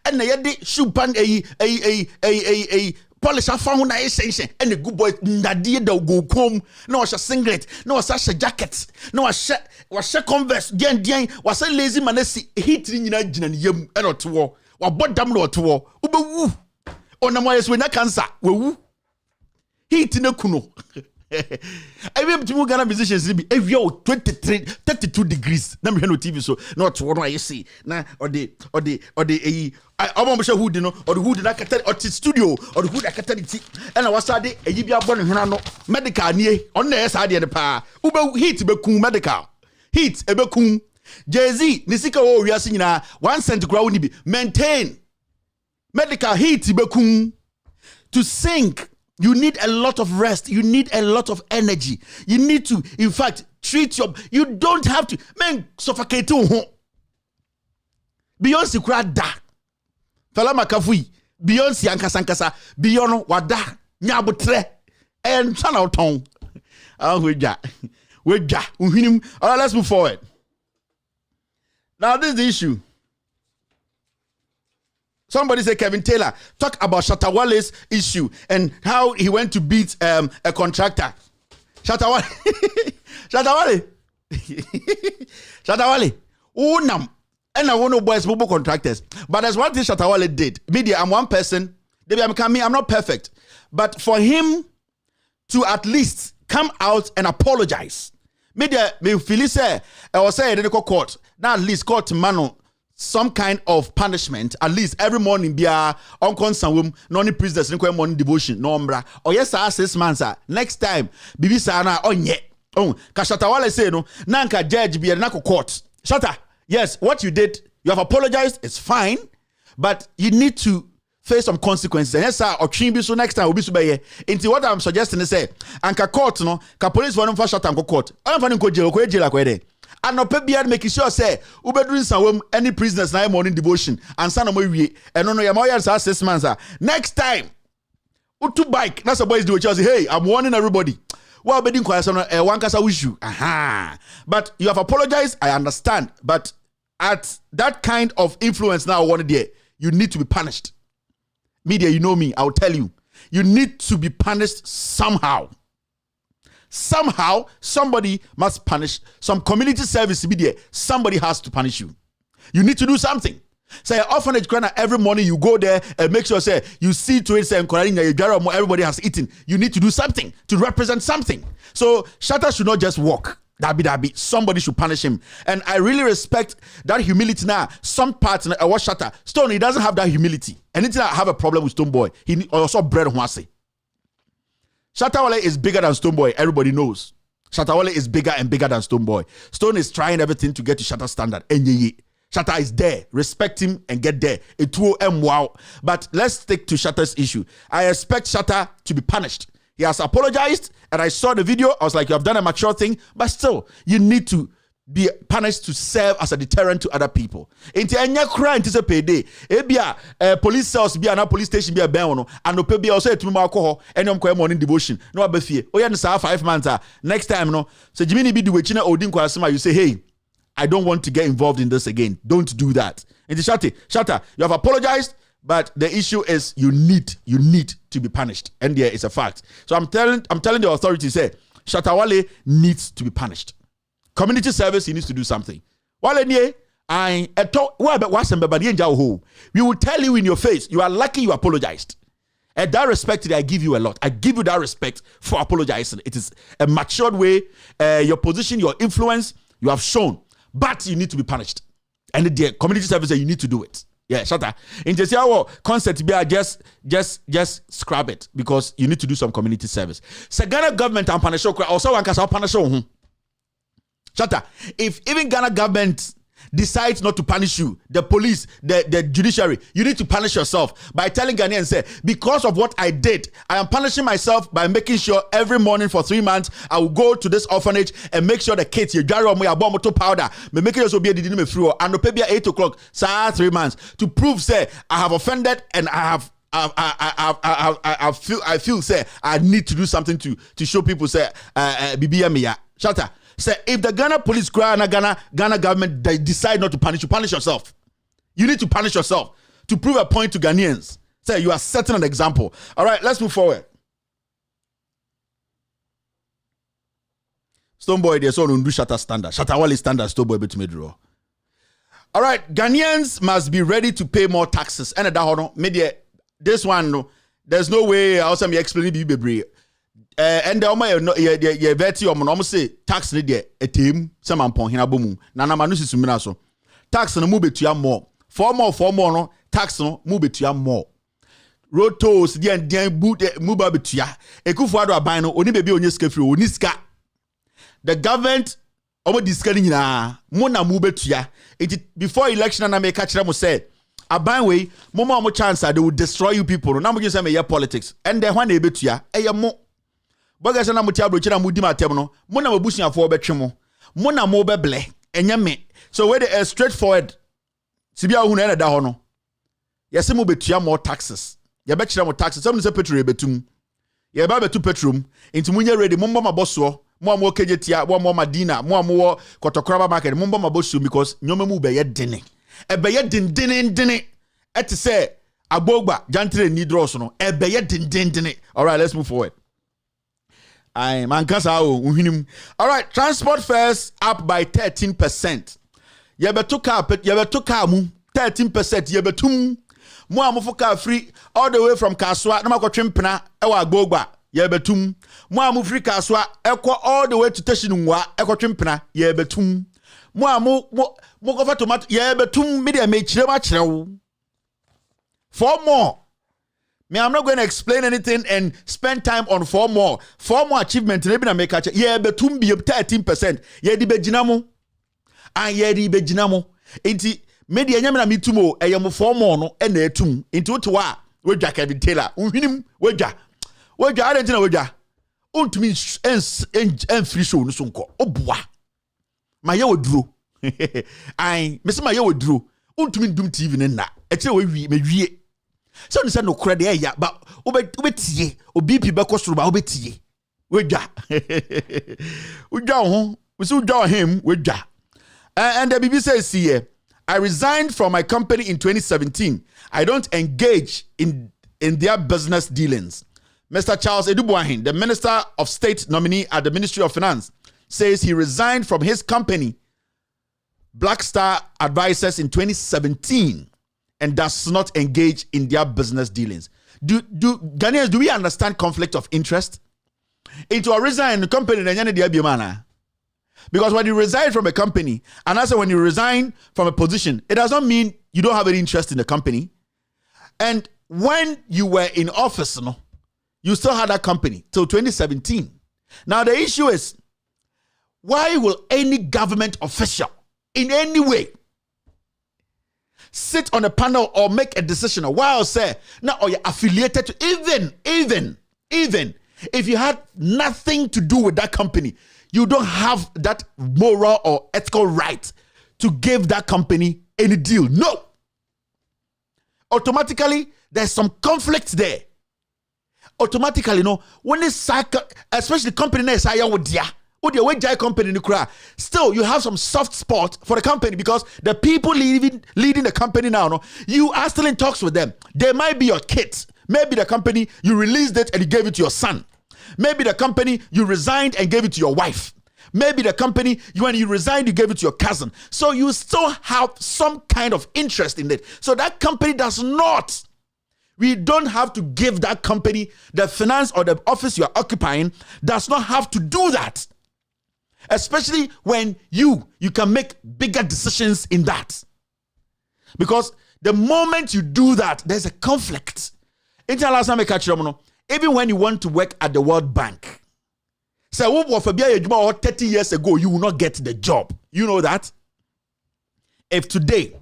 Speaker 13: and na yede shoe pan a polish afa na essential and the good boy ndade da go kom na wa singlet na wa jacket na wa converse den wa lazy manasi heat ni nyina gina ne yam e no to wa bodam no to ubewu onam wa yeso na cancer wewu heat na kuno I be to Ghana musicians be every 32 degrees na me no TV so na to no I see na or the who no or the hood na kata or studio or the hood akata ti and I was sade eyi bia bɔ ne hena no medical nie on na esa de pa ube heat be kun medical heat e be kun Jay-Z ni sika wo wiase nyina 1 cent kura woni bi maintain medical heat be kun to sing. You need a lot of rest. You need a lot of energy. You need to, in fact, treat you don't have to. Man, suffocate you. Beyonce kura da. Fela makafui. Beyonce ankasankasa. Beyond wada. Nyabutre. And channel tongue. Weja. All right, let's move forward. Now, this is the issue. Somebody say Kevin Taylor talk about Shatta Wale's issue and how he went to beat a contractor. Shatta Wale. Unam. And I want to boys mobile contractors. But there's one thing Shatta Wale did. Media, I'm one person. I'm not perfect. But for him to at least come out and apologize. Media, me feel say I was saying in the court. Now at least court mano. Some kind of punishment, at least every morning, be a unconscious non prisoners in morning devotion, no umbra. Or yes, 6 months. Next time, Bibi Sana on yet. Oh, Shatta Wale say no, Nanka judge be a nako court. Shatta, yes, what you did, you have apologized, it's fine, but you need to face some consequences. And yes, sir, or chimbi so next time will be so into what I'm suggesting is say, Anka court no, ka police for Shatta and court. I'm finding ko jail like and no pebian making sure say ubedrin some any prisoners na morning devotion and son of we and no ya 6 months. Next time utu bike that's a boys do say hey, I'm warning everybody. Well bedin kwasa no one kasa issue. But you have apologized, I understand, but at that kind of influence now one day you need to be punished. Media, you know me, I'll tell you. You need to be punished somehow. Somehow, somebody must punish. Some community service media, somebody has to punish you. You need to do something. Say orphanage corner every morning you go there and make sure say you see to it say everybody has eaten. You need to do something to represent something. So Shatta should not just walk. That be somebody should punish him. And I really respect that humility now. Some parts I watch Shatta. Stone, he doesn't have that humility. Anything I have a problem with Stone Boy, he also bread on say. Shatta Wale is bigger than Stone Boy. Everybody knows. Shatta Wale is bigger and bigger than Stone Boy. Stone is trying everything to get to Shatta's standard. And Shatta is there. Respect him and get there. It will wow. But let's stick to Shatta's issue. I expect Shatta to be punished. He has apologized, and I saw the video. I was like, you have done a mature thing, but still, you need to be punished to serve as a deterrent to other people. Into any crime, it is a payday. Ebia police cells be a police station be a beno, and no pay also to alcohol and morning devotion. No abefie. Oh yeah, 5 months. Next time, no. So Jimmy be do wechina odin kwasema. You say, hey, I don't want to get involved in this again. Don't do that. Into Shatta, you have apologized, but the issue is you need to be punished, and there is a fact. So I'm telling the authorities, say Shatta Wale needs to be punished. Community service, he needs to do something. We will tell you in your face, you are lucky you apologized. And that respect, I give you a lot. I give you that respect for apologizing. It is a matured way. Your position, your influence, you have shown. But you need to be punished. And the community service, you need to do it. Yeah, Shatta. In just our concept, just scrap it because you need to do some community service. So Ghana government and punish also one can punish. Shatta, if even Ghana government decides not to punish you, the police, the judiciary, you need to punish yourself by telling Ghanaians, say, because of what I did, I am punishing myself by making sure every morning for 3 months, I will go to this orphanage and make sure the kids, you jar on me, I bomb to powder, me make it so be a didn't me through, and maybe at 8 o'clock, 3 months, to prove, say, I have offended and I feel, say, I need to do something to show people, say, BBM, Shatta. Say, if the Ghana police, Ghana government, they decide not to punish you, punish yourself. You need to punish yourself. to prove a point to Ghanaians. Say you are setting an example. All right, let's move forward. Stoneboy, there's one who do Shatta standard. Shatta Wale standard, Stoneboy bet me draw. All right, Ghanaians must be ready to pay more taxes. And that media, this one, no, there's no way. I also me explain it be and the ye veti almost say tax ni de etem some ampon hina bomu. Nana manu si sumina so. Tax no mu betua more. For more no tax no mu betua more. Road tolls the boot muba betua. Ekufuado aban no oni bebi onye sika free oni sika. The government omo diska ni nyina mo na mu betua. It before election na make catch them say aban we mo chance they will destroy you people. Na mo just say me politics. And then when they betua mo Boga sana muti abrochi na mudi matem no mo na mabusuafo betwe mo na mo beble enye me so we dey straightforward sibia hu na da ho no yesi mo betua more taxes ye be kire mo taxes some say petrol betum ye ba betu petrol into munye ready mo mba maboso mo am okejetia mo madina mo am wo kotokora market mo mba maboso because nyoma mu be ye dene e be ye dene eti say agbogba jantre ni dross no e be ye dene. All right, let's move forward. All right, transport fares up by 13%. Yebetu car mu 13%. Yebetum mu amufu car free all the way from Kaswa. No mako trimpena ewa Agbogba. Yebetum mu amu free Kaswa ekwa all the way to Teshinungwa ekwa trimpena. Yebetum mu amu mo kofa tomato. Yebetum media me chirema chirewu. 4 more. I'm not going to explain anything and spend time on 4 more. 4 more achievements. Yeah, but 13%. Yeah, di bejinamo. And yeah, di bejinamo. Inti media nyamina mitumo. Eyamo 4 more no. Ene etum. Into tuwa. Weja Kevin Taylor. Uhinim. Weja. Adentina weja. Untumi en free show nusunko. Obwa. Ma ye wodro. Ai. Mesi ma ye wodro. Untumi dum TV nena. Eche we wie. So you said no credit ya, but obetie, obipi be kosuru ba obetie. Weja. We see him weja. And the BBC says here, I resigned from my company in 2017. I don't engage in their business dealings. Mr. Charles Edubuahin, the Minister of State nominee at the Ministry of Finance, says he resigned from his company, Black Star Advisors, in 2017. And does not engage in their business dealings. Do Ghanaians, do we understand conflict of interest? Into a resign the company, because when you resign from a company, and also when you resign from a position, it does not mean you don't have any interest in the company. And when you were in office, you still had that company till 2017. Now the issue is, why will any government official in any way sit on a panel or make a decision while say now or you're affiliated to even if you had nothing to do with that company, you don't have that moral or ethical right to give that company any deal. No. Automatically there's some conflict there. Automatically, when this cycle, especially the company is company, still you have some soft spot for the company because the people leading the company now, you are still in talks with them. They might be your kids. Maybe the company, you released it and you gave it to your son. Maybe the company, you resigned and gave it to your wife. Maybe the company, when you resigned, you gave it to your cousin. So you still have some kind of interest in it. So that company does not. We don't have to give that company, the finance or the office you are occupying, does not have to do that. Especially when you can make bigger decisions in that. Because the moment you do that, there's a conflict. Even when you want to work at the World Bank, so 30 years ago, you will not get the job. You know that? If today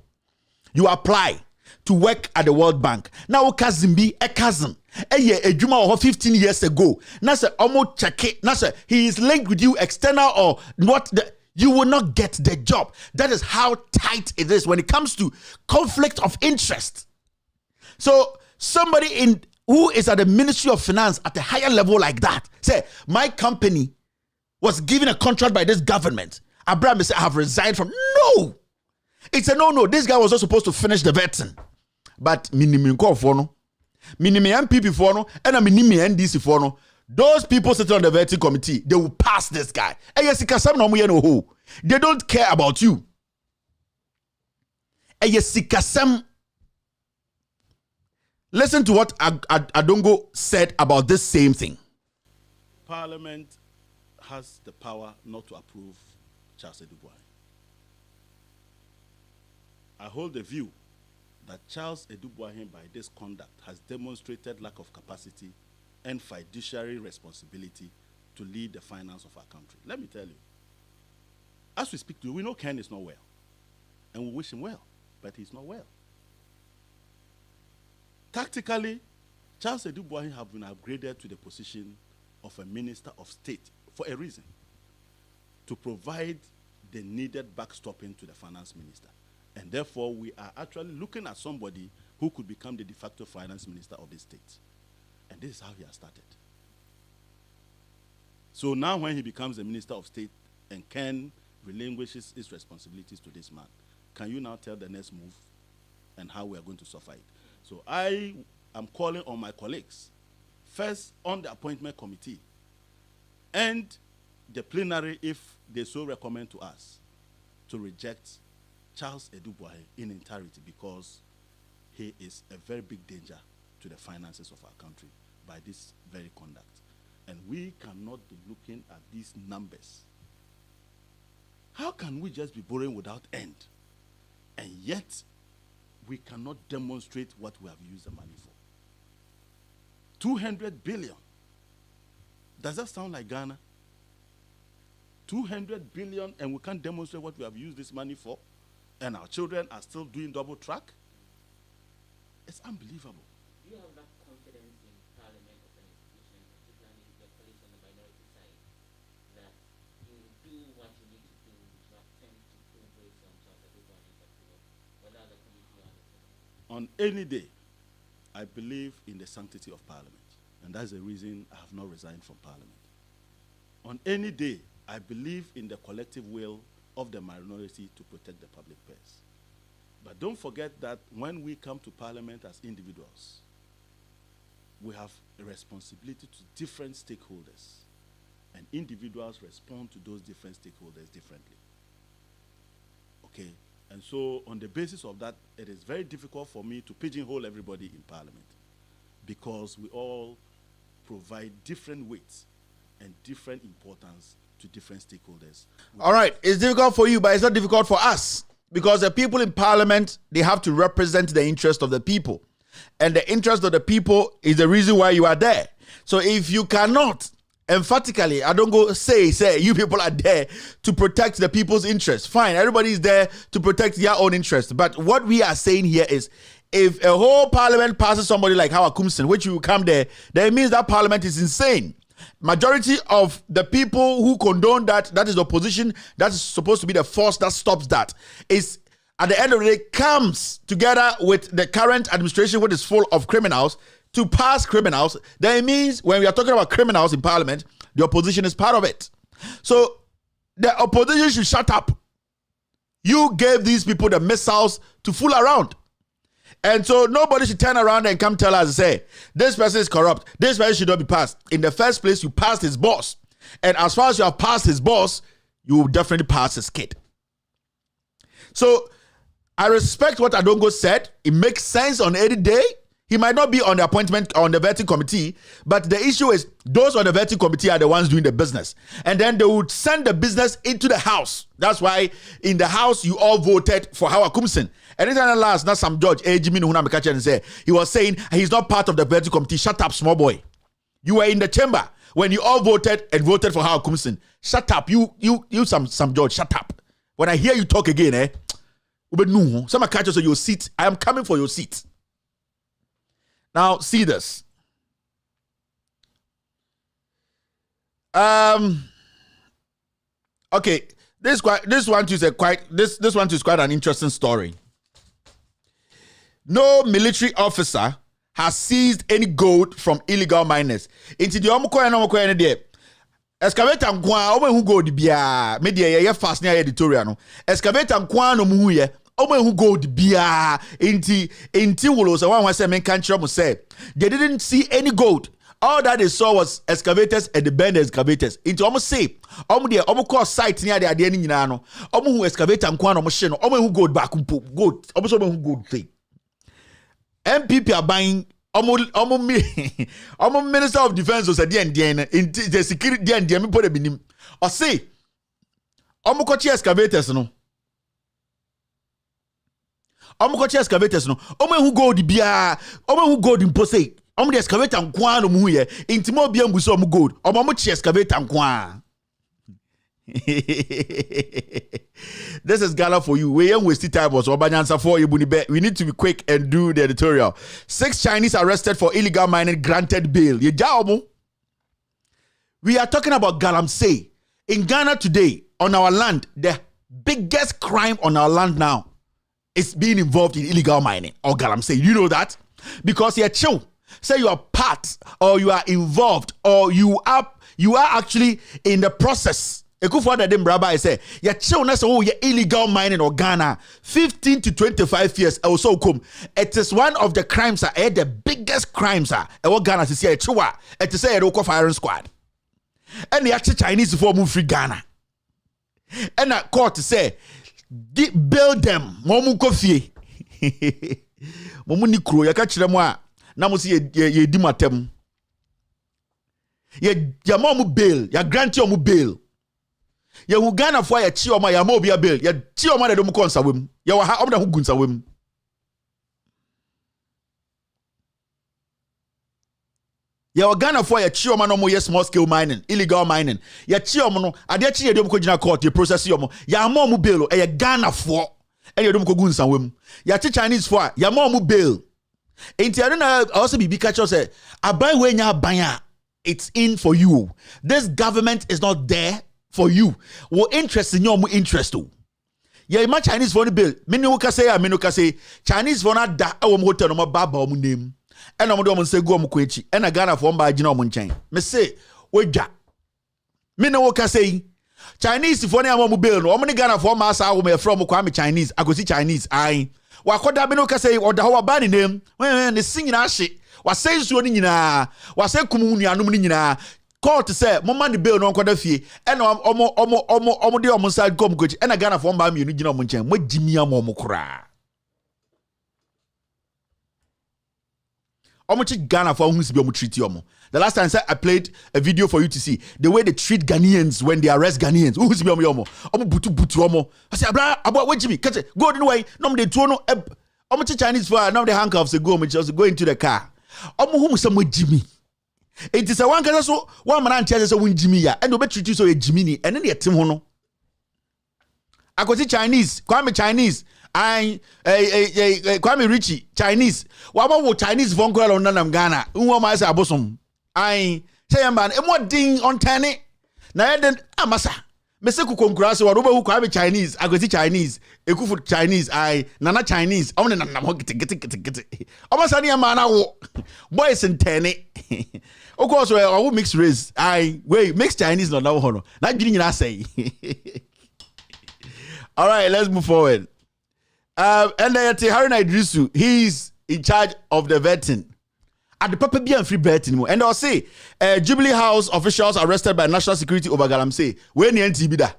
Speaker 13: you apply to work at the World Bank, now cousin be a cousin. A year, a Juma 15 years ago. Now, sir, almost check it. Now, sir, he is linked with you, external or what? You will not get the job. That is how tight it is when it comes to conflict of interest. So, somebody who is at the Ministry of Finance at a higher level like that, say, my company was given a contract by this government. Abraham said, I have resigned from. No, it's a no. This guy was not supposed to finish the vetting. but minimum call for no. Minimum MPP for no, and a minimum NDC for no. Those people sitting on the vetting committee, they will pass this guy. They don't care about you. Listen to what Adongo said about this same thing.
Speaker 5: Parliament has the power not to approve Charles Addo Buahi. I hold the view that Charles Addo Buahi, by this conduct, has demonstrated lack of capacity and fiduciary responsibility to lead the finance of our country. Let me tell you, as we speak to you, we know Ken is not well, and we wish him well, but he's not well. Tactically, Charles Addo Buahi have been upgraded to the position of a Minister of State for a reason, to provide the needed backstopping to the Finance Minister. And therefore, we are actually looking at somebody who could become the de facto Finance Minister of the state. And this is how he has started. So now when he becomes the Minister of State and Ken relinquishes his responsibilities to this man, can you now tell the next move and how we are going to suffer it? So I am calling on my colleagues, first on the appointment committee and the plenary, if they so recommend to us, to reject Charles Addo Buahi in entirety, because he is a very big danger to the finances of our country by this very conduct. And we cannot be looking at these numbers. How can we just be borrowing without end? And yet, we cannot demonstrate what we have used the money for. 200 billion. Does that sound like Ghana? 200 billion, and we can't demonstrate what we have used this money for? And our children are still doing double track? It's unbelievable.
Speaker 16: Do you have that confidence in Parliament as an institution, particularly your colleagues on the minority side, that you will do what you need to do to attempt to pull brakes on Charles Addo Buahi in particular, whether the committee or the
Speaker 5: On any day, I believe in the sanctity of Parliament, and that's the reason I have not resigned from Parliament. On any day, I believe in the collective will of the minority to protect the public purse. But don't forget that when we come to Parliament as individuals, we have a responsibility to different stakeholders, and individuals respond to those different stakeholders differently. Okay? And so on the basis of that, it is very difficult for me to pigeonhole everybody in Parliament, because we all provide different weights and different importance to different stakeholders.
Speaker 13: All right, it's difficult for you, but it's not difficult for us, because the people in Parliament, they have to represent the interest of the people. And the interest of the people is the reason why you are there. So if you cannot, emphatically, I don't go say you people are there to protect the people's interest. Fine, everybody is there to protect their own interest. But what we are saying here is, if a whole Parliament passes somebody like Howard Kumsin, which you come there, then it means that Parliament is insane. Majority of the people who condone that is the opposition, that is supposed to be the force that stops that, is at the end of the day comes together with the current administration, which is full of criminals, to pass criminals. Then it means when we are talking about criminals in Parliament, the opposition is part of it. So the opposition should shut up. You gave these people the missiles to fool around. And so nobody should turn around and come tell us and say, this person is corrupt, this person should not be passed. In the first place, you passed his boss. And as far as you have passed his boss, you will definitely pass his kid. So I respect what Adongo said. It makes sense on any day. He might not be on the appointment on the vetting committee, but the issue is those on the vetting committee are the ones doing the business. And then they would send the business into the House. That's why in the House, you all voted for Howard Kumsin. Anytime last, not some judge, and say he was saying he's not part of the vetting committee. Shut up, small boy. You were in the chamber when you all voted for Howard Kumsin. Shut up, you some judge. Shut up. When I hear you talk again, some catch us on your seat. I am coming for your seat. Now see this. Okay, this one is quite an interesting story. No military officer has seized any gold from illegal miners. Into the omuko there. Excavator nkwa omo hu gold bia media ye fast near editorial no. Excavator nkwa no mu hu ye who gold bia inti wolo so one say men can't say they didn't see any gold. All that they saw was excavators and the band excavators. Into almost say almost call site near the idea ni nyina no. Who excavate and kwan almost no. Who gold back gold. Almost who gold thing. MPP are buying almost Minister of Defense was a the security and me put a binim. Or say almost kochi excavators no. Almost excavators no. Who gold bia. Who gold in pose. The excavator and kwan mu ye intimo bia mbuso mu gold omo chi excavator and kwan. This is Ghana for you. We ain't wasting time was Obanyansa for you. We need to be quick and do the editorial. 6 Chinese arrested for illegal mining granted bail. We are talking about Galamsey. In Ghana today, on our land, the biggest crime on our land now is being involved in illegal mining or Galamsey. You know that? Because you're chill. Say you are part or you are involved or you are actually in the process. Ekufuada dem braba say ya chill na so you illegal mining or Ghana 15 to 25 years also come. It is one of the crimes the biggest crimes Ghana to say chiwa. It is say a firing squad. And the actual Chinese for move free Ghana. And that court say build them momu kofie. Momu ni kro ya ka kire mo a na mo se ye di matem. Ya momu bail, ya grant you bail. Ya hu Ghana for ya chi o ma ya ma obi a bail. Ya chi o ma da do mu konsa wem. Ya wa ha o da hu gunsa wem. Ya wa Ghana for ya chi o ma no mo yes small scale mining, illegal mining. Ya chi o mo no ade chi ye do mu ko gina court, ye process yo mo. Ya ma mu bail e ya Ghana for e ye do mu ko gunsa wem. Ya chi Chinese for ya ma mu bail. Enti I don't know also be catch say aban we nya aban it's in for you. This government is not there for you. Wo interest in your interest to. Yeah, my Chinese for the bill. Minuka say Chinese for not da our hotel no baba mu name. And no do say go mu kwechi. And a Ghana for mba agina mu nchen. Me say weja. Minuka say Chinese for na mu bill no. Omni Ghana for ma sa wo me from kwame Chinese. I go see Chinese ai. Wakoda minuka say oda ho ba ni name. When the sing na hye. Wa say nsuo ni nyina. Wa say kumu nuanum ni nyina. Court say mama the bill no kwada fie e na omo de omo side come coach e na Ghana for mba mienu gina omo nchen mo gimi am omo kura omo chi Ghana for who si be omo treat omo. The last time I played a video for you to see the way they treat Ghanaians when they arrest Ghanaians. Who si be omo butu omo. I say abra we Jimmy catch go the way no dey tuo no omo chi Chinese for now the handcuffs go omo just go into the car. Omo hu some Jimmy. It is a one case so one man antia say won Jimmy ya and obetreat you so a Jimmy ni ene de tim ho no. Akoti Chinese, Kwame Chinese, Kwame Richie Chinese. Wa wo Chinese von girl on Nanam Ghana. Unwo ma say abosom. Say man e mo ding on tane. Na eden amasa. Me se ku konkura so wa ro hu Kwame Chinese, Akoti Chinese, Ekufu Chinese, Nana Chinese. Omne nanam ho gete. Amasa ni ma na wo. Boys in tane. Of course, I will mix race. Mix Chinese no now hono. Not getting in say. All right, let's move forward. And then Haruna Idrisu, he's in charge of the vetting. At the Papa B and free vetting. And I'll say, Jubilee House officials arrested by national security over Galamsey. When the NTB da.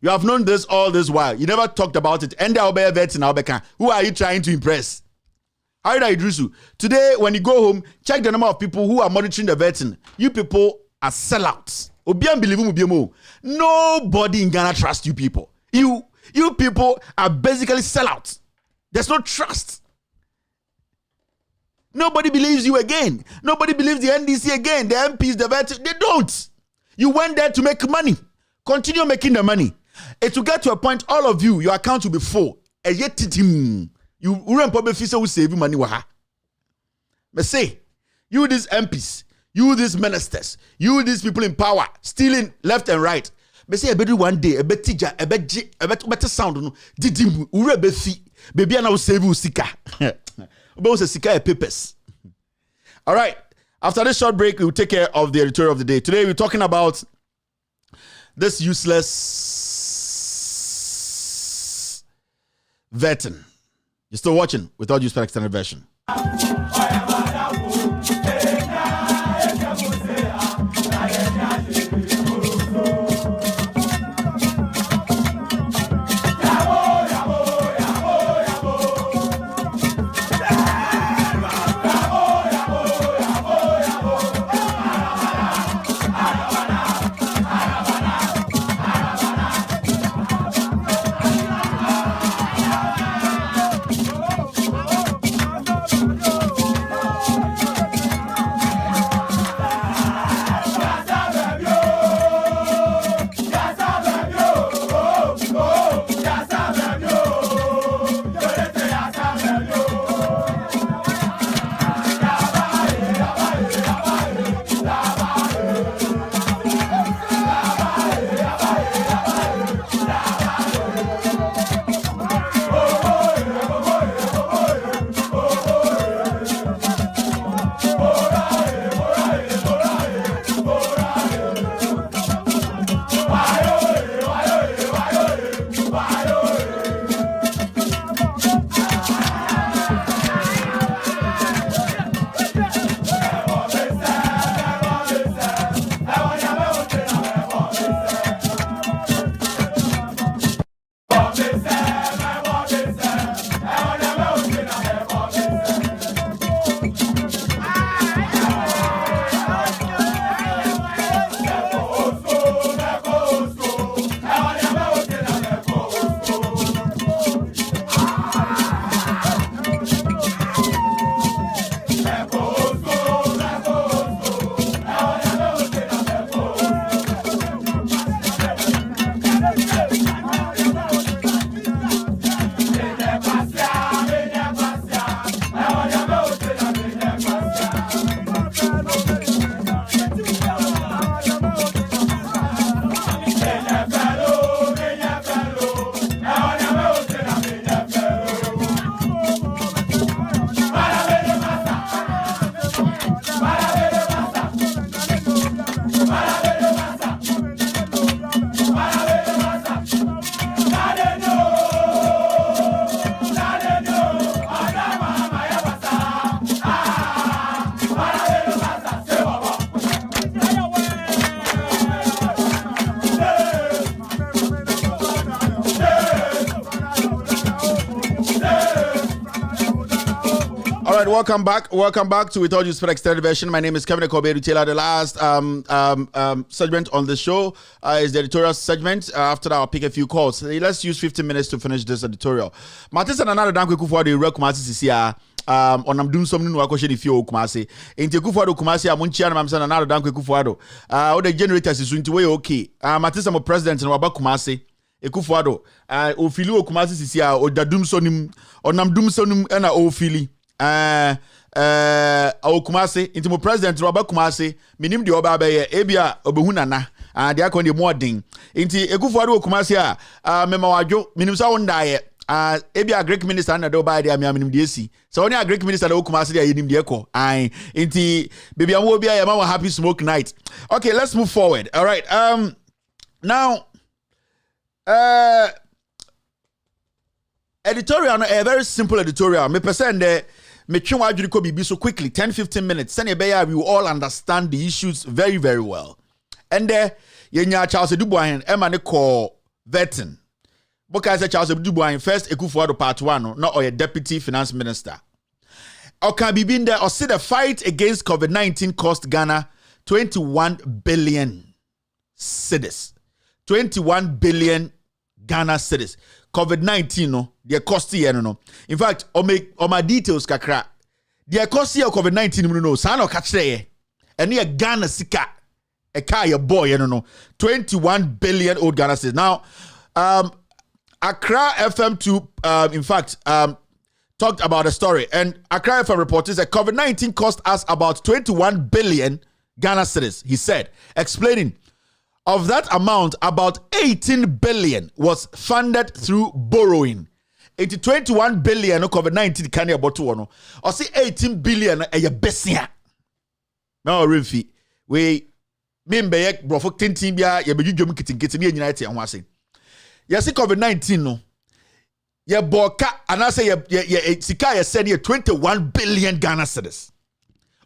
Speaker 13: You have known this all this while. You never talked about it. And they'll be vetting. Who are you trying to impress? Haruna Idrisu, today when you go home, check the number of people who are monitoring the vetting. You people are sellouts. Nobody in Ghana trusts you people. You people are basically sellouts. There's no trust. Nobody believes you again. Nobody believes the NDC again. The MPs, the vetting, they don't. You went there to make money. Continue making the money. It will get to a point, all of you, your account will be full. And yet, you run public officer who save you money waha. But say, you these MPs, you these ministers, you these people in power, stealing left and right. But say, I bet one day, a bet teacher, a better sound, no, didim, ure befi, baby, and I will save you sika. About a sika papers. All right. After this short break, we will take care of the editorial of the day. Today, we're talking about this useless vetting. You're still watching with all due respect extended version. Welcome back to With All Due Respect Extended Version. My name is Kevin Kobe Taylor. The last segment on the show is the editorial segment. After that, I'll pick a few calls. Let's use 15 minutes to finish this editorial. Martin and another dank for the real Kumasi CCR. On I'm doing something no question if you Kumasi. Into Kufuado Kumasi, I'm Munchian, I'm saying another dank Kufuado. All the generators is into way okay. Martin, I'm a president in Waba Kumasi. Ekufuado. Ofilu Kumasi CCR or Dadum Sonim or Namdum Sonum and Ofili. Kumasi into my president Robert Kumasi minim de oba be ebia obehunana de akon de modern into Ekufuado Kumasi mema wadwo minim sa wonda ye ebia Greek minister na de oba de minim de esi so only a Greek minister de Kumasi de yenim de ekọ into baby am obi ya ma happy smoke night. Okay, let's move forward. All right, now editorial, a very simple editorial. Me person there me try to do it so quickly, 10-15 minutes. Send we will all understand the issues very, very well. And there, yenya Charles Dubois Emma call vetting. Because Charles Dubois first Ekufuado part 1, not or a deputy finance minister. Or can be been there or see the fight against COVID-19 cost Ghana 21 billion cedis. 21 billion Ghana cedis. COVID-19 no, the cost here no. In fact, on my details kakra. The cost here COVID-19 no, sana catch there. And near Ghana sika a car boy, no. 21 billion old Ghana cedis. Now, Accra FM2 in fact talked about a story, and Accra FM reported that COVID-19 cost us about 21 billion Ghana cedis, he said, explaining. Of that amount, about 18 billion was funded through borrowing. 21 billion no COVID-19 can you about one. Or see 18 billion a besia. Now refi we member yek brofo tintin bia ye bedwudwom kitin ni nyina tie ho ase. Yes, COVID-19 no. ye boka and I say ye sika ye said ye 21 billion Ghana cedis.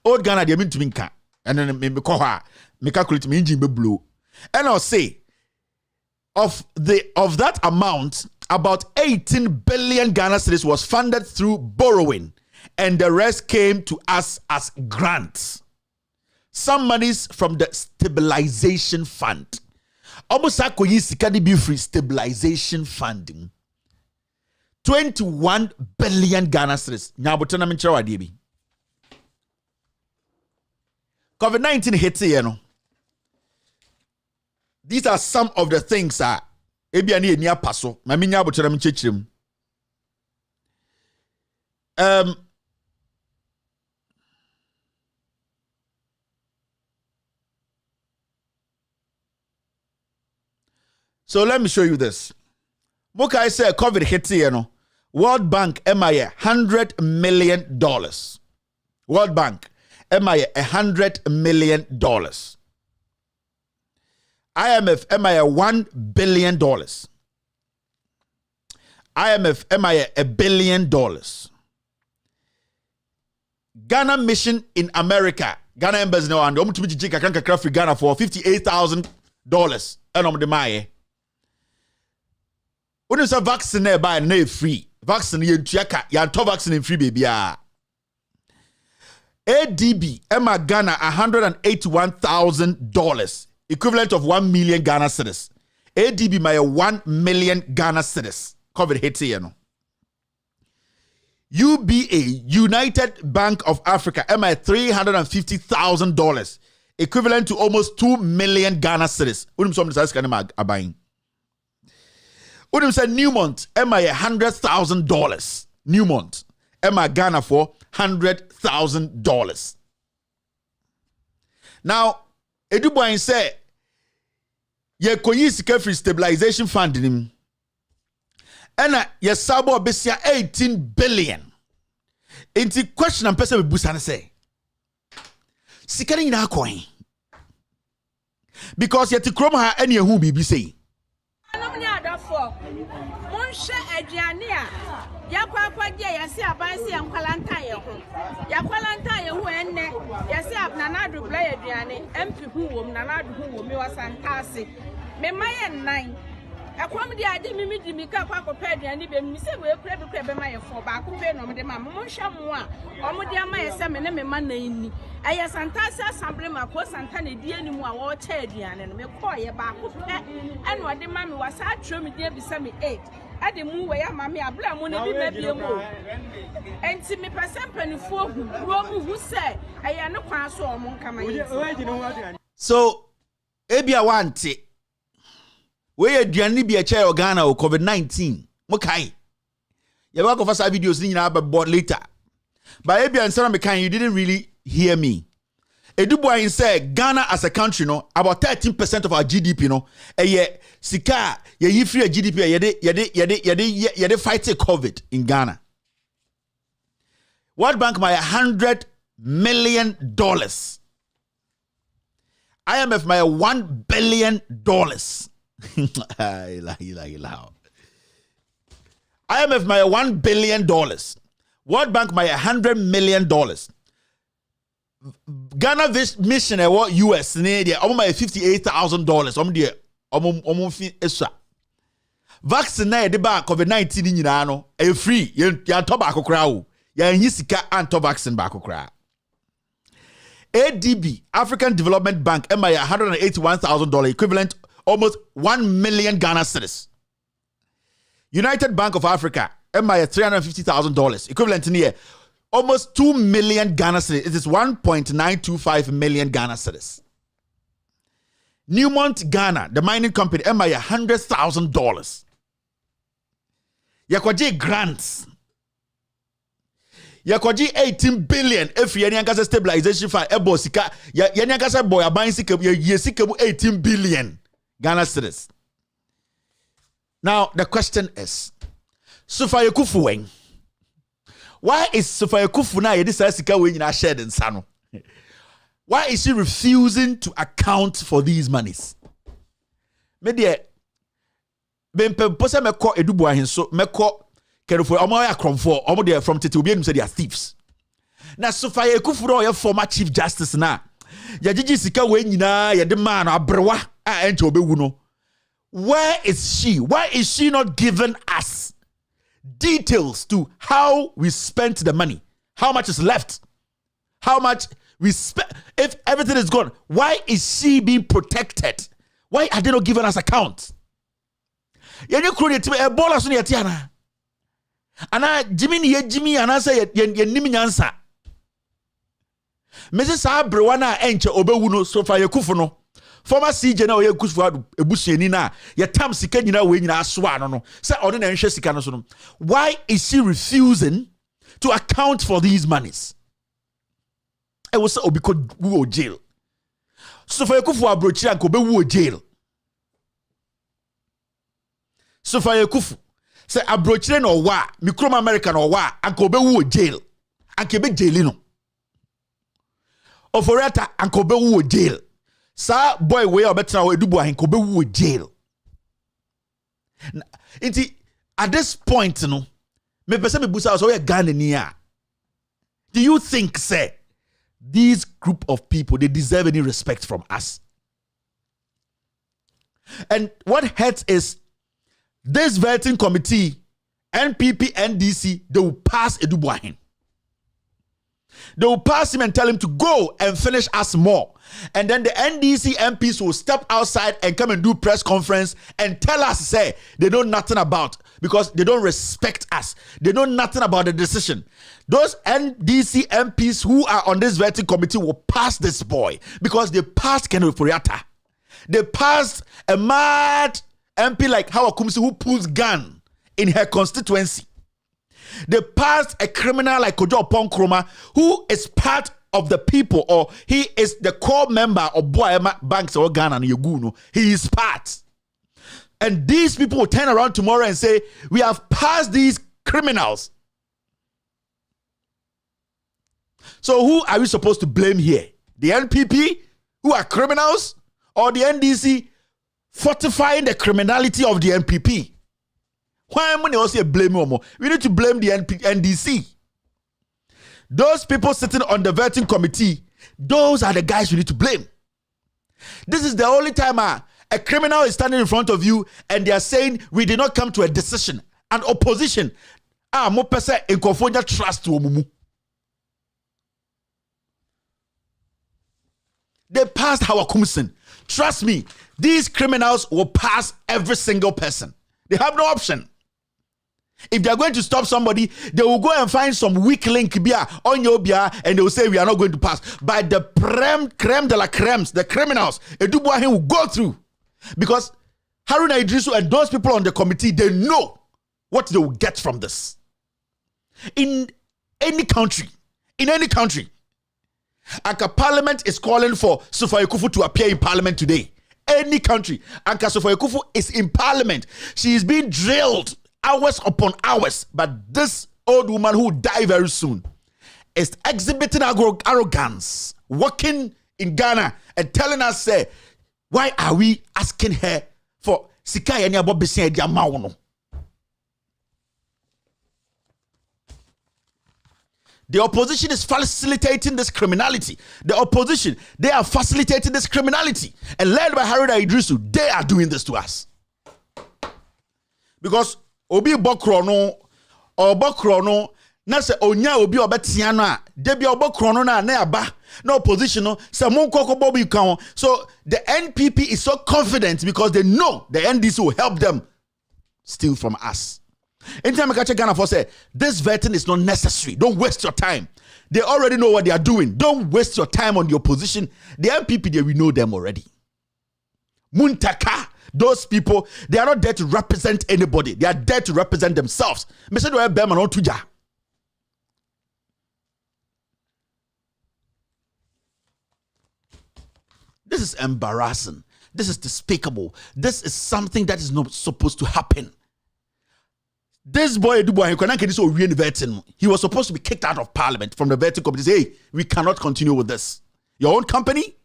Speaker 13: Old Ghana they mean to minka and then me call her me calculate me engine be blue. And I'll say of that amount, about 18 billion Ghana cedis was funded through borrowing, and the rest came to us as grants. Some monies from the stabilization fund. Almost be free stabilization funding. 21 billion Ghana cedis. COVID-19 hits you know. These are some of the things that ebiani eni apaso. Ma minya abochera mi chechirem. So let me show you this. Moka I say COVID hit you know. World Bank MIA $100 million. World Bank MIA $100 million. IMF MIA $1 billion. IMF MIA $1 billion. Ghana mission in America. Ghana embassy now and to Ghana for $58,000. And the Maya. When you say vaccine buy no free. Vaccine you vaccine free baby. ADB Emma Ghana $181,000. Equivalent of 1 million Ghana cedis. ADB my 1 million Ghana cedis. COVID hits here no. UBA United Bank of Africa MI $350,000. Equivalent to almost 2 million Ghana cedis. Unim some size can buying. Unim said Newmont MI $100,000. Newmont MI Ghana for $100,000. Now Eduboy say ye koyi sika free stabilization fund nim. Ena ye sabo besia 18 billion. Inti question and person be busa say. Sika ni na coin. Because ye ti krom ha ene ehu bibi say.
Speaker 17: Anom ni adafo. Monhwe aduane a yakwa gye yesi abansi enkwalanta ye ho. Yakwalanta ye ho enne yesi abnanadu bla aduane MP hu wom nanadu hu wom wasantase. Me maye nan. Akwam di ade mimi di mika kwa kopa aduane be mi se we kura bi be maye fo ba ko be no me de ma monhwe mo a omo de amaye se me ne me ma nan ni. Eye santase assembly ma ko santane di animu a wo cha aduane no me koye ba ko pe eno de ma me wasa atro me de bi se me 8. Ade mu we ya mame abla mu ne bi ma bi emu enti me person panifo hu ro mu hu se eye ne kwan so o mu nkama yi.
Speaker 13: So ebia wante we aduane bi a chair Ghana o COVID-19 mo kai ye ba ko fa sa videos ni nyina ba board later but ebia nsara me kan you didn't really hear me. Eduboy said Ghana as a country no about 13% of our GDP no eye sika ye yi free GDP ye de fight COVID in Ghana. World Bank my $100 million. IMF my $1 billion. IMF my $1 billion. World Bank my $100 million. Ghana mission what US near almost $58,000. Fi extra. Vaccine the back COVID-19 nyina no e free ya to back kra o ya nyi sika anto vaccine back kra. ADB African Development Bank MI $181,000 equivalent almost 1 million Ghana cedis. United Bank of Africa MI $350,000 equivalent near almost 2 million Ghana cedis. It is 1.925 million Ghana cedis. Newmont Ghana, the mining company, MI $100,000. Yakwaji grants. Yakwaji 18 billion. If you any stabilization fund, ebo sika. Yani boy abayin sika. Yesika 18 billion Ghana cedis. Now the question is, Sufaya Kufuweng. Why is Sufaya Kufu na yedi sa sika we nyina shared in Sano? Why is she refusing to account for these monies? Media bempe pose meko Eduboy hinso meko Kerefo omo ya kromfo omo dey from tete obi say they are thieves. Na Sofia Ekufuro ye former chief justice na ya gigi sika we nyina ye de man abrewa a enche obewu no. Where is she? Why is she not giving us details to how we spent the money? How much is left? How much we spent? If everything is gone, why is she being protected? Why are they not giving us account? Yenye kroni eti ebola so ne yeti ana. Ana Jimmy ni ye Jimmy ana say ye nim nyansa. Mrs. Abrewa na enche obewu no Sofia Ekufuro no. Former CJ na oye Kufuado ebusuani na ye tam sika nyina we nyina aso ano no. Say ono na nhwe sika no so no. Why is she refusing to account for these monies? I was say obiko wo jail. Sofia Ekufuro abrochira nko be wo jail. Sofia Ekufuro say abrochire no wa mikrom America no wa anko be wo jail. Anke be jail no. Oforeta anko be wo jail. Sa boy we obetra we dubu ahen ko be wo jail. Inti at this point no me pese me busa so we Ghana ni a. Do you think say these group of people they deserve any respect from us? And what hurts is this vetting committee, NPP, NDC, they will pass Edubu Ahen. They will pass him and tell him to go and finish us more. And then the NDC MPs will step outside and come and do press conference and tell us, say, they know nothing about, because they don't respect us. They know nothing about the decision. Those NDC MPs who are on this vetting committee will pass this boy because they passed Kenneth Furiata. They passed a mad MP like Hawa Kumsi who pulls gun in her constituency. They passed a criminal like Kojo Ponkroma who is part of the people, or he is the core member of Boema Banks or Ghana and Yeguno. He is part. And these people will turn around tomorrow and say, we have passed these criminals. So who are we supposed to blame here? The NPP, who are criminals, or the NDC fortifying the criminality of the NPP? Why am I also blame more? We need to blame the NDC. Those people sitting on the vetting committee, those are the guys we need to blame. This is the only time a criminal is standing in front of you and they are saying we did not come to a decision. An opposition. Mo pese in Confonia trust to Omumu. They passed Hawakumsen. Trust me, these criminals will pass every single person. They have no option. If they are going to stop somebody, they will go and find some weak link bia on your bia and they will say we are not going to pass. But the creme de la cremes, the criminals, Edubuahin will go through. Because Haruna Idrisu and those people on the committee, they know what they will get from this. In any country, Anka Parliament is calling for Sofia Ekufuro to appear in Parliament today. Any country, Anka Sofia Ekufuro is in Parliament. She is being drilled hours upon hours. But this old woman who will die very soon is exhibiting arrogance, walking in Ghana and telling us, say, why are we asking her for Sikai and Yabobisi Diamauno? The opposition is facilitating this criminality. The opposition, they are facilitating this criminality. And led by Haruna Idrisu, they are doing this to us. Because Obi Bokrono or Bokrono, na se onya obi obetiana, debi obokrono na aba, no opposition, no, se munkoko bobi kan. So the NPP is so confident because they know the NDC will help them steal from us. Anytime I catch Ghana for say this vetting is not necessary. Don't waste your time. They already know what they are doing. Don't waste your time on the opposition. The MPP, we know them already. Muntaka, those people, they are not there to represent anybody. They are there to represent themselves. This is embarrassing. This is despicable. This is something that is not supposed to happen. This boy, he was supposed to be kicked out of Parliament from the vetting committee. Say, hey, we cannot continue with this. Your own company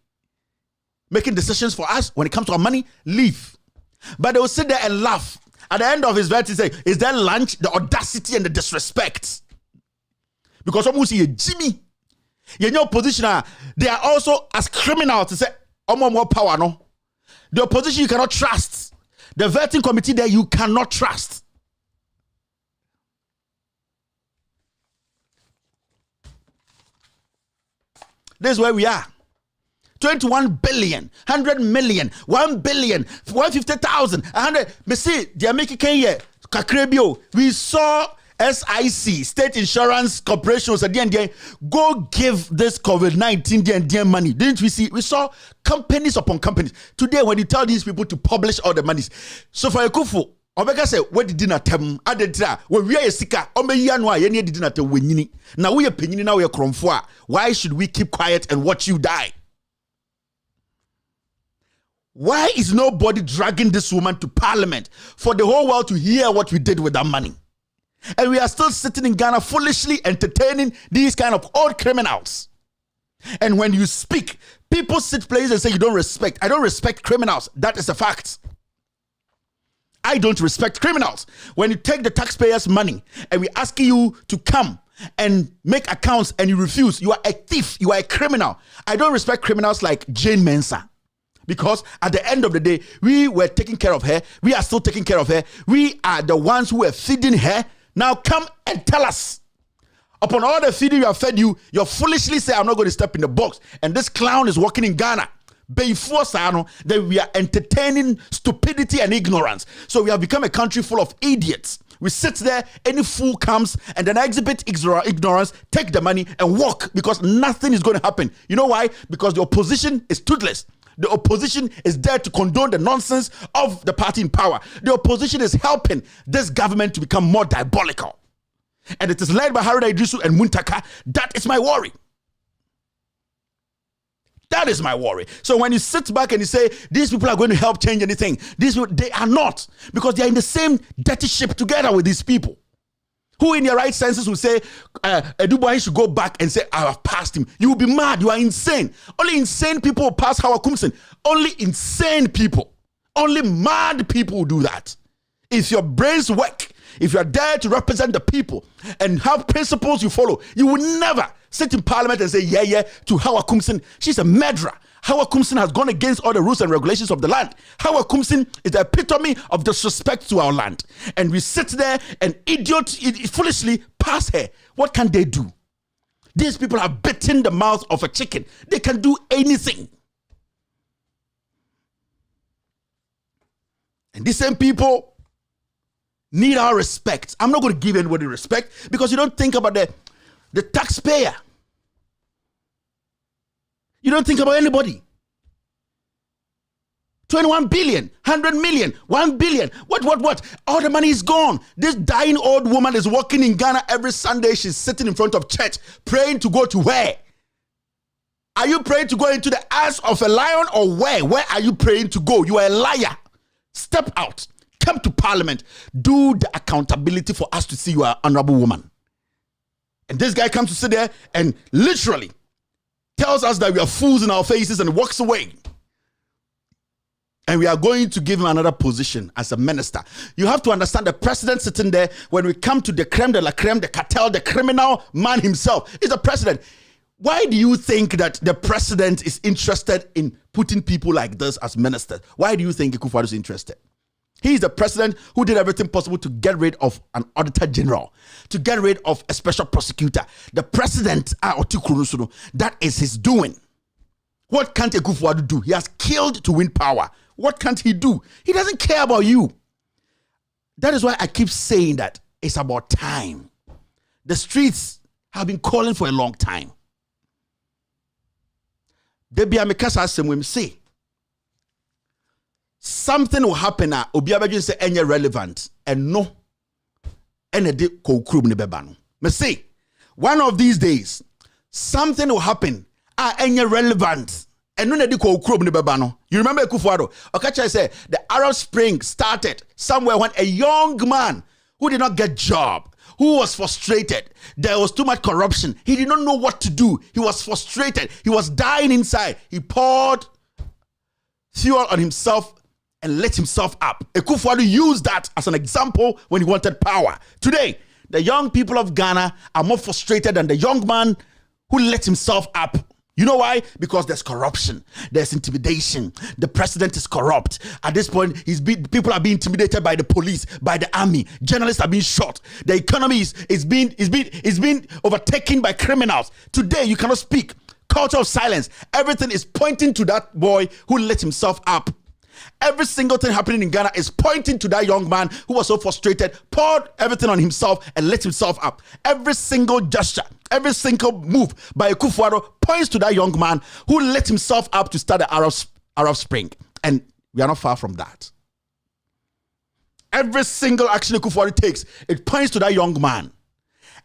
Speaker 13: making decisions for us when it comes to our money, leave. But they will sit there and laugh At the end of his verse, he say, is there lunch? The audacity and the disrespect. Because almost see Jimmy, in your position, they are also as criminals to say, more power, no. The opposition you cannot trust. The vetting committee there you cannot trust. This is where we are. 21 billion, 100 million, 1 billion, 150,000, 100. Me see, they are making here. Kakrebio. We saw SIC, State Insurance Corporations, go give this COVID-19 money. Didn't we see? We saw companies upon companies. Today, when you tell these people to publish all the monies, so for a kufu, Omega say, what did dinner tem? Adedra, when we are a sika, Omeyanwa, any did not win. Now we are pinning, now we are cromfoa. Why should we keep quiet and watch you die? Why is nobody dragging this woman to Parliament for the whole world to hear what we did with that money? And we are still sitting in Ghana foolishly entertaining these kind of old criminals. And when you speak, people sit places and say you don't respect. I don't respect criminals. That is a fact. I don't respect criminals. When you take the taxpayers' money and we ask you to come and make accounts and you refuse, you are a thief. You are a criminal. I don't respect criminals like Jane Mensah. Because at the end of the day, we were taking care of her. We are still taking care of her. We are the ones who were feeding her. Now come and tell us. Upon all the feeding you have fed you foolishly say, I'm not going to step in the box. And this clown is working in Ghana. Before Sano, that we are entertaining stupidity and ignorance. So we have become a country full of idiots. We sit there, any fool comes and then exhibit ignorance, take the money and walk because nothing is going to happen. You know why? Because the opposition is toothless. The opposition is there to condone the nonsense of the party in power. The opposition is helping this government to become more diabolical. And it is led by Haruna Idrisu and Muntaka. That is my worry. That is my worry. So when you sit back and you say, these people are going to help change anything, these people, they are not. Because they are in the same dirty ship together with these people. Who in their right senses will say, Eduboy should go back and say, I have passed him. You will be mad. You are insane. Only insane people will pass Howard Kumsin. Only insane people. Only mad people will do that. If your brains work, if you are there to represent the people and have principles you follow, you will never sit in Parliament and say, yeah, to Howard Kumsin. She's a murderer. Howard Kumsin has gone against all the rules and regulations of the land. Howard Kumsin is the epitome of disrespect to our land. And we sit there and foolishly pass her. What can they do? These people have bitten the mouth of a chicken. They can do anything. And these same people need our respect. I'm not going to give anybody respect because you don't think about the taxpayer. You don't think about anybody. 21 billion, 100 million, 1 billion. What? All the money is gone. This dying old woman is walking in Ghana every Sunday. She's sitting in front of church, praying to go to where? Are you praying to go into the ass of a lion or where? Where are you praying to go? You are a liar. Step out. Come to Parliament. Do the accountability for us to see you are an honorable woman. And this guy comes to sit there and literally tells us that we are fools in our faces and walks away. And we are going to give him another position as a minister. You have to understand the president sitting there, when we come to the creme de la creme, the cartel, the criminal man himself is the president. Why do you think that the president is interested in putting people like this as ministers? Why do you think Akufo-Addo is interested? He is the president who did everything possible to get rid of an auditor general, to get rid of a special prosecutor. The president, that is his doing. What can't Akufo-Addo do? He has killed to win power. What can't he do? He doesn't care about you. That is why I keep saying that it's about time. The streets have been calling for a long time. Say, something will happen now. Obiabeju say any relevant and no. And de ko krum ne beba no. Me say one of these days something will happen. Any relevant and no de ko krum ne beba no. You remember Akufo-Addo? Okacha said the Arab Spring started somewhere when a young man who did not get job, who was frustrated. There was too much corruption. He did not know what to do. He was frustrated. He was dying inside. He poured fuel on himself and let himself up. Akufo-Addo used that as an example when he wanted power. Today, the young people of Ghana are more frustrated than the young man who let himself up. You know why? Because there's corruption, there's intimidation. The president is corrupt. At this point, people are being intimidated by the police, by the army. Journalists are being shot. The economy is being overtaken by criminals. Today, you cannot speak. Culture of silence. Everything is pointing to that boy who let himself up. Every single thing happening in Ghana is pointing to that young man who was so frustrated, poured everything on himself and let himself up. Every single gesture, every single move by Akufo-Addo points to that young man who let himself up to start the Arab Spring. And we are not far from that. Every single action Akufo-Addo takes, it points to that young man.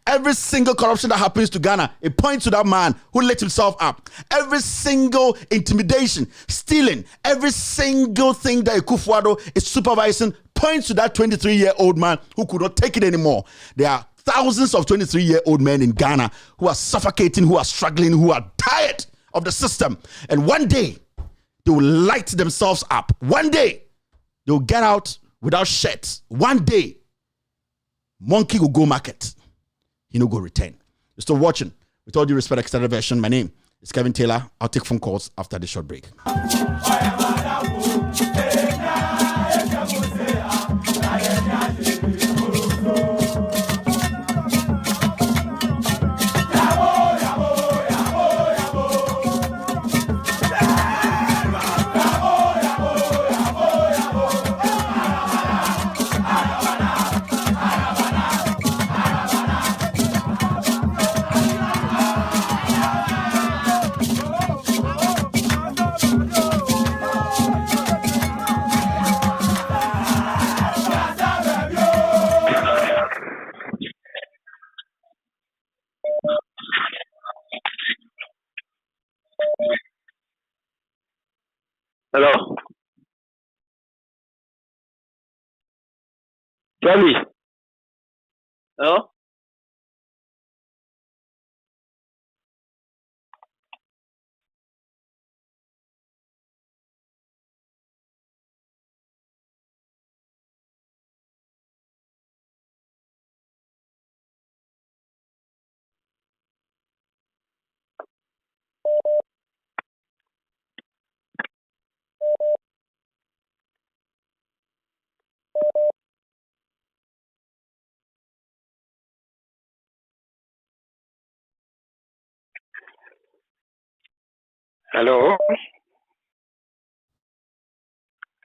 Speaker 13: Every single corruption that happens to Ghana, it points to that man who let himself up. Every single intimidation, stealing, every single thing that Akufo-Addo is supervising points to that 23-year-old man who could not take it anymore. There are thousands of 23-year-old men in Ghana who are suffocating, who are struggling, who are tired of the system. And one day, they will light themselves up. One day, they will get out without shirts. One day, monkey will go market. He no go return. You're still watching. With all due respect, extended version. My name is Kevin Taylor. I'll take phone calls after this short break.
Speaker 18: Hello. Johnny. Hello. Hello.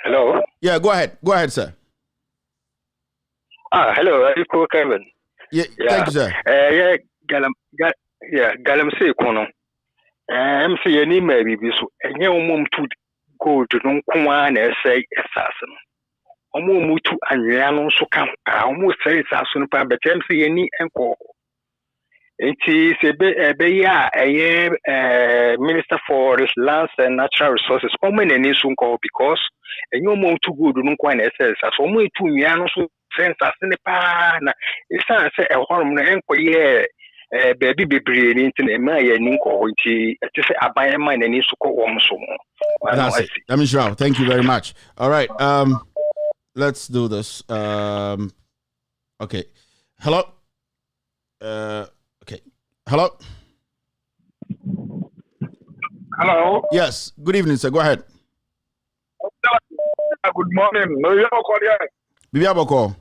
Speaker 18: Hello.
Speaker 13: Yeah, go ahead. Go ahead, sir.
Speaker 18: Hello. Are you cool, Kevin?
Speaker 13: Yeah. Thank you, sir.
Speaker 18: Galamsey kono. MC any maybe so. Enye omum to go to no kwa na say assassin. Omo mutu anwea no so kam. Omo say assassin pa but MC any enko. It is a Minister for Lands and Natural Resources. Omen and Nisunko because and you more too good no quite SS. As only 2 years friends as in the pan. It's not a hormone enquiry. Baby be internet my ninko which is a buy mine and Nisuko so.
Speaker 13: Let me show. Thank you very much. All right. Let's do this. Okay. Hello. Okay. Hello.
Speaker 19: Hello.
Speaker 13: Yes. Good evening, sir. Go ahead.
Speaker 19: Good morning. No, you know,
Speaker 13: Bibi Aboko.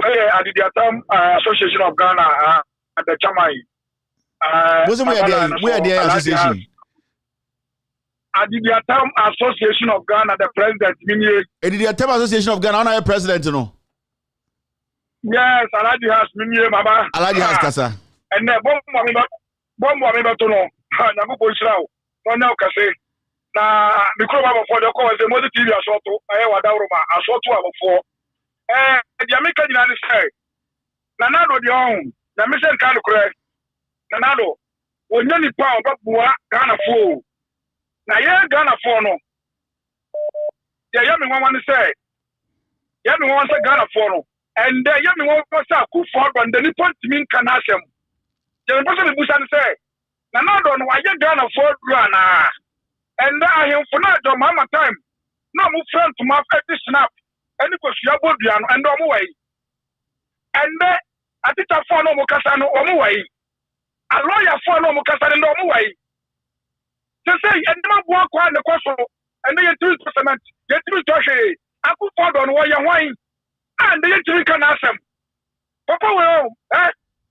Speaker 19: I did the Association of Ghana at the Chamai.
Speaker 13: We are the association.
Speaker 19: I did the Association of Ghana, the president.
Speaker 13: Did the Association of Ghana, I'm president, you know.
Speaker 19: Yes, Alaji has Minier, Mama.
Speaker 13: Alaji has Kasa.
Speaker 19: And then bomb to know. Nabu Bolsrao. No, no, Kase. Now, the crowd for the cause, the mother TV, I saw to Ayawadaruma, I saw to our 4. The American United States. Nanado, the own. The mission can't correct. Nanado. When you need power, but Ghana 4. Now, yeah, Ghana 4 no. Yeah, you want to say. You want to say Ghana 4 no. And then you want to say Akufo-Addo and the Nippon Team can ask him. The person who say, Nanado, why you Ghana 4 run? And I am for not your mama time. na mo friend to my face snap any ko sua bodua no endo mo wai ende atita fo no mo kasa no mo wai a lawyer fo no mo kasa no mo wai say ende ma bo akwa ne kwaso ende ye 3% ye 3 to hwe aku fo do no ye hwan and ye 3 kan asem papa we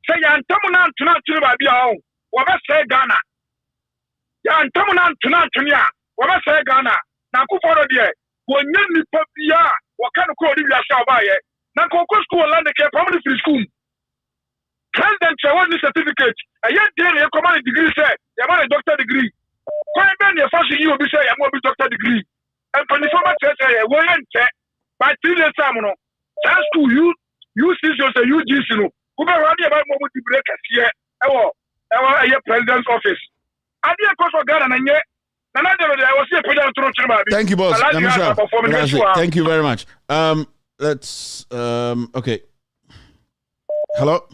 Speaker 19: say ya ntamu na ntuna tiri ba bia o wo be say Ghana ya ntamu na ntuna tunia wo be say Ghana na ku fo do de wonya nipa bia wo kan ko odi wiase obaye na ko school land ke primary school president award certificate aye dey e command degree say ya ma doctor degree kwa be ne faso yi obi say ya ma obi doctor degree and for the former say we ente by 3 days time no that school you see so say UGC no ku be radi about mo di break here ewo aye president's office ade ko so Ghana na nye.
Speaker 13: Thank you, boss. Thank you very much. Let's okay. Hello.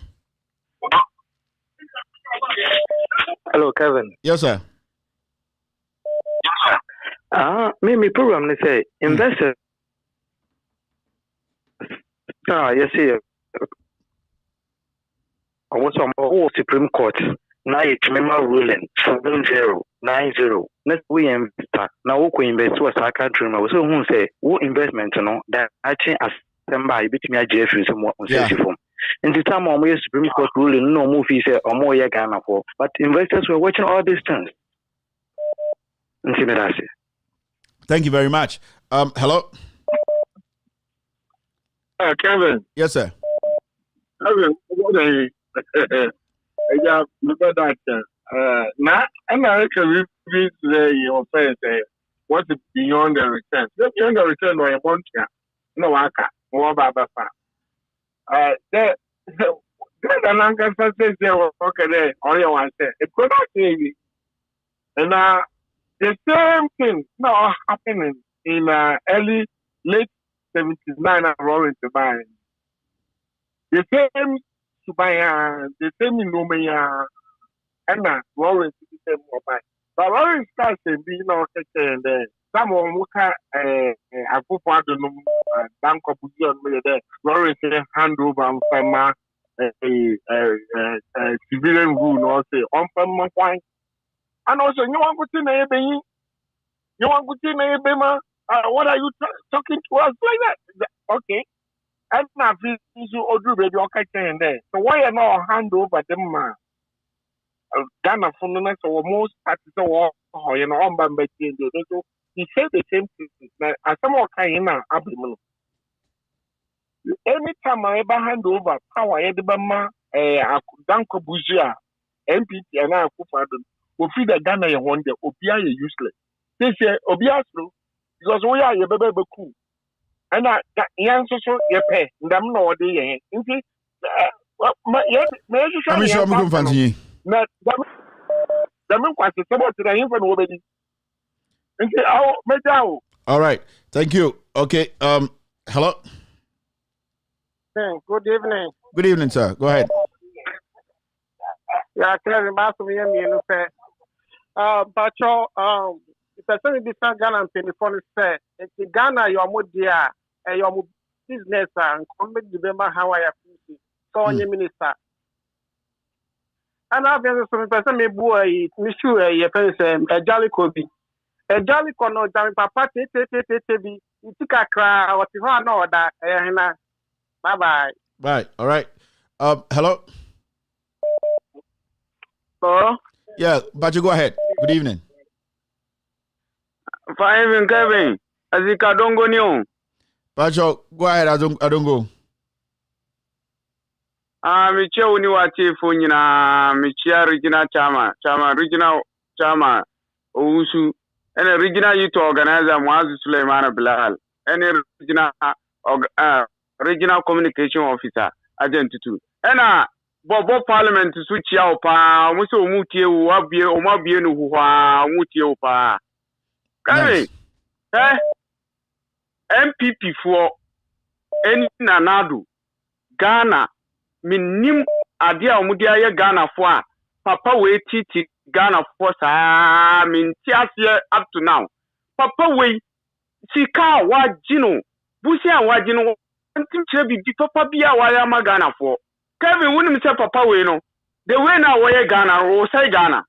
Speaker 18: Hello, Kevin.
Speaker 13: Yes, sir.
Speaker 18: Me program they say investors. Yes, here. I was on the Supreme Court. Now it's member ruling 7090. Next we invest. Now we invest was our country. So who say who investment no that actually as somebody between me Jeffrey some on form. In the time when we Supreme Court ruling no move he say or more year Ghana for. But investors were watching all these things.
Speaker 13: Thank you very much. Hello.
Speaker 19: Kevin.
Speaker 13: Yes, sir.
Speaker 19: Kevin, yeah, look at that. Now, America will be today your face. What is beyond the return? Beyond the return, or a bunch of no waka, more baba. The Lanka says they were okay, all you want to say. It could not be. And the same thing now happening in late 79 and rolling to buy. The same to buy the same in Romania and rolling to the same mobile. But rolling starts and being no and then someone who can a good part of them bank of there, rolling hand over from a civilian rule or say on from my point. And also, you want to say, you want to say, what are you talking to us like that? Okay. And now, if you do baby, okay, there. So why are not hand over them? Ghana from the next or most parties or you know, on Bamba change. So he said the same thing. As some more kind of abdomen. Anytime I ever hand over power, Edibama, Danko Buzia, MP, and I will feed the Ghana and one day, Obia useless. They say Obiaslo, because we are a baby cool. And I answer so you pay, them no day.
Speaker 13: I'm sure I'm going to find you. All right. Thank you. Okay. Hello.
Speaker 20: Good evening.
Speaker 13: Good evening, sir. Go ahead.
Speaker 20: Yeah, Kevin, but the person be Ghana and telephone say, it's Ghana, your modia, and your business, and come to remember how I appreciate. So, on your minister. And I've been some person, may boy, Monsieur, your person, a jolly coby. A jolly corner, Jolly Papa, you took a cry, what you know that, bye bye.
Speaker 13: Right. All right. Hello.
Speaker 20: Hello.
Speaker 13: Yeah, but you go ahead. Good evening.
Speaker 20: Fine, Kevin. As you don't go new.
Speaker 13: Pacho, go ahead. I don't go.
Speaker 20: Michio ni wachifu nyina Michia regional chama Ousu and a regional youth organizer Mwazu Suleiman Bilal and a regional communication officer agent 2 and Bobo Parliament to switch out pa muso mutie wabie o mabie no huwa mutie pa Kevin MPP for any nanado Ghana minim ade a omudi aye Ghana for a papa we titi Ghana for sa minti ase up to now papa we sika wagino busia wagino ntim kire bi papa bia wa ya magana for Kevin wunim say papa we no the way na wo ye Ghana wo say Ghana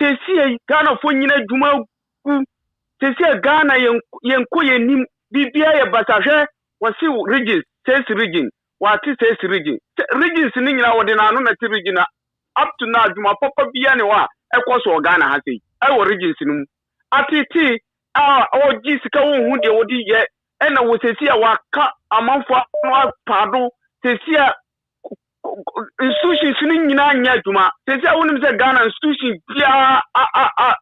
Speaker 20: sesi Ghana fo nyina dwuma ku sesi Ghana yenko yenim bibia ye basahwe wasi regions says region wati says regions ni nyina wo de na no na ti region up to now dwuma papa bia ne wa ekoso Ghana ha sei ai wo regions nim atiti o ji sika wo hu de wo di ye ena wo sesi a waka amanfo no pado sesi a institutions ni nyina nya dwuma sesi a wonim se Ghana institution bia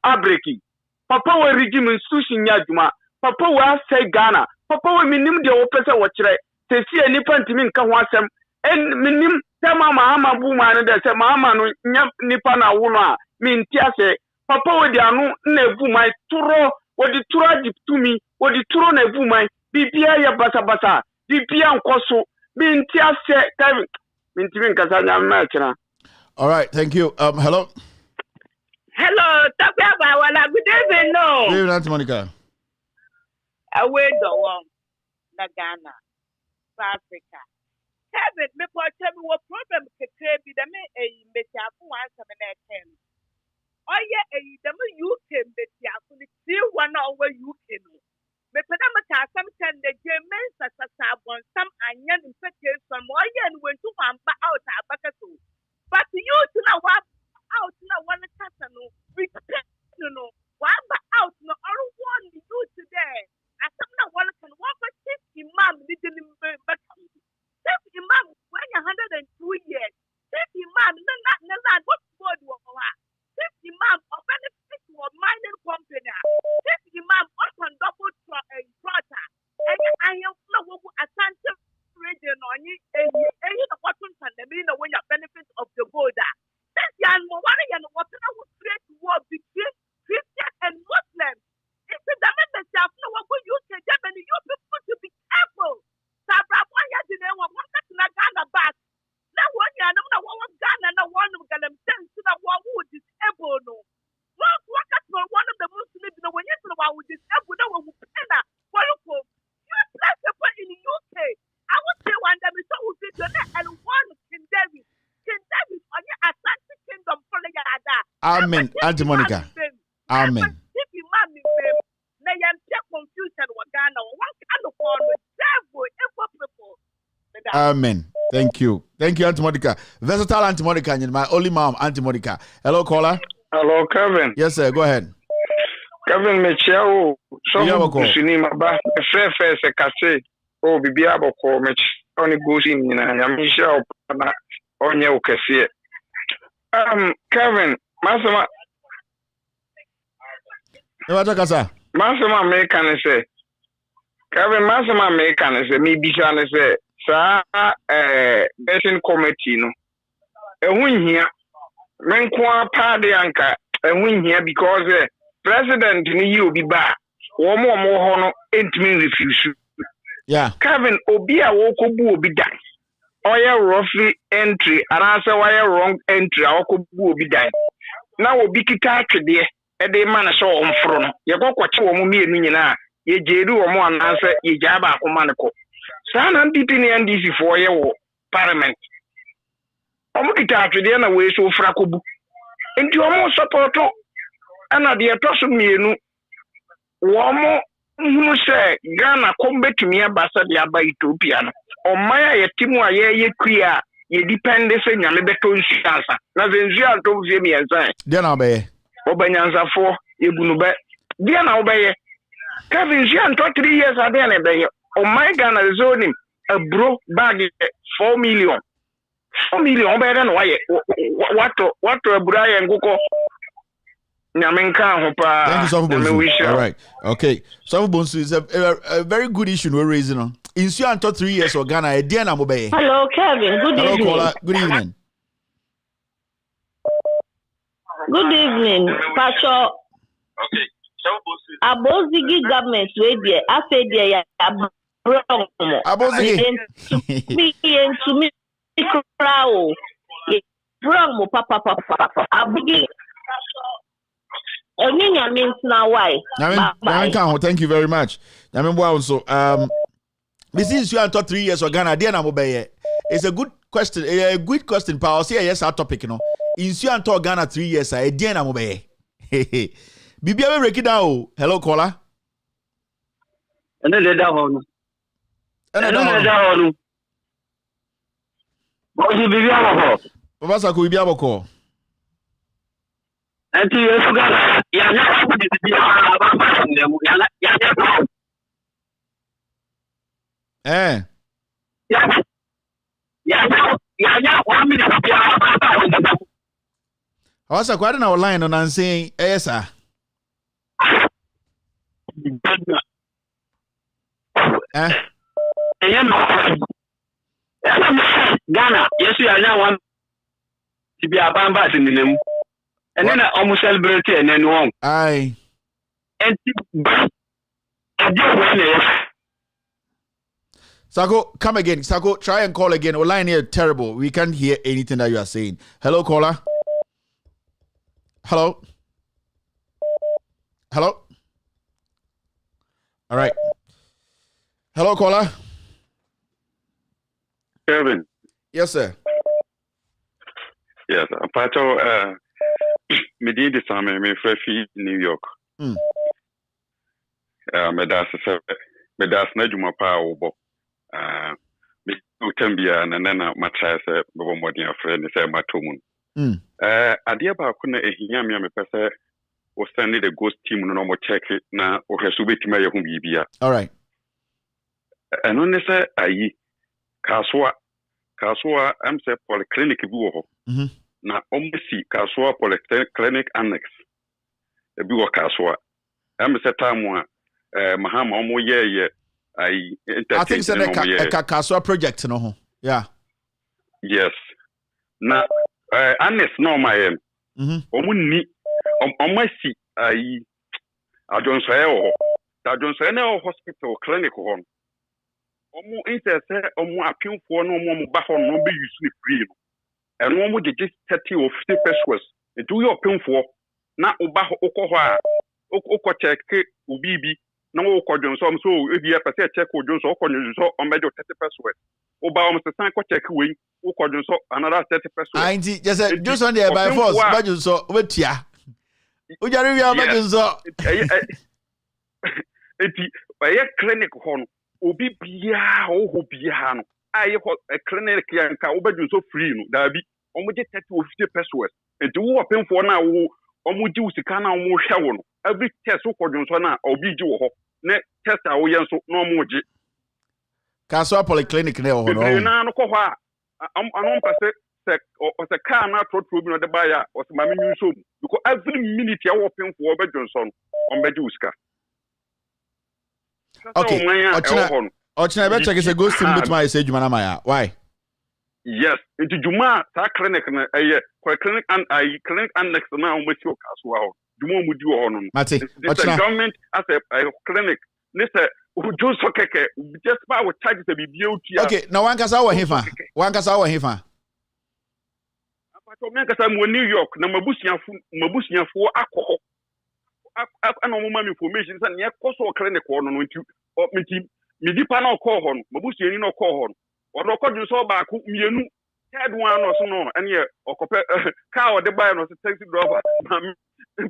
Speaker 20: a breaking papa wo regime institution nya dwuma papa wo say Ghana papa wo minim de wo pese wo kire sesi a nipa ntimi nka ho asem en minim tema mahama bu ma ne de se mahama no nya nipa na wo no a minti ase papa wo de anu na evu mai turo wo di turo agiptumi wo di turo na evu mai bibia ya basa bibia nkoso minti ase Kevin minti min kasa nya ma kira.
Speaker 13: All right, thank you. Hello.
Speaker 21: Hello, Tapiaba wala good evening no.
Speaker 13: Good evening, Monica.
Speaker 21: Away the one na Ghana, Africa. Kevin, me po tell me what problem kekre bi da me metiafu wan seven ten. Oye da me UK metiafu ni ti wana over UK no. Me peda me ta some ten the German sasa bon some anya infection oye and went to amba out abakato. But you to na wa out na one kasa no we no wamba out no all one you today. Asamna one can walk with this imam little Chief Imam when you're 102 years. Chief Imam not what word was Chief Imam of benefit to a mining company. Chief Imam on double trotter. And I am not a Santa region on you and you know what and the meaning when your benefit of the border. This young one and what would create war between Christian and Muslims. It's the members of no one will use the Germany. You people to be careful. Sabrabaya didn't want to Ghana back. Now, one year, no one Ghana, no one of Galamsey, to the one who is able. No, one of the Muslims, no one yesterday, who is able, no one who penna. You bless people in the UK. I would say one day, so would be the net and one King David. King David on your Atlantic Kingdom for the Yada.
Speaker 13: Amen, Auntie Monica. Amen.
Speaker 21: If you mammy, they am confusion with Ghana. One kind of one with devil, people.
Speaker 13: Amen. Thank you. Thank you, Auntie Monica. Versatile Auntie Monica, and my only mom, Auntie Monica. Hello, caller.
Speaker 18: Hello, Kevin.
Speaker 13: Yes, sir. Go ahead.
Speaker 18: Kevin Mechiao. So, Sinima Ba, fair se case. Oh, Bibiabo, Mech, only goes in Yamisha on your cafe. Kevin, Masama. Masama American say. Kevin Masama American say, me Bishan say. Sa betting committee no win here men kwa party anka win here because president ni you be back wo mo hono entimi refuse Kevin obi a wo kobu obi dan oya roughly entry and answer why wrong entry a wo kobu obi dan na obi kita atwede e de man so omfro no ye kokwache wo mo mienu nyina ye jeru wo mo ananse ye jaba akoma ko Sana MPP ni NDC for your parliament. Omukita atwede na we so frakobu. Enti omo support ana de etoso mienu. Wo mo hunu se Ghana kombetumi abasa de aba Ethiopia no. Omaya yetimu aye kua ye depend se nyame beto nsiansa. Na zenzu anto vie mi ensan.
Speaker 13: De na obeye.
Speaker 18: Obanyanza fo ebunu be. De na obeye. Kevin Jean 3 years ade na beye. Oh my Ghana zoning a bro bag 4 million. 4 million better than why what a Brian Goko Namenka Hopa.
Speaker 13: Thank you so much. All right. Okay. So Bonsu is a very good issue we're raising on. In 3 years or Ghana, a Diana Mobe.
Speaker 21: Hello, Kevin. Good evening.
Speaker 13: Hello, caller. Good evening.
Speaker 21: Good evening, Pacho. Okay. Abozigi government wey there after there
Speaker 13: Abozigi
Speaker 21: to me crowd wrong papa abozigi
Speaker 13: Thank you very much. This is you talk 3 years or Ghana. It's a good question. A good question. I'll say yes, our topic. In you talk Ghana 3 years. I didn't know. Bibi, I break it down. Hello, caller.
Speaker 1: And then down. What you be able to?
Speaker 13: What's a good call?
Speaker 1: And you forgot.
Speaker 13: Eh. I was quite an outline on saying, yes, sir.
Speaker 1: Ghana, yes, we are now one to be a bambas in the name. And then I almost celebrate and then one.
Speaker 13: Aye.
Speaker 1: And
Speaker 13: Sako, come again. Sako, try and call again. Our line here terrible. We can't hear anything that you are saying. Hello, caller. Hello. Hello. All right. Hello, caller.
Speaker 22: Kevin.
Speaker 13: Yes, sir.
Speaker 22: Yes, Pato. Me did this time. Me fresh in New York. Me das na juma pa obo. Me utambia na na matcha se bobo modern friend se matomun. Adia ba ko na ehia me pese o send the ghost team no mo check na o hweso betima ye hu bibia.
Speaker 13: All right.
Speaker 22: Eno ne se ayi kaswa am se polyclinic bi wo ho. Na omsi kaswa polyclinic annex e bi wo kaswa am se tamu mahama omo ye I
Speaker 13: think so a kaswa project no ho. Yeah.
Speaker 22: Yes. Na annex no my omo ni omasi ai adonso e ho adonso na hospital clinic ho omo interse omo apinfo no omo ba ho no be use ni free no and omo je 30 or 50 pesos do your apinfo na oba ho okọ ho a okọ check ubibi na wo ko jonso so e bi e pese check o jonso okọ jonso o mejo 30 pesos oba o se san ko check we okọ jonso another 30 pesos
Speaker 13: ainti just jonso dey by force ba jonso wetia o jare wi ba jonso
Speaker 22: eti by clinic ho no obi bia ho bia no aye clinic yanka obadun so free no da bi omoje 30 or 50 pesos enti wo opemfo na wo omoji usika na wo hwe wo no every test wo kodun so na obi ji wo ho ne test a wo yen so na omoje
Speaker 13: Kaswa polyclinic na wo no
Speaker 22: na no ko ho a anon pase o se car na trotro bi no de ba ya o se mame nyu so because every minute ya wo opemfo obadun so no ombeji usika.
Speaker 13: Okay. Ochina be check is a ghost team bitma say juma na maya. Why?
Speaker 22: Yes, into juma ta clinic na clinic and clinic annex na o meti o kaswa ho. Juma mu di ho no.
Speaker 13: Mate.
Speaker 22: The government as a clinic. Nese ujo so keke just pa we charge the bibia utia.
Speaker 13: Okay, now wan kasa wo hefa. Wan kasa wo hefa.
Speaker 22: Apato men kasa mu New York na mabusiafo akọ. Ana mo ma information say na ekoso clinic ho no nti mi dipa na call ho no mabusiani na call ho no odo kodun so ba ko mienu third one no so no ene okope car o de buy no taxi driver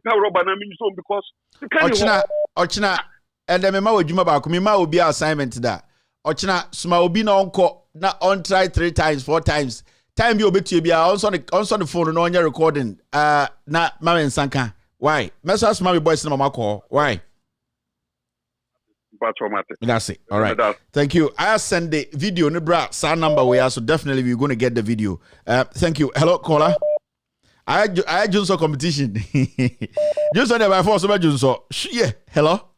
Speaker 22: na rubber na mi so because
Speaker 13: ochina and me ma wadwuma ba ko me ma obi assignment da ochina suma obi na onko na on try 3 times 4 times time bi obetie bia on so the phone no on recording na mama nsanka. Why? Message mommy boys na mama call. Why? That's it. All right. Thank you. I send the video. Nibra, sa number we are, so definitely we're going to get the video. Thank you. Hello, caller. I Junso competition. Junso never force over Junso. Yeah. Hello.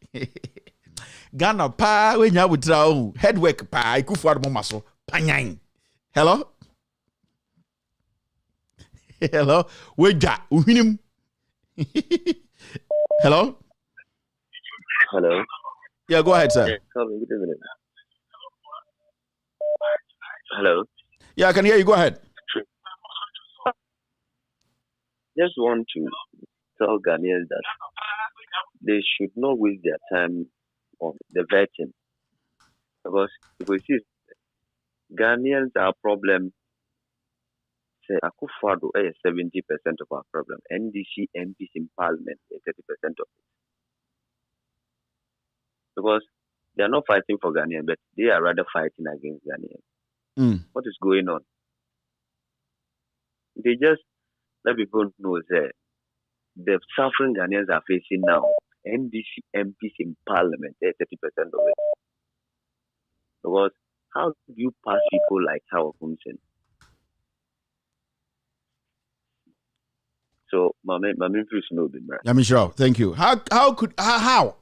Speaker 13: Ghana pa we nya wutra head work pa ikufu ado maso panyan. Hello. Hello. Weja uhinim. Hello?
Speaker 23: Hello.
Speaker 13: Yeah, go ahead, sir.
Speaker 23: Good evening. Hello.
Speaker 13: Yeah, I can hear you. Go ahead.
Speaker 23: Just want to tell Ghanaians that they should not waste their time on the vetting. Because if we see Ghanaians, our problem, say, Akufo-Addo is 70% of our problem. NDC MPs in Parliament is 30% of it. Because they are not fighting for Ghanaians, but they are rather fighting against Ghanaians. What is going on? They just let people know that the suffering Ghanaians are facing now, NDC MPs in Parliament, they're 30% of it. Because how do you pass people like Howard Kumsin? So, my main first no be right.
Speaker 13: Yeah, Michelle, thank you. How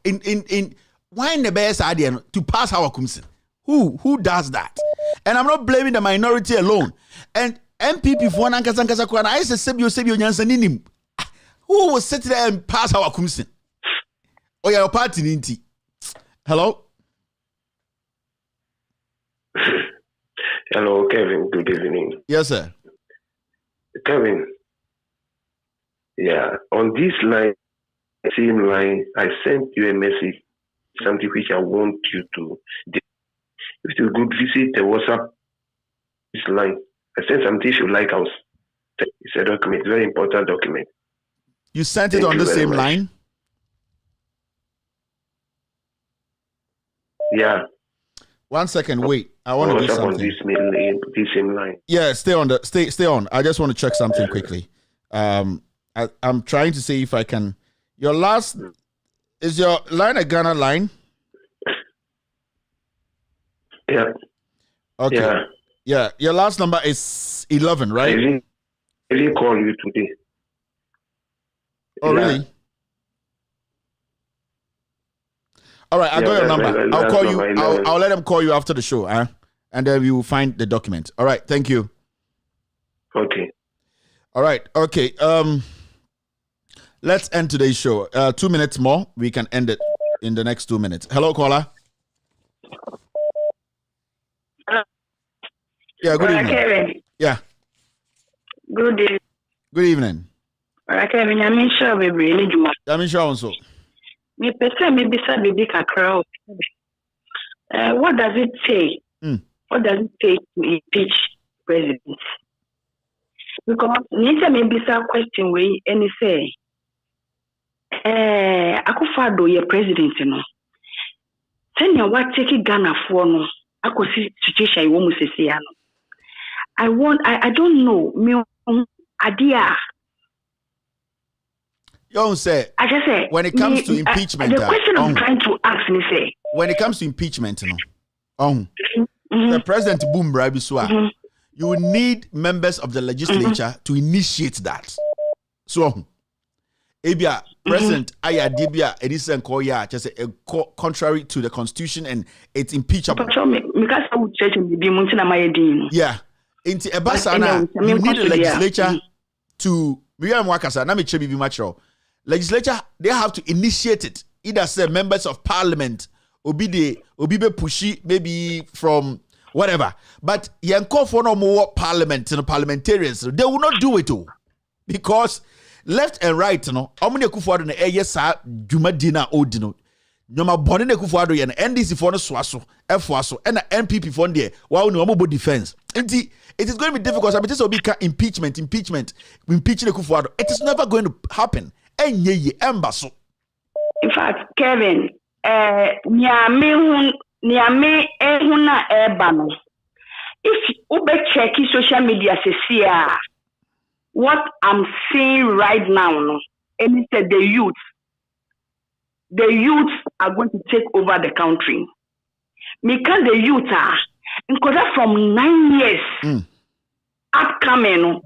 Speaker 13: in why in the best idea to pass Howard Kumsin? Who does that? And I'm not blaming the minority alone. And MPP for Nankasa Kwana, I said Sebio Nyansaninim. Who will sit there and pass Howard Kumsin? Oh, your party ninti. Hello?
Speaker 2: Hello, Kevin. Good evening.
Speaker 13: Yes, sir.
Speaker 2: Kevin. Yeah, on this line, same line, I sent you a message, something which I want you to. If you could visit the WhatsApp this line, I sent something you like us. It's a document, very important document.
Speaker 13: You sent it on the same line?
Speaker 2: Yeah.
Speaker 13: 1 second, wait. I want to do something.
Speaker 2: On this same line.
Speaker 13: Yeah, stay on. I just want to check something quickly. I'm trying to see if I can. Your last is your line a Ghana line?
Speaker 2: Yeah.
Speaker 13: Okay.
Speaker 2: Yeah.
Speaker 13: Yeah. Your last number is 11, right?
Speaker 2: I didn't call you today.
Speaker 13: Oh, really? All right, I got your number. I'll call you. I'll let them call you after the show, and then we will find the document. All right. Thank you.
Speaker 2: Okay.
Speaker 13: All right. Okay. Let's end today's show. 2 minutes more. We can end it in the next 2 minutes. Hello, caller. Yeah. Good evening.
Speaker 4: Kevin.
Speaker 13: Yeah.
Speaker 4: Good evening.
Speaker 13: Good evening.
Speaker 4: Kevin, I'm sure we really do.
Speaker 13: I'm sure also.
Speaker 4: Me person me bisa baby kakra. What does it say? What does it take to impeach president? Because Nisa may be some question way and say Akufo-Addo ye president no. Senya what take Ghana for no. Akosi situation you want say no. I don't know me idea.
Speaker 13: You say
Speaker 4: I just say
Speaker 13: when it comes to impeachment.
Speaker 4: The question I'm trying to ask me say
Speaker 13: when it comes to impeachment, the president boom bribe you will need members of the legislature to initiate that. So, Abia President Ayadibia Edison Koya just contrary to the constitution and it's impeachable. Yeah. Into Ebasana, you need the legislature to legislature, they have to initiate it. Either say members of parliament or be pushy, maybe from whatever. But yanko for no more parliament and parliamentarians, they will not do it all. Because left and right, Omni Akufo-Addo na yes Juma Dina Odino. Nyoma boni ne Akufo-Addo yen NDC for no swaso, F-waso, and the MPP for there. Wow, no more defense. It is going to be difficult. This will be impeachment, impeaching Akufo-Addo. It is never going to happen. In
Speaker 4: fact, Kevin, niame ehuna ebano. If ube check social media say what I'm seeing right now, no, and it said the youth are going to take over the country. Because the youth are, because from 9 years upcoming,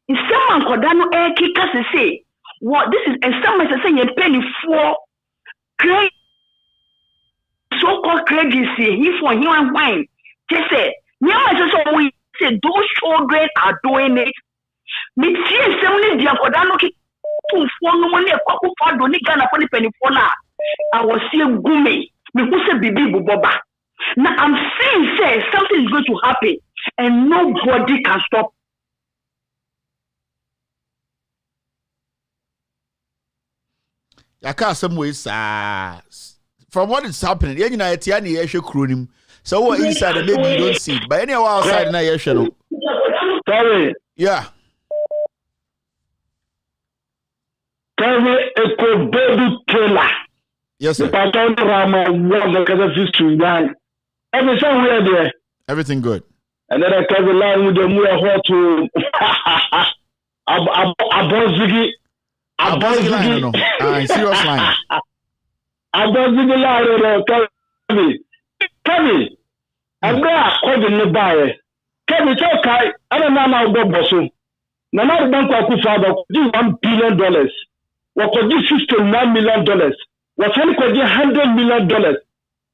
Speaker 4: in some kodano kika say what this is, and someone is saying penny for credit, so-called credit, he for him and wine. Just say, we say those children are doing it. Me see somebody dia kodano ki to phone no money Akufo-Addo ni Ghana for the penny for na. I was seeing gume. Me who say bibi buboba. Now I'm saying say something is going to happen and nobody can stop.
Speaker 13: I can't some ways from what is happening. You know, it's any issue crooning. So what inside maybe you don't see it. But anyway outside na issue.
Speaker 1: Sorry.
Speaker 13: Yeah.
Speaker 1: Kevin Eko baby Taylor.
Speaker 13: Yes, sir. Everything good.
Speaker 1: And then I Kevin line with the more hot to Abozigi.
Speaker 13: Serious line.
Speaker 1: Abozigi line, Kevin. I'm going to the buyer. Kevin, it's okay. I don't know how to go. No matter bank $1 billion. What could this $69 million? What can $100 million?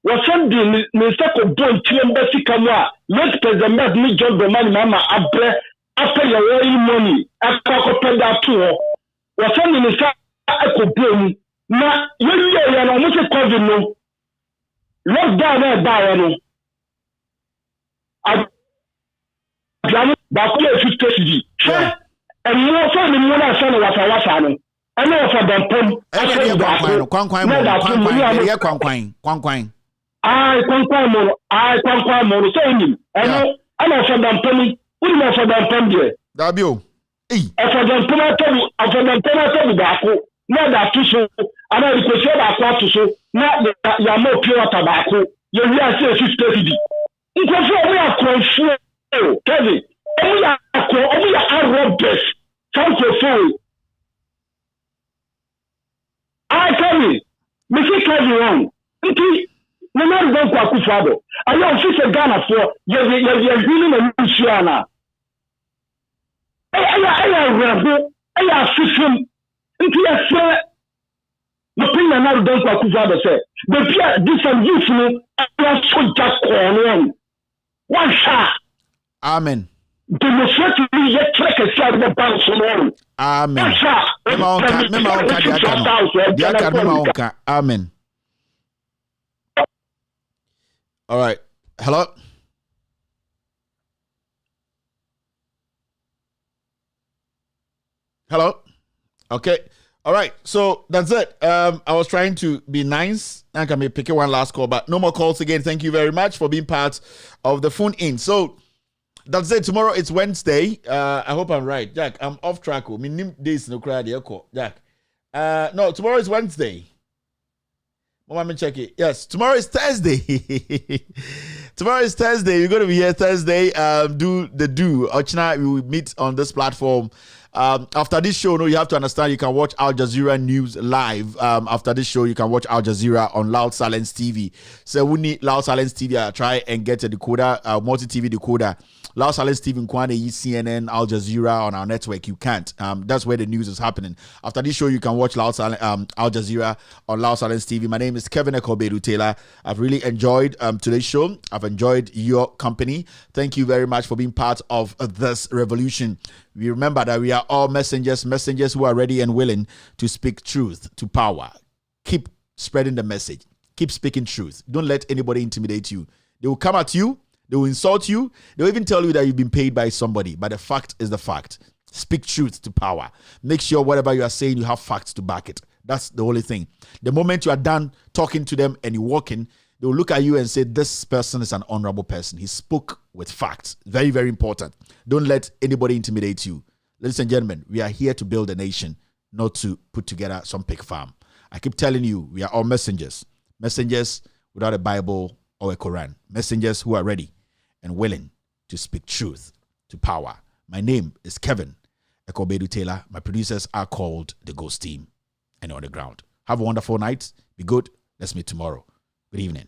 Speaker 1: What can the Minister of Bone Embassy Kamwa? Let President me job the money, Mama, after your own money, after that tour. What can the Minister of Bone? Now, you are almost a COVID no. Lockdown there, Bayano. I'm back here to stage. And you are from the Mona Son of Wasawasano. I know for the pump. I know for them penny. What do you for them penny?
Speaker 13: W.
Speaker 1: For them penny tobacco. Not that tissue. I know you could say that tissue. Not that you are more pure tobacco. You are saying 50. Because we are control. Kevin. We are robbers. Thank you for I tell me, Mr. Kevin, no matter what you father, I don't see a Ghana for you're dealing a Luciana. I system into a fair. The thing I now don't what you father said. The this and you are so just on one shot.
Speaker 13: Amen.
Speaker 1: Demonstrate yet check a shot of the bounce on.
Speaker 13: Amen. Amen. All right. Hello. Hello. Okay. All right. So that's it. I was trying to be nice. I can be picking one last call, but no more calls again. Thank you very much for being part of the phone in. So that's it. Tomorrow it's Wednesday. I hope I'm right. Jack, I'm off track. I mean, days no cry. Jack. No, tomorrow is Wednesday. Let me check it. Yes, tomorrow is Thursday. Tomorrow is Thursday. We're going to be here Thursday. Do. Ochina, we will meet on this platform. After this show, no, you have to understand you can watch Al Jazeera News live. After this show, you can watch Al Jazeera on Loud Silence TV. So we need Loud Silence TV. Try and get a decoder, multi-TV decoder. Loud Silence TV in Kwane, CNN, Al Jazeera on our network. You can't. That's where the news is happening. After this show, you can watch Al Jazeera on Loud Silence TV. My name is Kevin Ekobedu Taylor. I've really enjoyed today's show. I've enjoyed your company. Thank you very much for being part of this revolution. We remember that we are all messengers who are ready and willing to speak truth to power. Keep spreading the message. Keep speaking truth. Don't let anybody intimidate you. They will come at you. They will insult you. They will even tell you that you've been paid by somebody. But the fact is the fact. Speak truth to power. Make sure whatever you are saying, you have facts to back it. That's the only thing. The moment you are done talking to them and you walk in, they will look at you and say, this person is an honorable person. He spoke with facts. Very, very important. Don't let anybody intimidate you. Ladies and gentlemen, we are here to build a nation, not to put together some pig farm. I keep telling you, we are all messengers. Messengers without a Bible or a Quran. Messengers who are ready and willing to speak truth to power. My name is Kevin Ekobedu Taylor. My producers are called The Ghost Team and On the Ground. Have a wonderful night. Be good. Let's meet tomorrow. Good evening.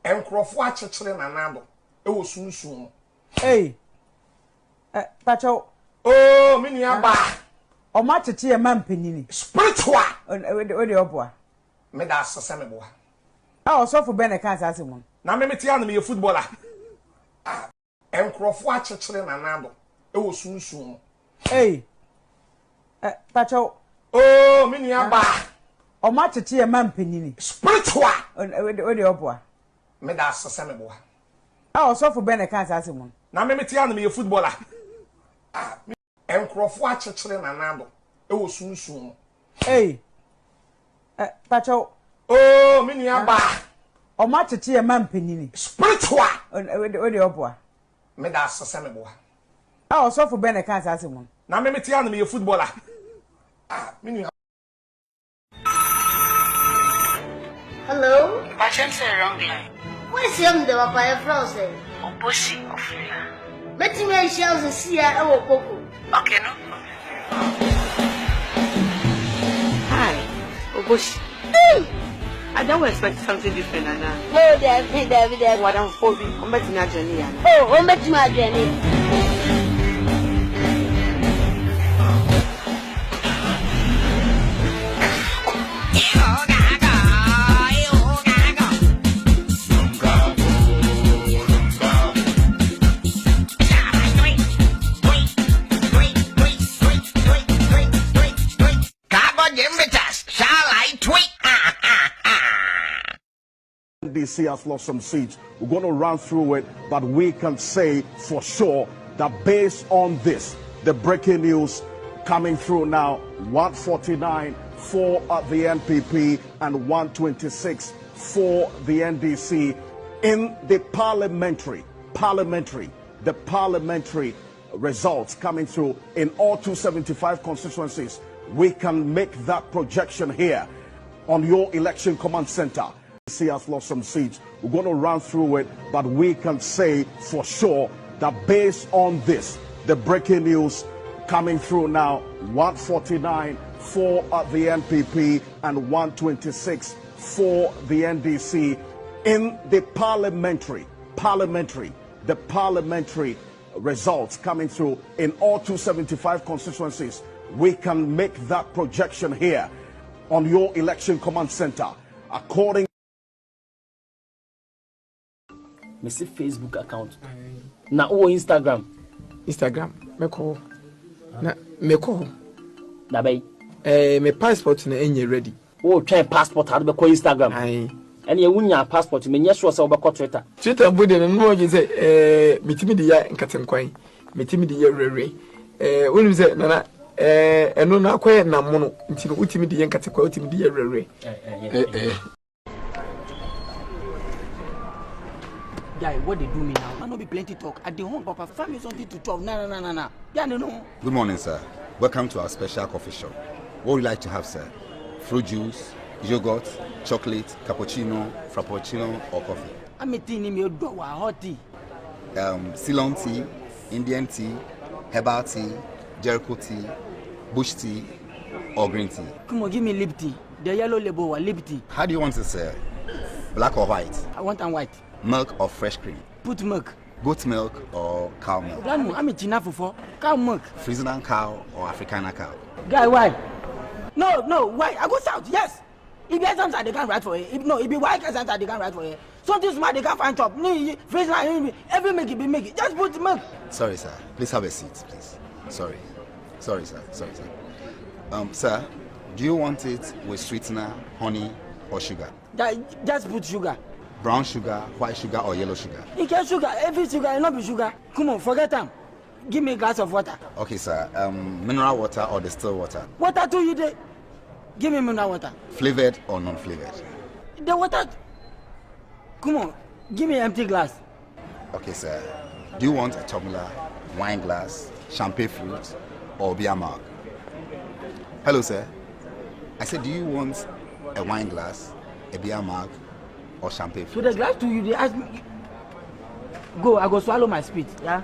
Speaker 10: Enkrofo achechire na nando e wo sunsun.
Speaker 14: Hey. Pacho.
Speaker 10: Oh, me ni aba.
Speaker 14: O ma cheche e man panini.
Speaker 10: Spiritual.
Speaker 14: We dey oboa.
Speaker 10: Me da asese me boa.
Speaker 14: O so for bene kan asase mun.
Speaker 10: Na me metia na me footballer. Enkrofo achechire na nando e wo sunsun.
Speaker 14: Hey. Pacho.
Speaker 10: Oh, me ni aba.
Speaker 14: O ma cheche e man panini.
Speaker 10: Spiritual.
Speaker 14: We dey oboa.
Speaker 10: Me da asese me boa.
Speaker 14: O so for bene kan asase mun.
Speaker 10: Na me metia na me footballer. Enkrofo achechire na nando e wo sunsun.
Speaker 14: Hey. Pacho.
Speaker 10: Oh, me ni aba.
Speaker 14: O ma cheche e man panini.
Speaker 10: Spiritual.
Speaker 14: We dey oboa.
Speaker 10: Me da asese me boa.
Speaker 14: O so for bene kan asase mun.
Speaker 10: Na me metia na me footballer. Me ni.
Speaker 6: Hello?
Speaker 7: I sent the wrong line.
Speaker 6: Where's him the papaya frozen?
Speaker 7: Obosi of Fila.
Speaker 6: Let me shells and see I will cocoa.
Speaker 7: Okay, no problem. Hi, Obosi. I don't expect something different, Anna.
Speaker 6: No, David.
Speaker 7: What I'm hoping. I'm betting my journey, Anna.
Speaker 6: Oh, I'm betting my journey.
Speaker 11: DC has lost some seats. We're going to run through it, but we can say for sure that based on this, the breaking news coming through now, 149 for the NPP and 126 for the NDC in the parliamentary results coming through in all 275 constituencies. We can make that projection here on your election command center. See has lost some seats. We're going to run through it, but we can say for sure that based on this, the breaking news coming through now, 149 for the NPP and 126 for the NDC in the parliamentary results coming through in all 275 constituencies. We can make that projection here on your election command center. According
Speaker 8: Messi Facebook account. Na o Instagram.
Speaker 24: Meko. Na meko.
Speaker 8: Na bay.
Speaker 24: Me passport na enye ready.
Speaker 8: O try passport ado be ko Instagram.
Speaker 24: Aye.
Speaker 8: Ene ye wunya passport me nye sure say obekọ Twitter.
Speaker 24: Twitter bude na no je say metimi de ya nkatenkwan. Metimi de ya rere. Wonu say na eno na akoye na mono. Nti no utimi de ya nkatenkwan utimi de ya rere.
Speaker 8: Guy, what they do me now? I no be plenty talk. At the home, Papa, find me something to talk. Nah. Yeah, no.
Speaker 25: Good morning, sir. Welcome to our special coffee shop. What would you like to have, sir? Fruit juice, yogurt, chocolate, cappuccino, frappuccino, or coffee?
Speaker 8: I'm a tea in do hot tea.
Speaker 25: Ceylon tea, Indian tea, herbal tea, Jericho tea, bush tea, or green tea.
Speaker 8: Come on, give me lip tea. The yellow label or lip tea.
Speaker 25: How do you want it, sir? Black or white?
Speaker 8: I want them white.
Speaker 25: Milk or fresh cream?
Speaker 8: Put milk.
Speaker 25: Goat milk or cow milk?
Speaker 8: I'm a china for cow milk.
Speaker 25: Friesian cow or Africana cow?
Speaker 8: Guy, why? No, why? I go south, yes. If there's something they can't write for you, if be white something they can't write for you. Something smart they can't find chop. Face line, every make it. Just put milk.
Speaker 25: Sorry, sir. Please have a seat, please. Sorry, sir. Sir, do you want it with sweetener, honey, or sugar?
Speaker 8: Just put sugar.
Speaker 25: Brown sugar, white sugar, or yellow sugar?
Speaker 8: You get sugar. Every sugar, it not be sugar. Come on, forget them. Give me a glass of water.
Speaker 25: Okay, sir. Mineral water or distilled water?
Speaker 8: Water too, you did. Give me mineral water.
Speaker 25: Flavored or non-flavored?
Speaker 8: The water. Come on, give me an empty glass.
Speaker 25: Okay, sir. Do you want a tumbler, wine glass, champagne flute, or beer mug? Hello, sir. I said, do you want a wine glass, a beer mug, or champagne flute?
Speaker 8: So the glass to you, they ask me. Go, I go swallow my spit, yeah?